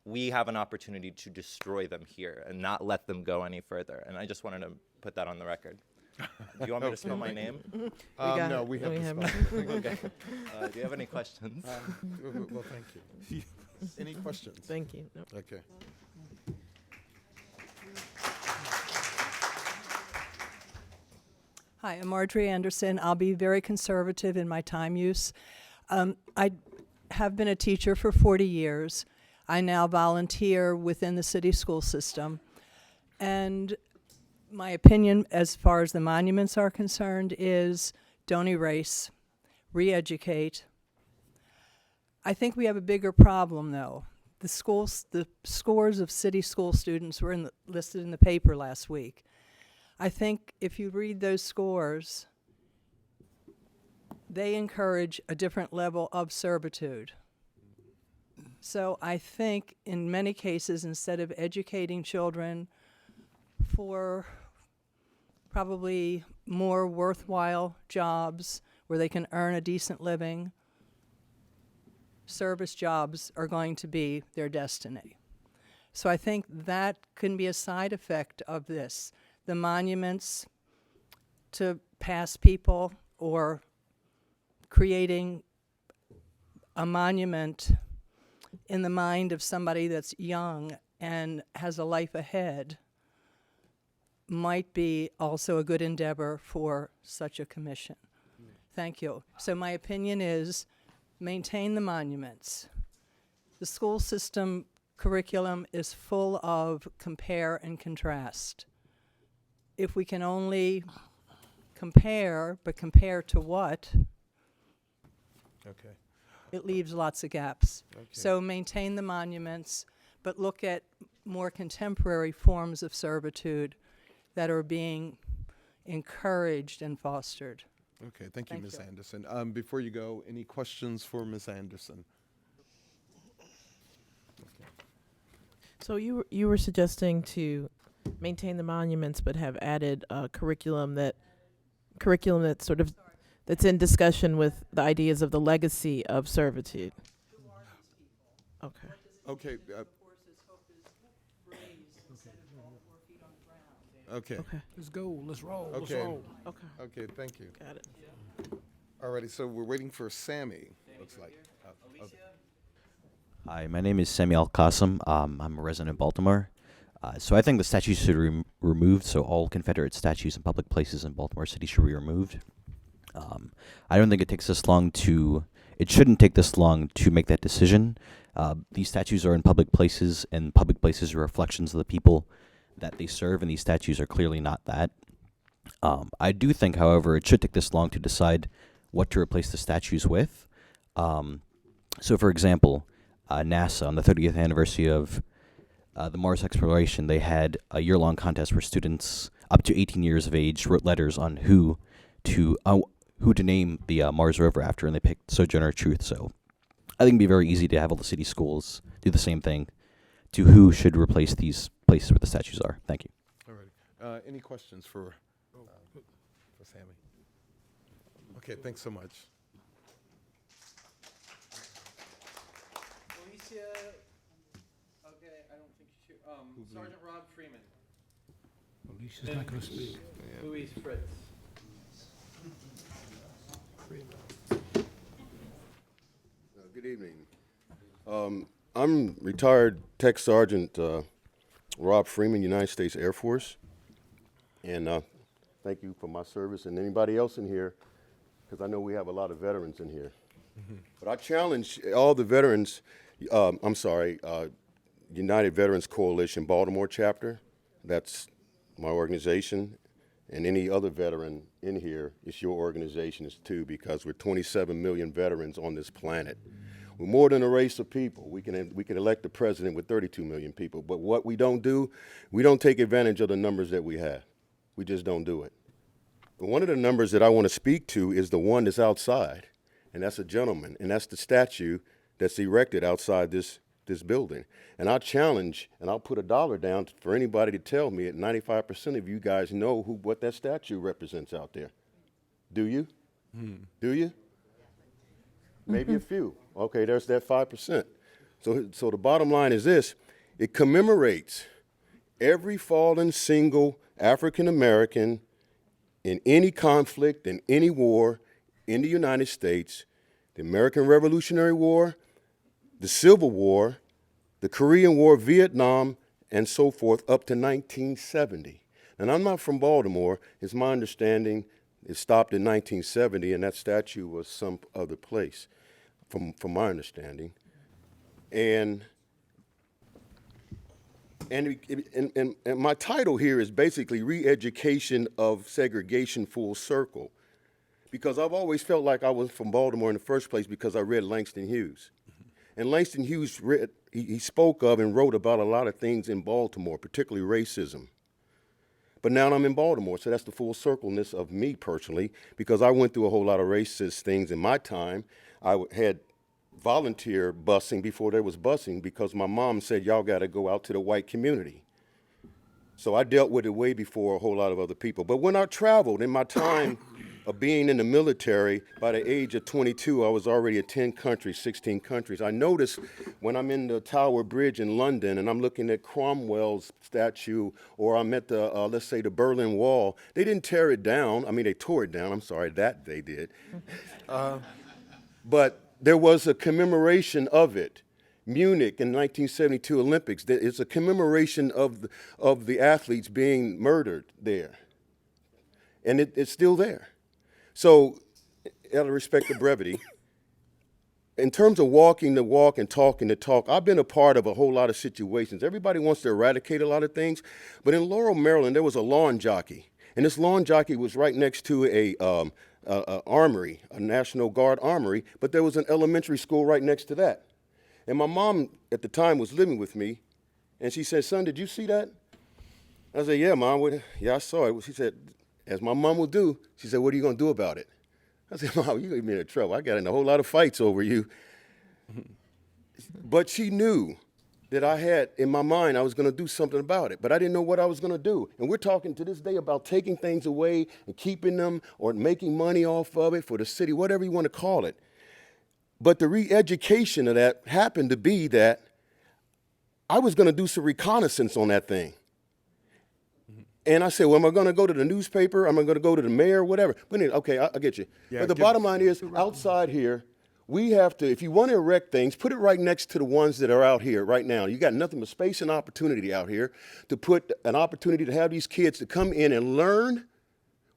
We have an opportunity to destroy them here and not let them go any further. And I just wanted to put that on the record. Do you want me to spell my name? No, we have to spell it. Okay. Do you have any questions? Well, thank you. Any questions? Thank you. No. Okay. Hi, I'm Marjorie Anderson. I'll be very conservative in my time use. I have been a teacher for 40 years. I now volunteer within the city school system. And my opinion as far as the monuments are concerned is don't erase, re-educate. I think we have a bigger problem though. The scores of city school students were listed in the paper last week. I think if you read those scores, they encourage a different level of servitude. So I think in many cases, instead of educating children for probably more worthwhile jobs where they can earn a decent living, service jobs are going to be their destiny. So I think that can be a side effect of this. The monuments to past people or creating a monument in the mind of somebody that's young and has a life ahead might be also a good endeavor for such a commission. Thank you. So my opinion is maintain the monuments. The school system curriculum is full of compare and contrast. If we can only compare, but compare to what? Okay. It leaves lots of gaps. Okay. So maintain the monuments, but look at more contemporary forms of servitude that are being encouraged and fostered. Okay, thank you, Ms. Anderson. Before you go, any questions for Ms. Anderson? Okay. So you were suggesting to maintain the monuments, but have added curriculum that's sort of that's in discussion with the ideas of the legacy of servitude. Okay. Okay. Okay. Okay. Let's go. Let's roll. Let's Okay. roll. Okay. Okay, thank you. Got it. Alrighty, so we're waiting for Sammy, looks like. Hi, my name is Sami Al-Qasim. I'm a resident of Baltimore. So I think the statues should be removed, so all Confederate statues in public places in Baltimore City should be removed. I don't think it shouldn't take this long to make that decision. These statues are in public places, and public places are reflections of the people that they serve, and these statues are clearly not that. I do think, however, it should take this long to decide what to replace the statues with. So, for example, NASA, on the 30th anniversary of the Mars exploration, they had a year-long contest where students up to 18 years of age wrote letters on who to name the Mars rover after, and they picked Sojourner Truth. So I think it'd be very easy to have all the city schools do the same thing to who should replace these places where the statues are. Thank you. Alrighty. Any questions for Sammy? Okay, thanks so much. Alicia, okay, I don't think she, Sergeant Rob Freeman. Alicia's not going to speak. Louise Fritz. Good evening. I'm retired Tech Sergeant Rob Freeman, United States Air Force. And thank you for my service and anybody else in here, because I know we have a lot of veterans in here. But I challenge all the veterans, United Veterans Coalition Baltimore chapter. That's my organization. And any other veteran in here, it's your organization is too, because we're 27 million veterans on this planet. We're more than a race of people. We can elect a president with 32 million people, but what we don't do, we don't take advantage of the numbers that we have. We just don't do it. But one of the numbers that I want to speak to is the one that's outside, and that's a gentleman, and that's the statue that's erected outside this building. And I challenge, and I'll put $1 down for anybody to tell me that 95% of you guys know what that statue represents out there. Do you? Do you? Maybe a few. Okay, there's that 5%. So the bottom line is this: it commemorates every fallen single African American in any conflict, in any war in the United States, the American Revolutionary War, the Civil War, the Korean War, Vietnam, and so forth, up to 1970. And I'm not from Baltimore. It's my understanding it stopped in 1970, and that statue was some other place, from my understanding. And my title here is basically Re-Education of Segregation Full Circle, because I've always felt like I was from Baltimore in the first place because I read Langston Hughes. And Langston Hughes he spoke of and wrote about a lot of things in Baltimore, particularly racism. But now I'm in Baltimore, so that's the full circleness of me personally, because I went through a whole lot of racist things in my time. I had volunteer busing before there was busing because my mom said, y'all got to go out to the white community. So I dealt with it way before a whole lot of other people. But when I traveled in my time of being in the military, by the age of 22, I was already at 10 countries, 16 countries. I noticed when I'm in the Tower Bridge in London and I'm looking at Cromwell's statue, or I'm at the, let's say, the Berlin Wall, they didn't tear it down. I mean, they tore it down. I'm sorry, that they did. But there was a commemoration of it. Munich in 1972 Olympics, it's a commemoration of the athletes being murdered there. And it's still there. So, out of respect to brevity, in terms of walking the walk and talking the talk, I've been a part of a whole lot of situations. Everybody wants to eradicate a lot of things, but in Laurel, Maryland, there was a lawn jockey. And this lawn jockey was right next to a armory, a National Guard armory, but there was an elementary school right next to that. And my mom at the time was living with me, and she said, son, did you see that? I said, yeah, Mom, yeah, I saw it. She said, as my mom will do, she said, what are you going to do about it? I said, Mom, you got me in trouble. I got in a whole lot of fights over you. But she knew that I had, in my mind, I was going to do something about it, but I didn't know what I was going to do. And we're talking to this day about taking things away and keeping them or making money off of it for the city, whatever you want to call it. But the re-education of that happened to be that I was going to do some reconnaissance on that thing. And I said, well, am I going to go to the newspaper? Am I going to go to the mayor? Whatever. But anyway, okay, I get you. Yeah, but the bottom line is, outside here, we have to, if you want to erect things, put it right next to the ones that are out here right now. You got nothing but space and opportunity out here to put an opportunity to have these kids to come in and learn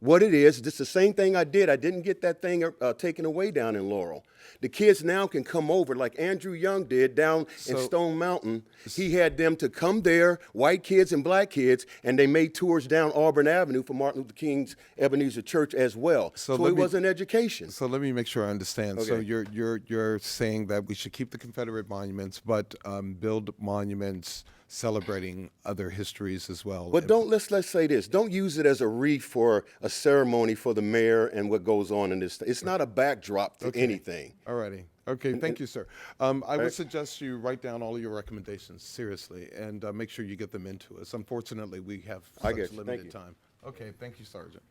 what it is. It's the same thing I did. I didn't get that thing taken away down in Laurel. The kids now can come over like Andrew Young did down in Stone Mountain. He had them to come there, white kids and black kids, and they made tours down Auburn Avenue for Martin Luther King's Ebenezer Church as well. So it was an education. So let me make sure I understand. Okay. So you're saying that we should keep the Confederate monuments, but build monuments celebrating other histories as well. But let's say this. Don't use it as a wreath for a ceremony for the mayor and what goes on in this. It's not a backdrop to anything. Alrighty. Okay, thank you, sir. I would suggest you write down all of your recommendations seriously and make sure you get them into us. Unfortunately, we have such limited time. Okay, thank you, Sergeant.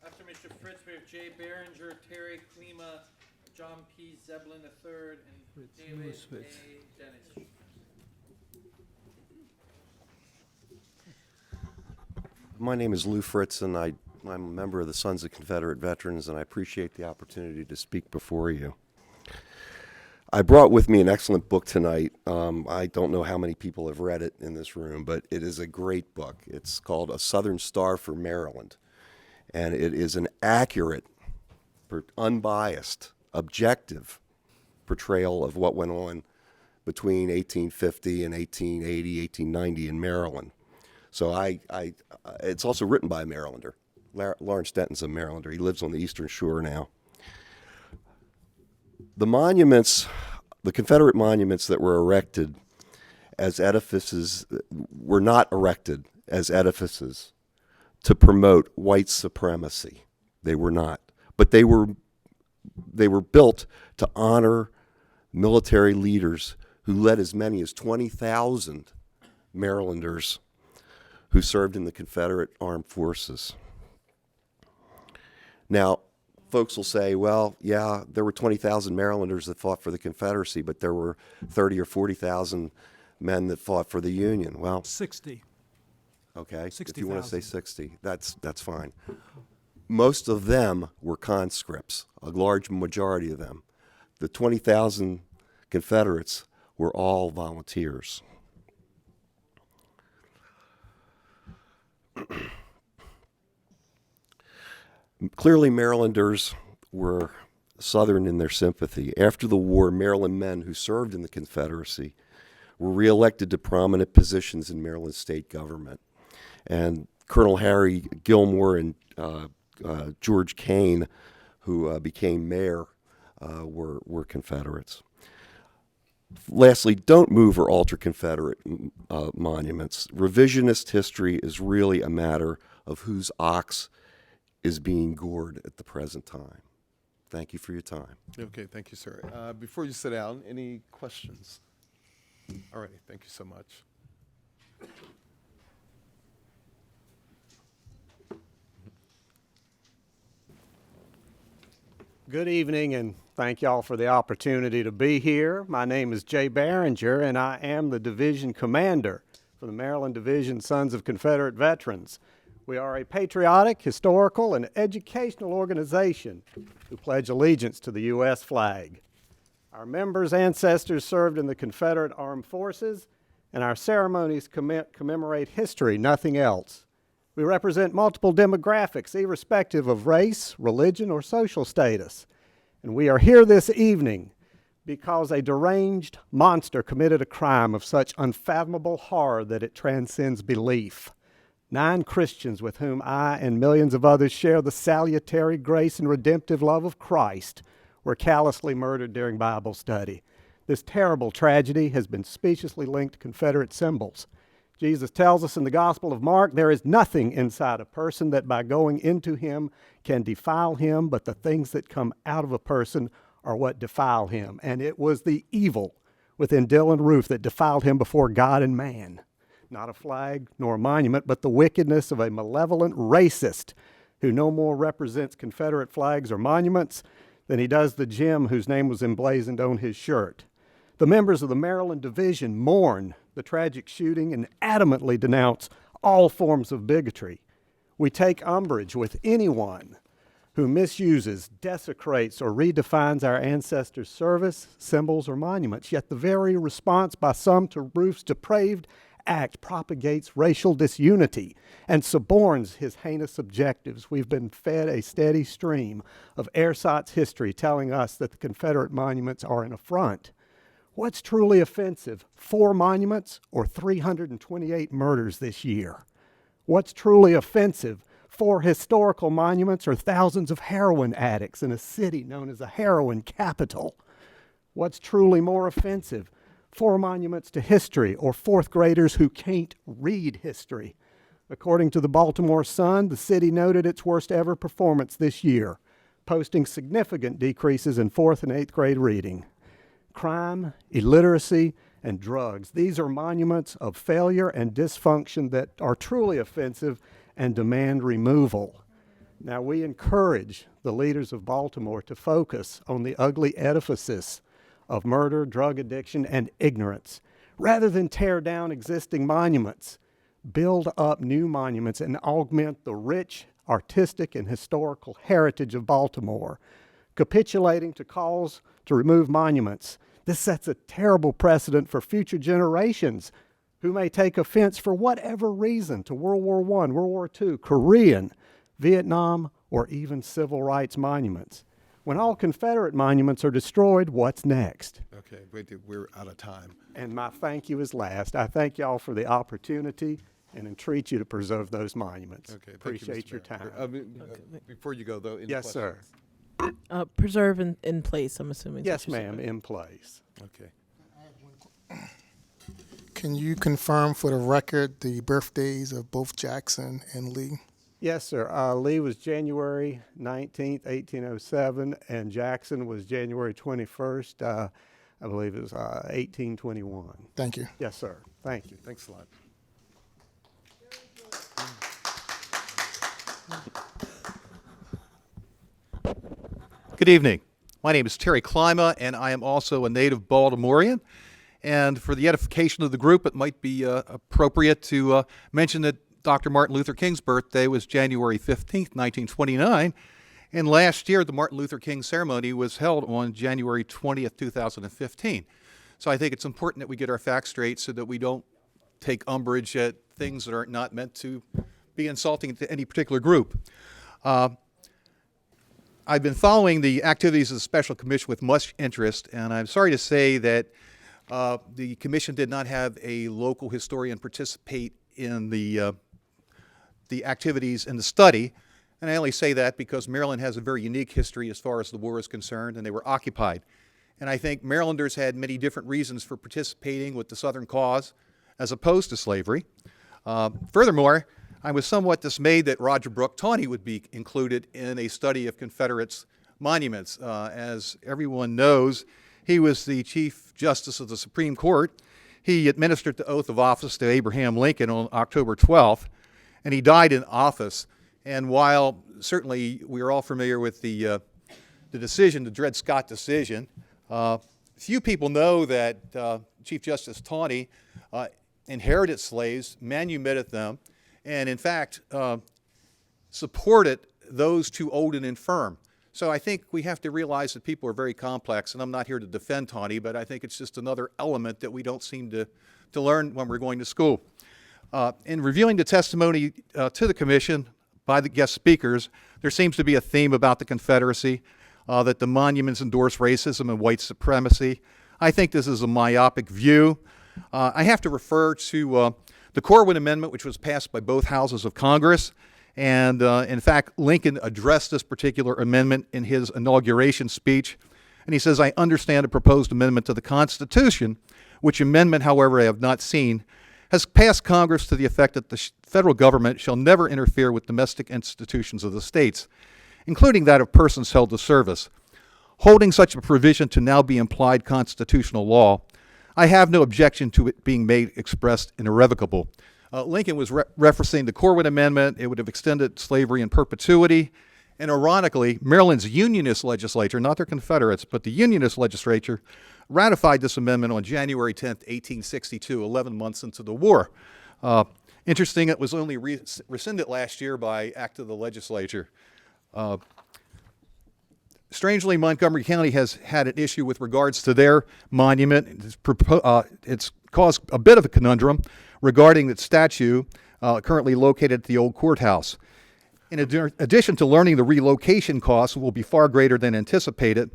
After Mr. Fritz, we have Jay Behringer, Terry Klima, John P. Zeblin III, and David A. Dennis. My name is Lou Fritz, and I'm a member of the Sons of Confederate Veterans, and I appreciate the opportunity to speak before you. I brought with me an excellent book tonight. I don't know how many people have read it in this room, but it is a great book. It's called A Southern Star for Maryland, and it is an accurate, unbiased, objective portrayal of what went on between 1850 and 1880, 1890 in Maryland. So it's also written by a Marylander. Lawrence Denton's a Marylander. He lives on the Eastern Shore now. The monuments, the Confederate monuments that were erected as edifices, were not erected as edifices to promote white supremacy. They were not. But they were built to honor military leaders who led as many as 20,000 Marylanders who served in the Confederate Armed Forces. Now, folks will say, well, yeah, there were 20,000 Marylanders that fought for the Confederacy, but there were 30 or 40,000 men that fought for the Union. Well, 60. Okay, 60,000. if you want to say 60, that's fine. Most of them were conscripts, a large majority of them. The 20,000 Confederates were all volunteers. Clearly, Marylanders were Southern in their sympathy. After the war, Maryland men who served in the Confederacy were reelected to prominent positions in Maryland state government. And Colonel Harry Gilmore and George Kane, who became mayor, were Confederates. Lastly, don't move or alter Confederate monuments. Revisionist history is really a matter of whose ox is being gored at the present time. Thank you for your time. Okay, thank you, sir. Before you sit down, any questions? All right, thank you so much. Good evening, and thank y'all for the opportunity to be here. My name is Jay Behringer, and I am the division commander for the Maryland Division Sons of Confederate Veterans. We are a patriotic, historical, and educational organization who pledge allegiance to the U.S. flag. Our members' ancestors served in the Confederate Armed Forces, and our ceremonies commemorate history, nothing else. We represent multiple demographics, irrespective of race, religion, or social status. And we are here this evening because a deranged monster committed a crime of such unfathomable horror that it transcends belief. 9 Christians with whom I and millions of others share the salutary grace and redemptive love of Christ were callously murdered during Bible study. This terrible tragedy has been speciously linked to Confederate symbols. Jesus tells us in the Gospel of Mark, there is nothing inside a person that by going into him can defile him, but the things that come out of a person are what defile him. And it was the evil within Dylan Roof that defiled him before God and man. Not a flag nor a monument, but the wickedness of a malevolent racist who no more represents Confederate flags or monuments than he does the Jim whose name was emblazoned on his shirt. The members of the Maryland Division mourn the tragic shooting and adamantly denounce all forms of bigotry. We take umbrage with anyone who misuses, desecrates, or redefines our ancestors' service, symbols, or monuments. Yet the very response by some to Rufe's depraved act propagates racial disunity and suborns his heinous objectives. We've been fed a steady stream of ersatz history telling us that the Confederate monuments are an affront. What's truly offensive, 4 monuments or 328 murders this year? What's truly offensive, 4 historical monuments or thousands of heroin addicts in a city known as a heroin capital? What's truly more offensive, 4 monuments to history or 4th graders who can't read history? According to the Baltimore Sun, the city noted its worst ever performance this year, posting significant decreases in 4th and 8th grade reading. Crime, illiteracy, and drugs. These are monuments of failure and dysfunction that are truly offensive and demand removal. Now, we encourage the leaders of Baltimore to focus on the ugly edifices of murder, drug addiction, and ignorance. Rather than tear down existing monuments, build up new monuments and augment the rich artistic and historical heritage of Baltimore. Capitulating to calls to remove monuments, this sets a terrible precedent for future generations who may take offense for whatever reason to World War I, World War II, Korean, Vietnam, or even civil rights monuments. When all Confederate monuments are destroyed, what's next? Okay, we're out of time. And my thank you is last. I thank y'all for the opportunity and entreat you to preserve those monuments. Okay, thank Appreciate you, your Mr. time. Mayor. Before you go, though, any Yes, sir. questions? Preserve in place, I'm assuming. is Yes, what you're ma'am, saying. in place. Okay. Can you confirm for the record the birthdays of both Jackson and Lee? Yes, sir. Lee was January 19th, 1807, and Jackson was January 21st, I believe it was 1821. Thank you. Yes, sir. Thank you. Thanks a lot. Good evening. My name is Terry Klima, and I am also a native Baltimorean. And for the edification of the group, it might be appropriate to mention that Dr. Martin Luther King's birthday was January 15th, 1929. And last year, the Martin Luther King ceremony was held on January 20th, 2015. So I think it's important that we get our facts straight so that we don't take umbrage at things that are not meant to be insulting to any particular group. I've been following the activities of the Special Commission with much interest, and I'm sorry to say that the Commission did not have a local historian participate in the activities in the study. And I only say that because Maryland has a very unique history as far as the war is concerned, and they were occupied. And I think Marylanders had many different reasons for participating with the Southern cause as opposed to slavery. Furthermore, I was somewhat dismayed that Roger Brooke Tawney would be included in a study of Confederates' monuments. As everyone knows, he was the Chief Justice of the Supreme Court. He administered the oath of office to Abraham Lincoln on October 12th, and he died in office. And while certainly we are all familiar with the decision, the Dred Scott decision, few people know that Chief Justice Tawney inherited slaves, manumitted them, and in fact supported those too old and infirm. So I think we have to realize that people are very complex, and I'm not here to defend Tawney, but I think it's just another element that we don't seem to learn when we're going to school. In reviewing the testimony to the Commission by the guest speakers, there seems to be a theme about the Confederacy, that the monuments endorse racism and white supremacy. I think this is a myopic view. I have to refer to the Corwin Amendment, which was passed by both houses of Congress. And in fact, Lincoln addressed this particular amendment in his inauguration speech. And he says, "I understand a proposed amendment to the Constitution, which amendment, however, I have not seen, has passed Congress to the effect that the federal government shall never interfere with domestic institutions of the states, including that of persons held to service. Holding such a provision to now be implied constitutional law, I have no objection to it being made expressed and irrevocable." Lincoln was referencing the Corwin Amendment. It would have extended slavery in perpetuity. And ironically, Maryland's Unionist legislature, not their Confederates, but the Unionist legislature, ratified this amendment on January 10th, 1862, 11 months into the war. Interesting, it was only rescinded last year by act of the legislature. Strangely, Montgomery County has had an issue with regards to their monument. It's caused a bit of a conundrum regarding its statue currently located at the old courthouse. In addition to learning the relocation costs will be far greater than anticipated,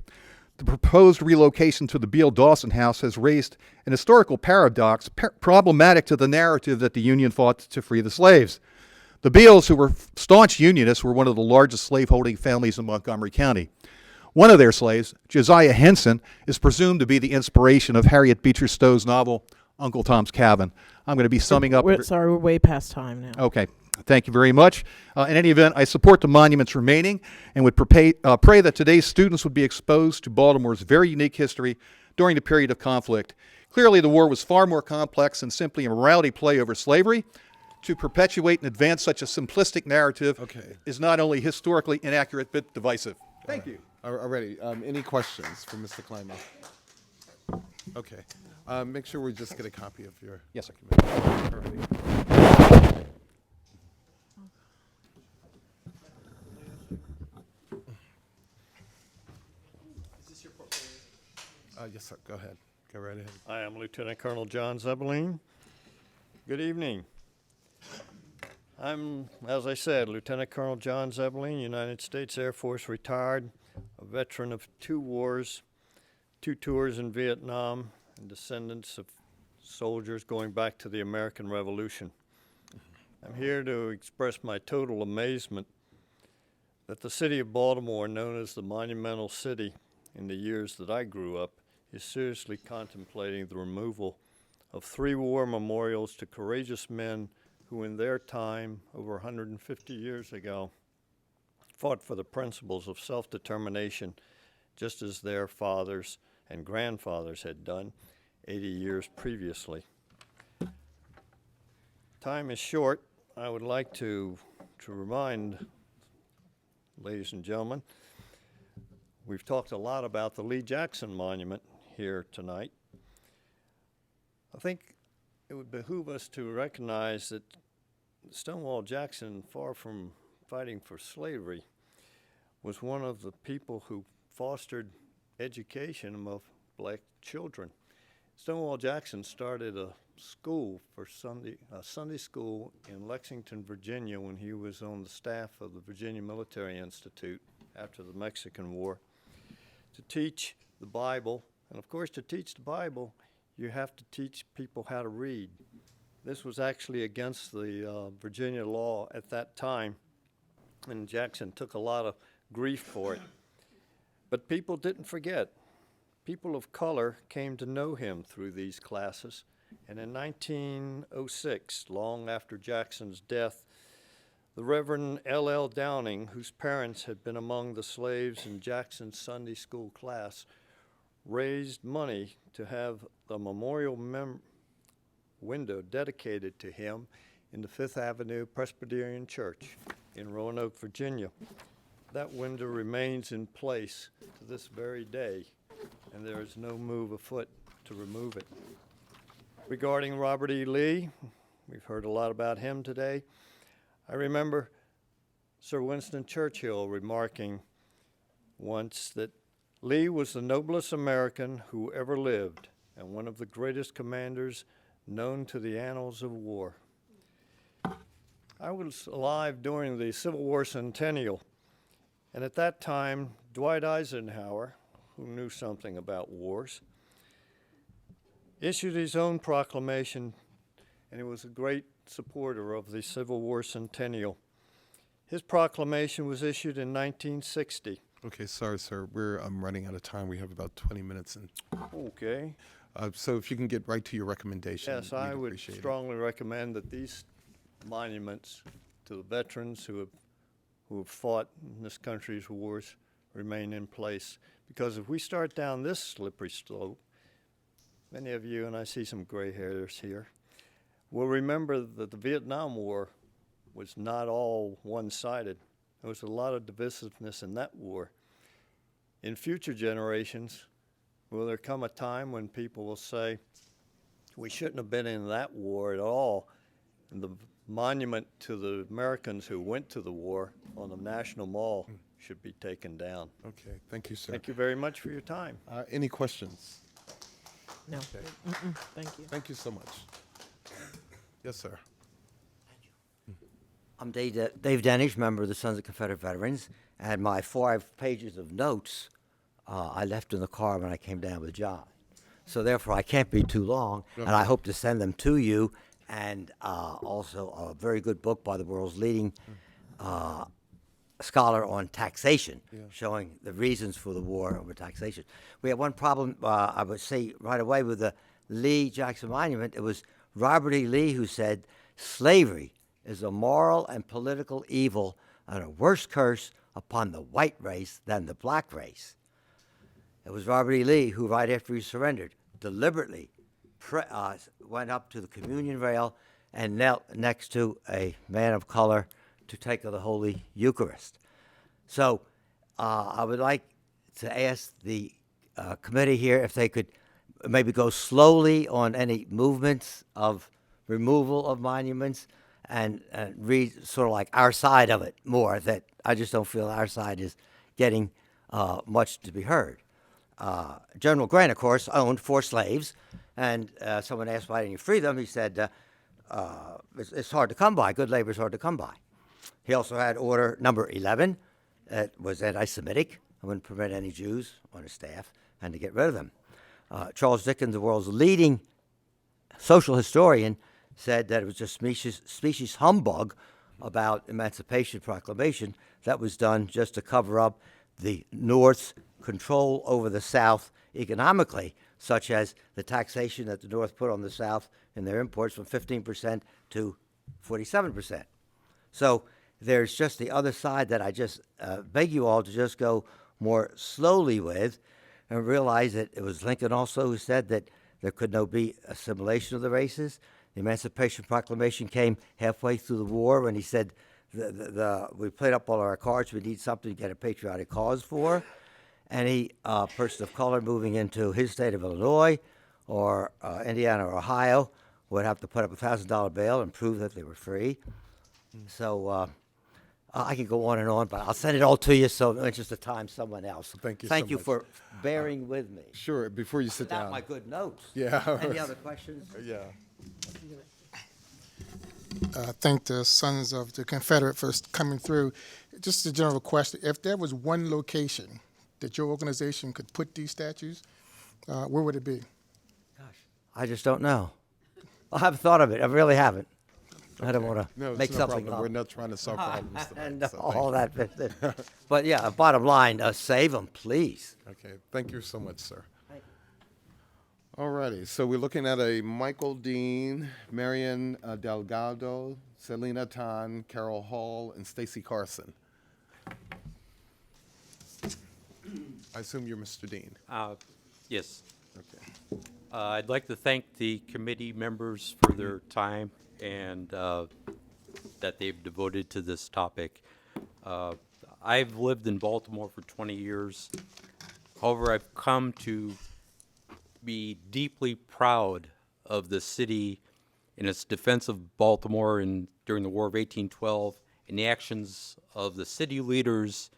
the proposed relocation to the Beale Dawson House has raised an historical paradox problematic to the narrative that the Union fought to free the slaves. The Beales, who were staunch Unionists, were one of the largest slaveholding families in Montgomery County. One of their slaves, Josiah Henson, is presumed to be the inspiration of Harriet Beecher Stowe's novel, Uncle Tom's Cabin. I'm going to be summing up. Sorry, we're way past time now. Okay. Thank you very much. In any event, I support the monuments remaining and would pray that today's students would be exposed to Baltimore's very unique history during the period of conflict. Clearly, the war was far more complex than simply a morality play over slavery. To perpetuate and advance such a simplistic narrative is not only historically inaccurate, but divisive. Thank you. Already. Any questions for Mr. Clymer? Okay. Make sure we just get a copy of your document. Perfect. Yes, sir. Go ahead. Go right ahead. I am Lieutenant Colonel John Zebeline. Good evening. I'm, as I said, Lieutenant Colonel John Zebeline, United States Air Force retired, a veteran of 2 wars, 2 tours in Vietnam, and descendants of soldiers going back to the American Revolution. I'm here to express my total amazement that the city of Baltimore, known as the Monumental City in the years that I grew up, is seriously contemplating the removal of 3 war memorials to courageous men who in their time, over 150 years ago, fought for the principles of self-determination, just as their fathers and grandfathers had done 80 years previously. Time is short. I would like to remind, ladies and gentlemen, we've talked a lot about the Lee Jackson Monument here tonight. I think it would behoove us to recognize that Stonewall Jackson, far from fighting for slavery, was one of the people who fostered education of black children. Stonewall Jackson started a school for Sunday school in Lexington, Virginia, when he was on the staff of the Virginia Military Institute after the Mexican War, to teach the Bible. And of course, to teach the Bible, you have to teach people how to read. This was actually against the Virginia law at that time, and Jackson took a lot of grief for it. But people didn't forget. People of color came to know him through these classes, and in 1906, long after Jackson's death, the Reverend L.L. Downing, whose parents had been among the slaves in Jackson's Sunday school class, raised money to have the memorial window dedicated to him in the Fifth Avenue Presbyterian Church in Roanoke, Virginia. That window remains in place to this very day, and there is no move afoot to remove it. Regarding Robert E. Lee, we've heard a lot about him today. I remember Sir Winston Churchill remarking once that Lee was the noblest American who ever lived and one of the greatest commanders known to the annals of war. I was alive during the Civil War centennial, and at that time, Dwight Eisenhower, who knew something about wars, issued his own proclamation, and he was a great supporter of the Civil War centennial. His proclamation was issued in 1960. Okay, sorry, sir. I'm running out of time. We have about 20 minutes. Okay. So if you can get right to your recommendation. Yes, I would strongly recommend that these monuments to the veterans who have fought in this country's wars remain in place. Because if we start down this slippery slope, many of you, and I see some gray hairs here, will remember that the Vietnam War was not all one-sided. There was a lot of divisiveness in that war. In future generations, will there come a time when people will say, we shouldn't have been in that war at all, and the monument to the Americans who went to the war on the National Mall should be taken down. Okay, thank you, sir. Thank you very much for your time. Any questions? No. Okay. Thank you. Thank you so much. Yes, sir. I'm Dave Denish, member of the Sons of Confederate Veterans, and my 5 pages of notes I left in the car when I came down with John. So therefore, I can't be too long, and I hope to send them to you, and also a very good book by the world's leading scholar on taxation, showing the reasons for the war over taxation. We have one problem, I would say right away, with the Lee Jackson Monument. It was Robert E. Lee who said, slavery is a moral and political evil and a worse curse upon the white race than the black race. It was Robert E. Lee who, right after he surrendered, deliberately went up to the communion rail and knelt next to a man of color to take of the Holy Eucharist. So I would like to ask the committee here if they could maybe go slowly on any movements of removal of monuments and read sort of like our side of it more, that I just don't feel our side is getting much to be heard. General Grant, of course, owned 4 slaves, and someone asked, why didn't you free them? He said, it's hard to come by. Good labor is hard to come by. He also had order number 11. It was anti-Semitic. I wouldn't permit any Jews on his staff, and to get rid of them. Charles Dickens, the world's leading social historian, said that it was just species humbug about Emancipation Proclamation that was done just to cover up the North's control over the South economically, such as the taxation that the North put on the South in their imports from 15% to 47%. So there's just the other side that I just beg you all to just go more slowly with, and realize that it was Lincoln also who said that there could no be assimilation of the races. The Emancipation Proclamation came halfway through the war when he said, we played up all our cards, we need something to get a patriotic cause for. Any person of color moving into his state of Illinois or Indiana or Ohio would have to put up a $1,000 bail and prove that they were free. So I can go on and on, but I'll send it all to you, so in the interest of time, someone else. Thank you Thank so you much. for bearing with me. Sure, before you sit Without down. my good notes. Yeah. Any other questions? Yeah. Thank the Sons of the Confederate for coming through. Just a general question. If there was one location that your organization could put these statues, where would it be? I just don't know. I haven't thought of it. I really haven't. I don't want to make something problem. up. We're not trying to solve problems tonight. And so thank all you. that business. But yeah, bottom line, save them, please. Okay, thank you so much, sir. All righty, so we're looking at a Michael Dean, Marion Delgado, Selena Tan, Carol Hall, and Stacy Carson. I assume you're Mr. Dean. Yes. Okay. I'd like to thank the committee members for their time and that they've devoted to this topic. I've lived in Baltimore for 20 years. However, I've come to be deeply proud of the city in its defense of Baltimore during the War of 1812 and the actions of the city leaders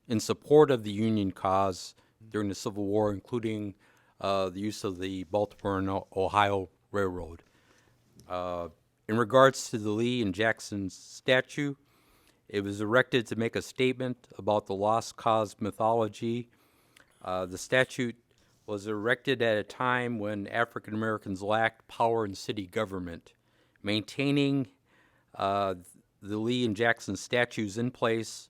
in support of the Union cause during the Civil War, including the use of the Baltimore and Ohio Railroad. In regards to the Lee and Jackson statue, it was erected to make a statement about the lost cause mythology. The statue was erected at a time when African Americans lacked power in city government. Maintaining the Lee and Jackson statues in place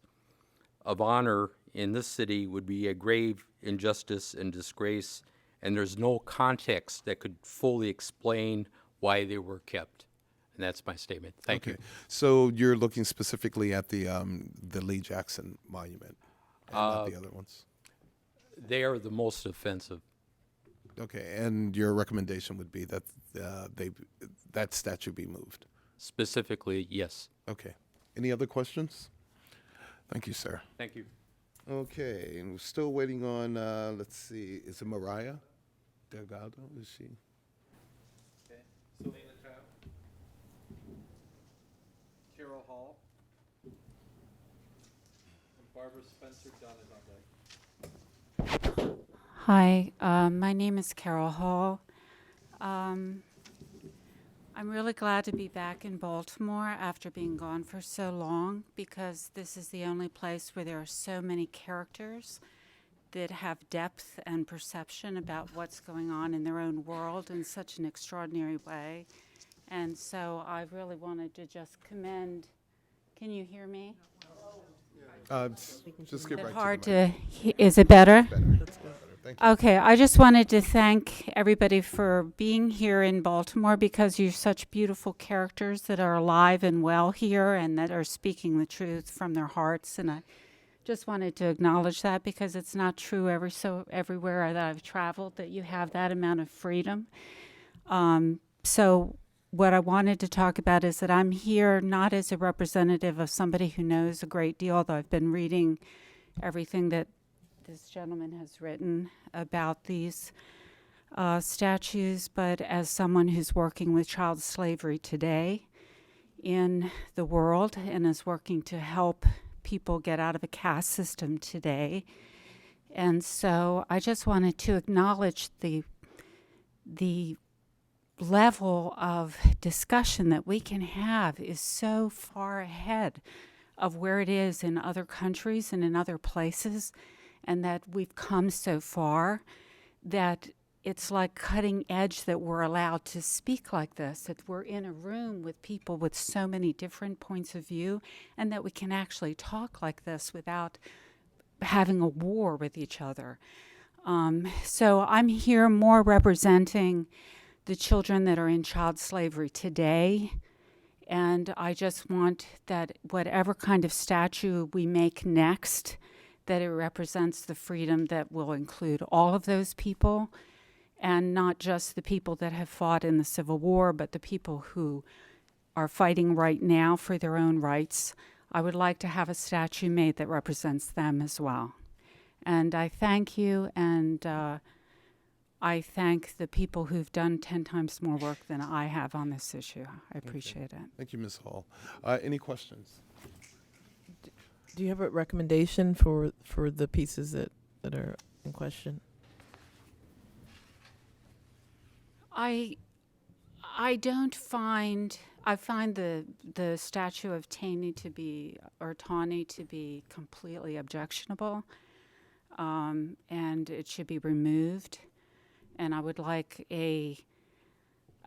of honor in this city would be a grave injustice and disgrace, and there's no context that could fully explain why they were kept. And that's my statement. Thank you. So you're looking specifically at the Lee Jackson Monument, and not the other ones? They are the most offensive. Okay, and your recommendation would be that that statue be moved? Specifically, yes. Okay. Any other questions? Thank you, sir. Thank you. Okay, and we're still waiting on, let's see, is it Mariah Delgado? Is she? Barbara Spencer Dunn is on deck. Hi, my name is Carol Hall. I'm really glad to be back in Baltimore after being gone for so long, because this is the only place where there are so many characters that have depth and perception about what's going on in their own world in such an extraordinary way. And so I really wanted to just commend. Can you hear me? Just get right Is it hard to the mic. Is it better? That's better. Thank you. Okay, I just wanted to thank everybody for being here in Baltimore, because you're such beautiful characters that are alive and well here and that are speaking the truth from their hearts. And I just wanted to acknowledge that, because it's not true everywhere that I've traveled that you have that amount of freedom. So what I wanted to talk about is that I'm here not as a representative of somebody who knows a great deal, although I've been reading everything that this gentleman has written about these statues, but as someone who's working with child slavery today in the world and is working to help people get out of a caste system today. And so I just wanted to acknowledge the level of discussion that we can have is so far ahead of where it is in other countries and in other places, and that we've come so far that it's like cutting edge that we're allowed to speak like this, that we're in a room with people with so many different points of view, and that we can actually talk like this without having a war with each other. So I'm here more representing the children that are in child slavery today, and I just want that whatever kind of statue we make next, that it represents the freedom that will include all of those people, and not just the people that have fought in the Civil War, but the people who are fighting right now for their own rights. I would like to have a statue made that represents them as well. And I thank you, and I thank the people who've done 10 times more work than I have on this issue. I appreciate it. Thank you, Ms. Hall. Any questions? Do you have a recommendation for the pieces that are in question? I find the statue of Tawny to be completely objectionable, and it should be removed. And I would like a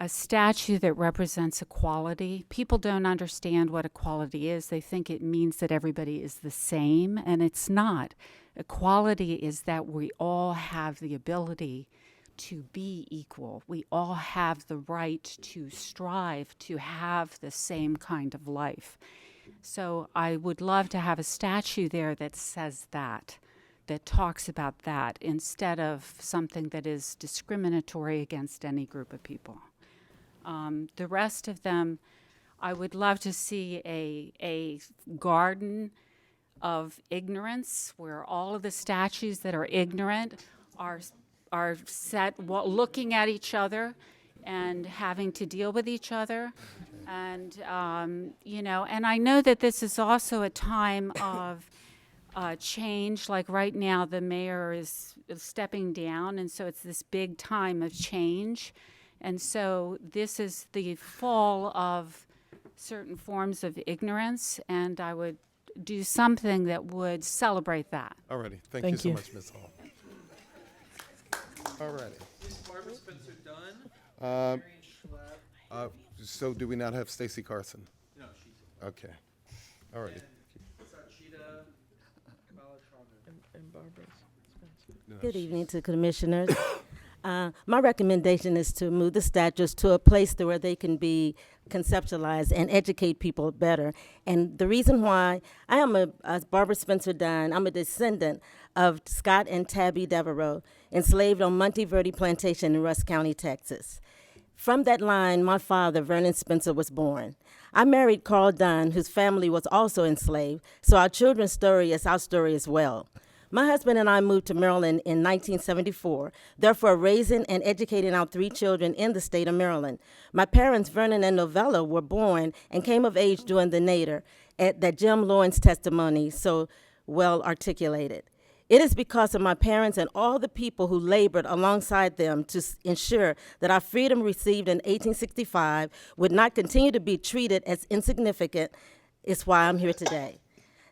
statue that represents equality. People don't understand what equality is. They think it means that everybody is the same, and it's not. Equality is that we all have the ability to be equal. We all have the right to strive to have the same kind of life. So I would love to have a statue there that says that talks about that, instead of something that is discriminatory against any group of people. The rest of them, I would love to see a garden of ignorance where all of the statues that are ignorant are set looking at each other and having to deal with each other. And, and I know that this is also a time of change. Like right now, the mayor is stepping down, and so it's this big time of change. And so this is the fall of certain forms of ignorance, and I would do something that would celebrate that. All righty. Thank you so much, Ms. Hall. All righty. Barbara Spencer Dunn. So do we not have Stacy Carson? No, she's Okay. All righty. And Barbara. Good evening to commissioners. My recommendation is to move the statues to a place where they can be conceptualized and educate people better. And the reason why, I am Barbara Spencer Dunn, I'm a descendant of Scott and Tabby Devereaux, enslaved on Monteverde Plantation in Rusk County, Texas. From that line, my father, Vernon Spencer, was born. I married Carl Dunn, whose family was also enslaved, so our children's story is our story as well. My husband and I moved to Maryland in 1974, therefore raising and educating our 3 children in the state of Maryland. My parents, Vernon and Novella, were born and came of age during the Nader, at that Jim Lawrence testimony. So well articulated. It is because of my parents and all the people who labored alongside them to ensure that our freedom received in 1865 would not continue to be treated as insignificant is why I'm here today.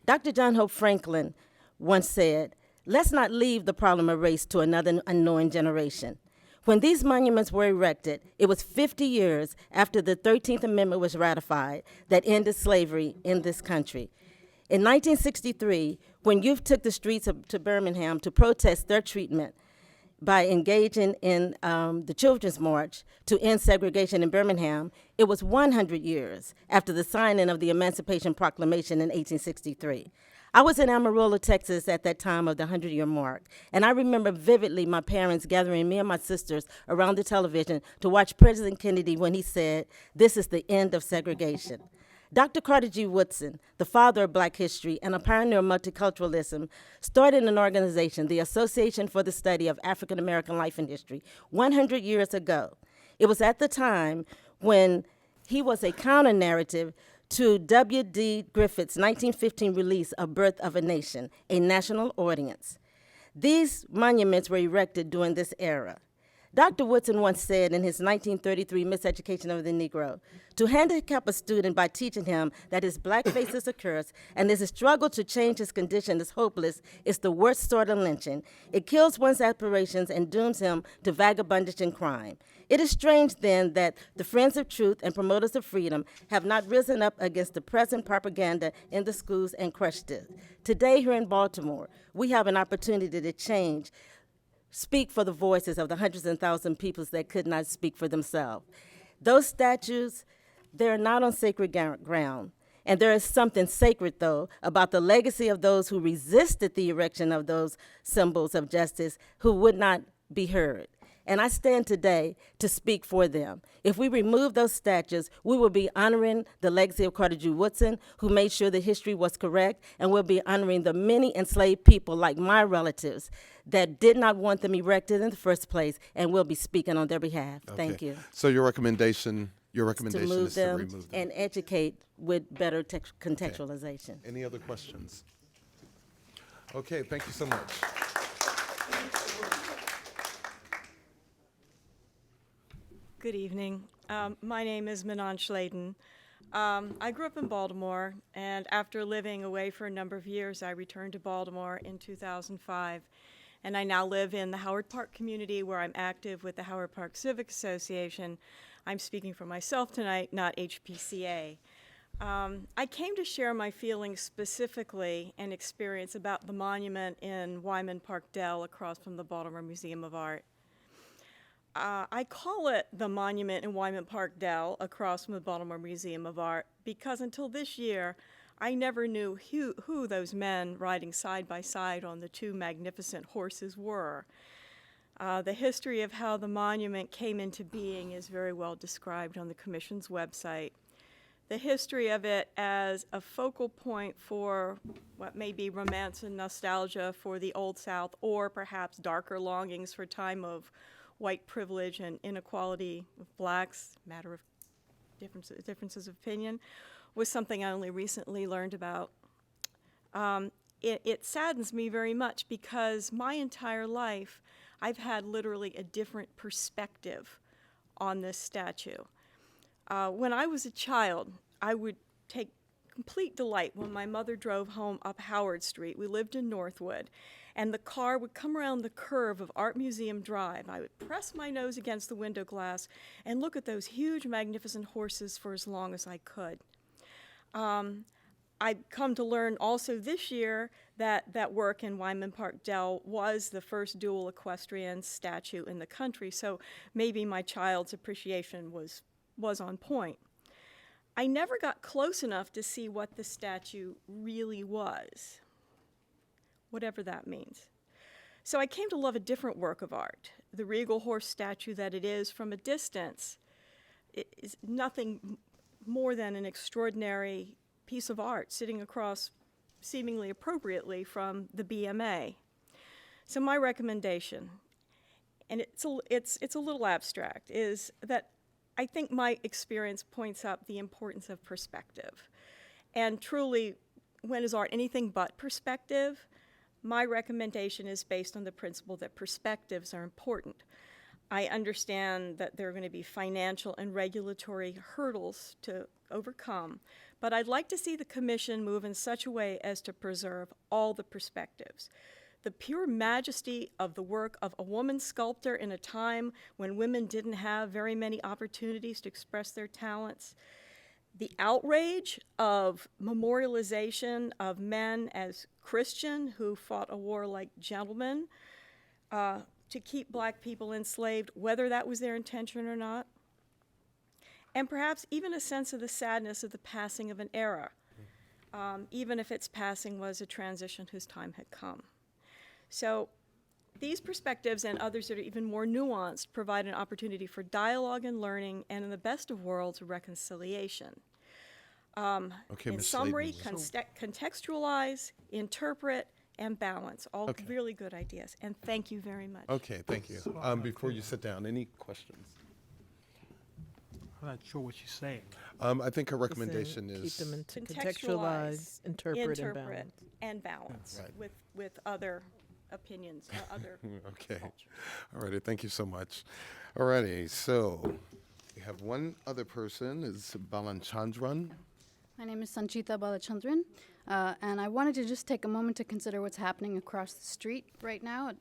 Dr. John Hope Franklin once said, "Let's not leave the problem of race to another unknowing generation." When these monuments were erected, it was 50 years after the 13th Amendment was ratified that ended slavery in this country. In 1963, when youth took the streets to Birmingham to protest their treatment by engaging in the Children's March to end segregation in Birmingham, it was 100 years after the signing of the Emancipation Proclamation in 1863. I was in Amarillo, Texas at that time of the 100-year mark, and I remember vividly my parents gathering me and my sisters around the television to watch President Kennedy when he said, "This is the end of segregation." Dr. Carter G. Woodson, the father of Black history and a pioneer of multiculturalism, started an organization, the Association for the Study of African American Life and History, 100 years ago. It was at the time when he was a counter-narrative to W.D. Griffith's 1915 release of Birth of a Nation, a national audience. These monuments were erected during this era. Dr. Woodson once said in his 1933 Miseducation of the Negro, "To handicap a student by teaching him that his blackface is a curse and his struggle to change his condition is hopeless is the worst sort of lynching. It kills one's aspirations and dooms him to vagabondage and crime. It is strange, then, that the friends of truth and promoters of freedom have not risen up against the present propaganda in the schools and crushed it. Today here in Baltimore, we have an opportunity to change, speak for the voices of the hundreds and thousands of peoples that could not speak for themselves. Those statues, they're not on sacred ground. And there is something sacred, though, about the legacy of those who resisted the erection of those symbols of justice who would not be heard. And I stand today to speak for them. If we remove those statues, we will be honoring the legacy of Carter G. Woodson, who made sure the history was correct, and we'll be honoring the many enslaved people like my relatives that did not want them erected in the first place, and we'll be speaking on their behalf. Thank you. So your recommendation To is to remove them and educate with better contextualization. Okay. Any other questions? Okay, thank you so much. Good evening. My name is Manon Schladen. I grew up in Baltimore, and after living away for a number of years, I returned to Baltimore in 2005. And I now live in the Howard Park community, where I'm active with the Howard Park Civic Association. I'm speaking for myself tonight, not HPCA. I came to share my feelings specifically and experience about the monument in Wyman Park Dell across from the Baltimore Museum of Art. I call it the monument in Wyman Park Dell across from the Baltimore Museum of Art because until this year, I never knew who those men riding side by side on the two magnificent horses were. The history of how the monument came into being is very well described on the Commission's website. The history of it as a focal point for what may be romance and nostalgia for the Old South, or perhaps darker longings for time of white privilege and inequality of blacks, matter of differences of opinion, was something I only recently learned about. It saddens me very much because my entire life I've had literally a different perspective on this statue. When I was a child, I would take complete delight when my mother drove home up Howard Street. We lived in Northwood, and the car would come around the curve of Art Museum Drive. I would press my nose against the window glass and look at those huge, magnificent horses for as long as I could. I've come to learn also this year that work in Wyman Park Dell was the first dual equestrian statue in the country, so maybe my child's appreciation was on point. I never got close enough to see what the statue really was, whatever that means. So I came to love a different work of art. The regal horse statue that it is from a distance is nothing more than an extraordinary piece of art sitting across seemingly appropriately from the BMA. So my recommendation, and it's a little abstract, is that I think my experience points up the importance of perspective. And truly, when is art anything but perspective? My recommendation is based on the principle that perspectives are important. I understand that there are going to be financial and regulatory hurdles to overcome, but I'd like to see the commission move in such a way as to preserve all the perspectives. The pure majesty of the work of a woman sculptor in a time when women didn't have very many opportunities to express their talents, the outrage of memorialization of men as Christian who fought a war like gentlemen, to keep black people enslaved, whether that was their intention or not, and perhaps even a sense of the sadness of the passing of an era, even if its passing was a transition whose time had come. So these perspectives and others that are even more nuanced provide an opportunity for dialogue and learning, and in the best of worlds, reconciliation. Okay, in Ms. summary, Sladen. contextualize, interpret, and balance. All Okay. really good ideas. And thank you very much. Okay, thank you. Before you sit down, any questions? I'm not sure what she's saying. I think her recommendation Keep is. them into Contextualize, contextualize, interpret, and balance Right. with other opinions, other Okay. cultures. All righty, thank you so much. All righty, so we have one other person, is Balachandran. My name is Sanchita Balachandran, and I wanted to just take a moment to consider what's happening across the street right now.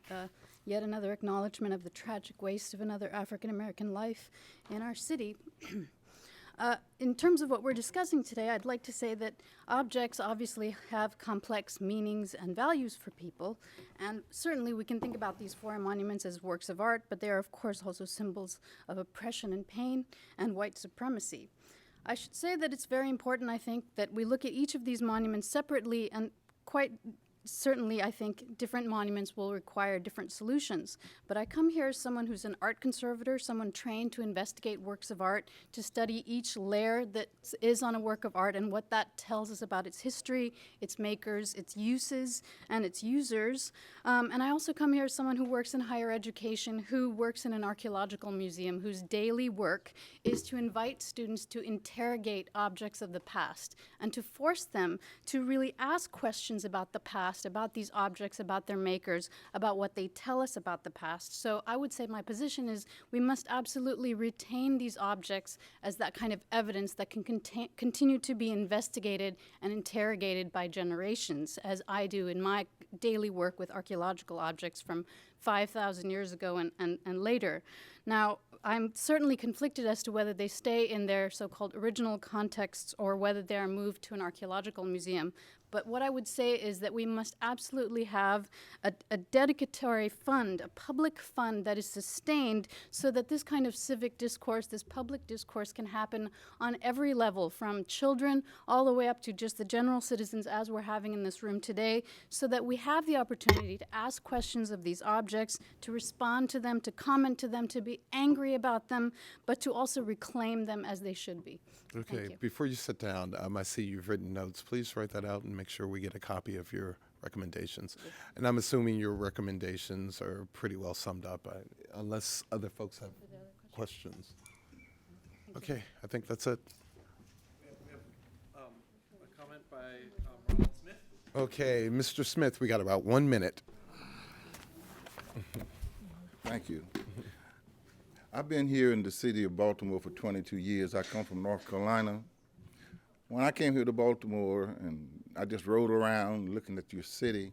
Yet another acknowledgement of the tragic waste of another African American life in our city. In terms of what we're discussing today, I'd like to say that objects obviously have complex meanings and values for people, and certainly we can think about these foreign monuments as works of art, but they are of course also symbols of oppression and pain and white supremacy. I should say that it's very important, I think, that we look at each of these monuments separately, and quite certainly I think different monuments will require different solutions. But I come here as someone who's an art conservator, someone trained to investigate works of art, to study each layer that is on a work of art and what that tells us about its history, its makers, its uses, and its users. And I also come here as someone who works in higher education, who works in an archaeological museum, whose daily work is to invite students to interrogate objects of the past and to force them to really ask questions about the past, about these objects, about their makers, about what they tell us about the past. So I would say my position is we must absolutely retain these objects as that kind of evidence that can continue to be investigated and interrogated by generations, as I do in my daily work with archaeological objects from 5,000 years ago and later. Now, I'm certainly conflicted as to whether they stay in their so-called original contexts or whether they are moved to an archaeological museum. But what I would say is that we must absolutely have a dedicatory fund, a public fund that is sustained so that this kind of civic discourse, this public discourse can happen on every level, from children all the way up to just the general citizens as we're having in this room today, so that we have the opportunity to ask questions of these objects, to respond to them, to comment to them, to be angry about them, but to also reclaim them as they should be. Okay, before you sit down, I see you've written notes. Please write that out and make sure we get a copy of your recommendations. And I'm assuming your recommendations are pretty well summed up, unless other folks have questions. Okay, I think that's it. We have a comment by Ronald Smith. Okay, Mr. Smith, we got about 1 minute. Thank you. I've been here in the city of Baltimore for 22 years. I come from North Carolina. When I came here to Baltimore, and I just rode around looking at your city,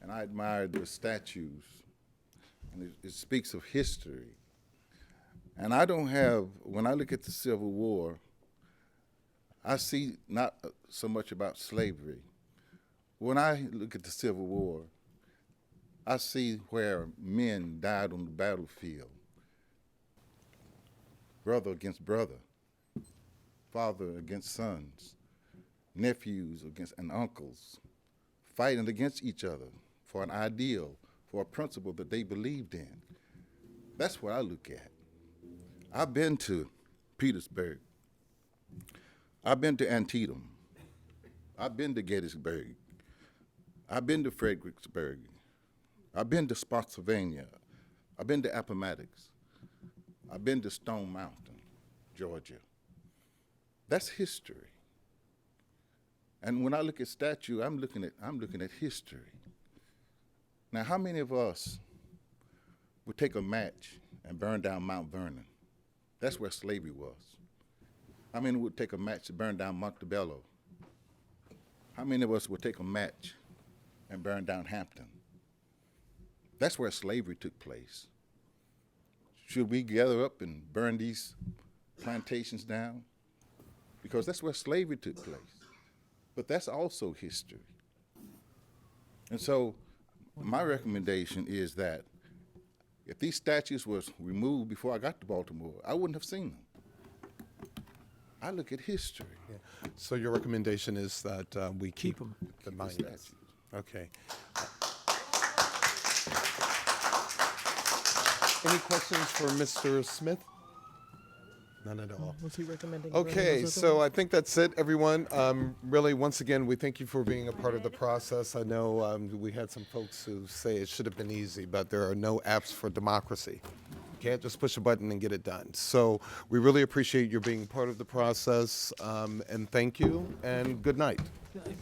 and I admired the statues, and it speaks of history. And I don't have, when I look at the Civil War, I see not so much about slavery. When I look at the Civil War, I see where men died on the battlefield. Brother against brother, father against sons, nephews against and uncles, fighting against each other for an ideal, for a principle that they believed in. That's what I look at. I've been to Petersburg. I've been to Antietam. I've been to Gettysburg. I've been to Fredericksburg. I've been to Spotsylvania. I've been to Appomattox. I've been to Stone Mountain, Georgia. That's history. And when I look at statue, I'm looking at history. Now, how many of us would take a match and burn down Mount Vernon? That's where slavery was. How many would take a match to burn down Montebello? How many of us would take a match and burn down Hampton? That's where slavery took place. Should we gather up and burn these plantations down? Because that's where slavery took place. But that's also history. And so my recommendation is that if these statues was removed before I got to Baltimore, I wouldn't have seen them. I look at history. Yeah. So your recommendation is that we keep the monuments? Okay. Any questions for Mr. Smith? None at all. Was he recommending? Okay, so I think that's it, everyone. Really, once again, we thank you for being a part of the process. I know we had some folks who say it should have been easy, but there are no apps for democracy. You can't just push a button and get it done. So we really appreciate you being part of the process, and thank you, and good night. Good night.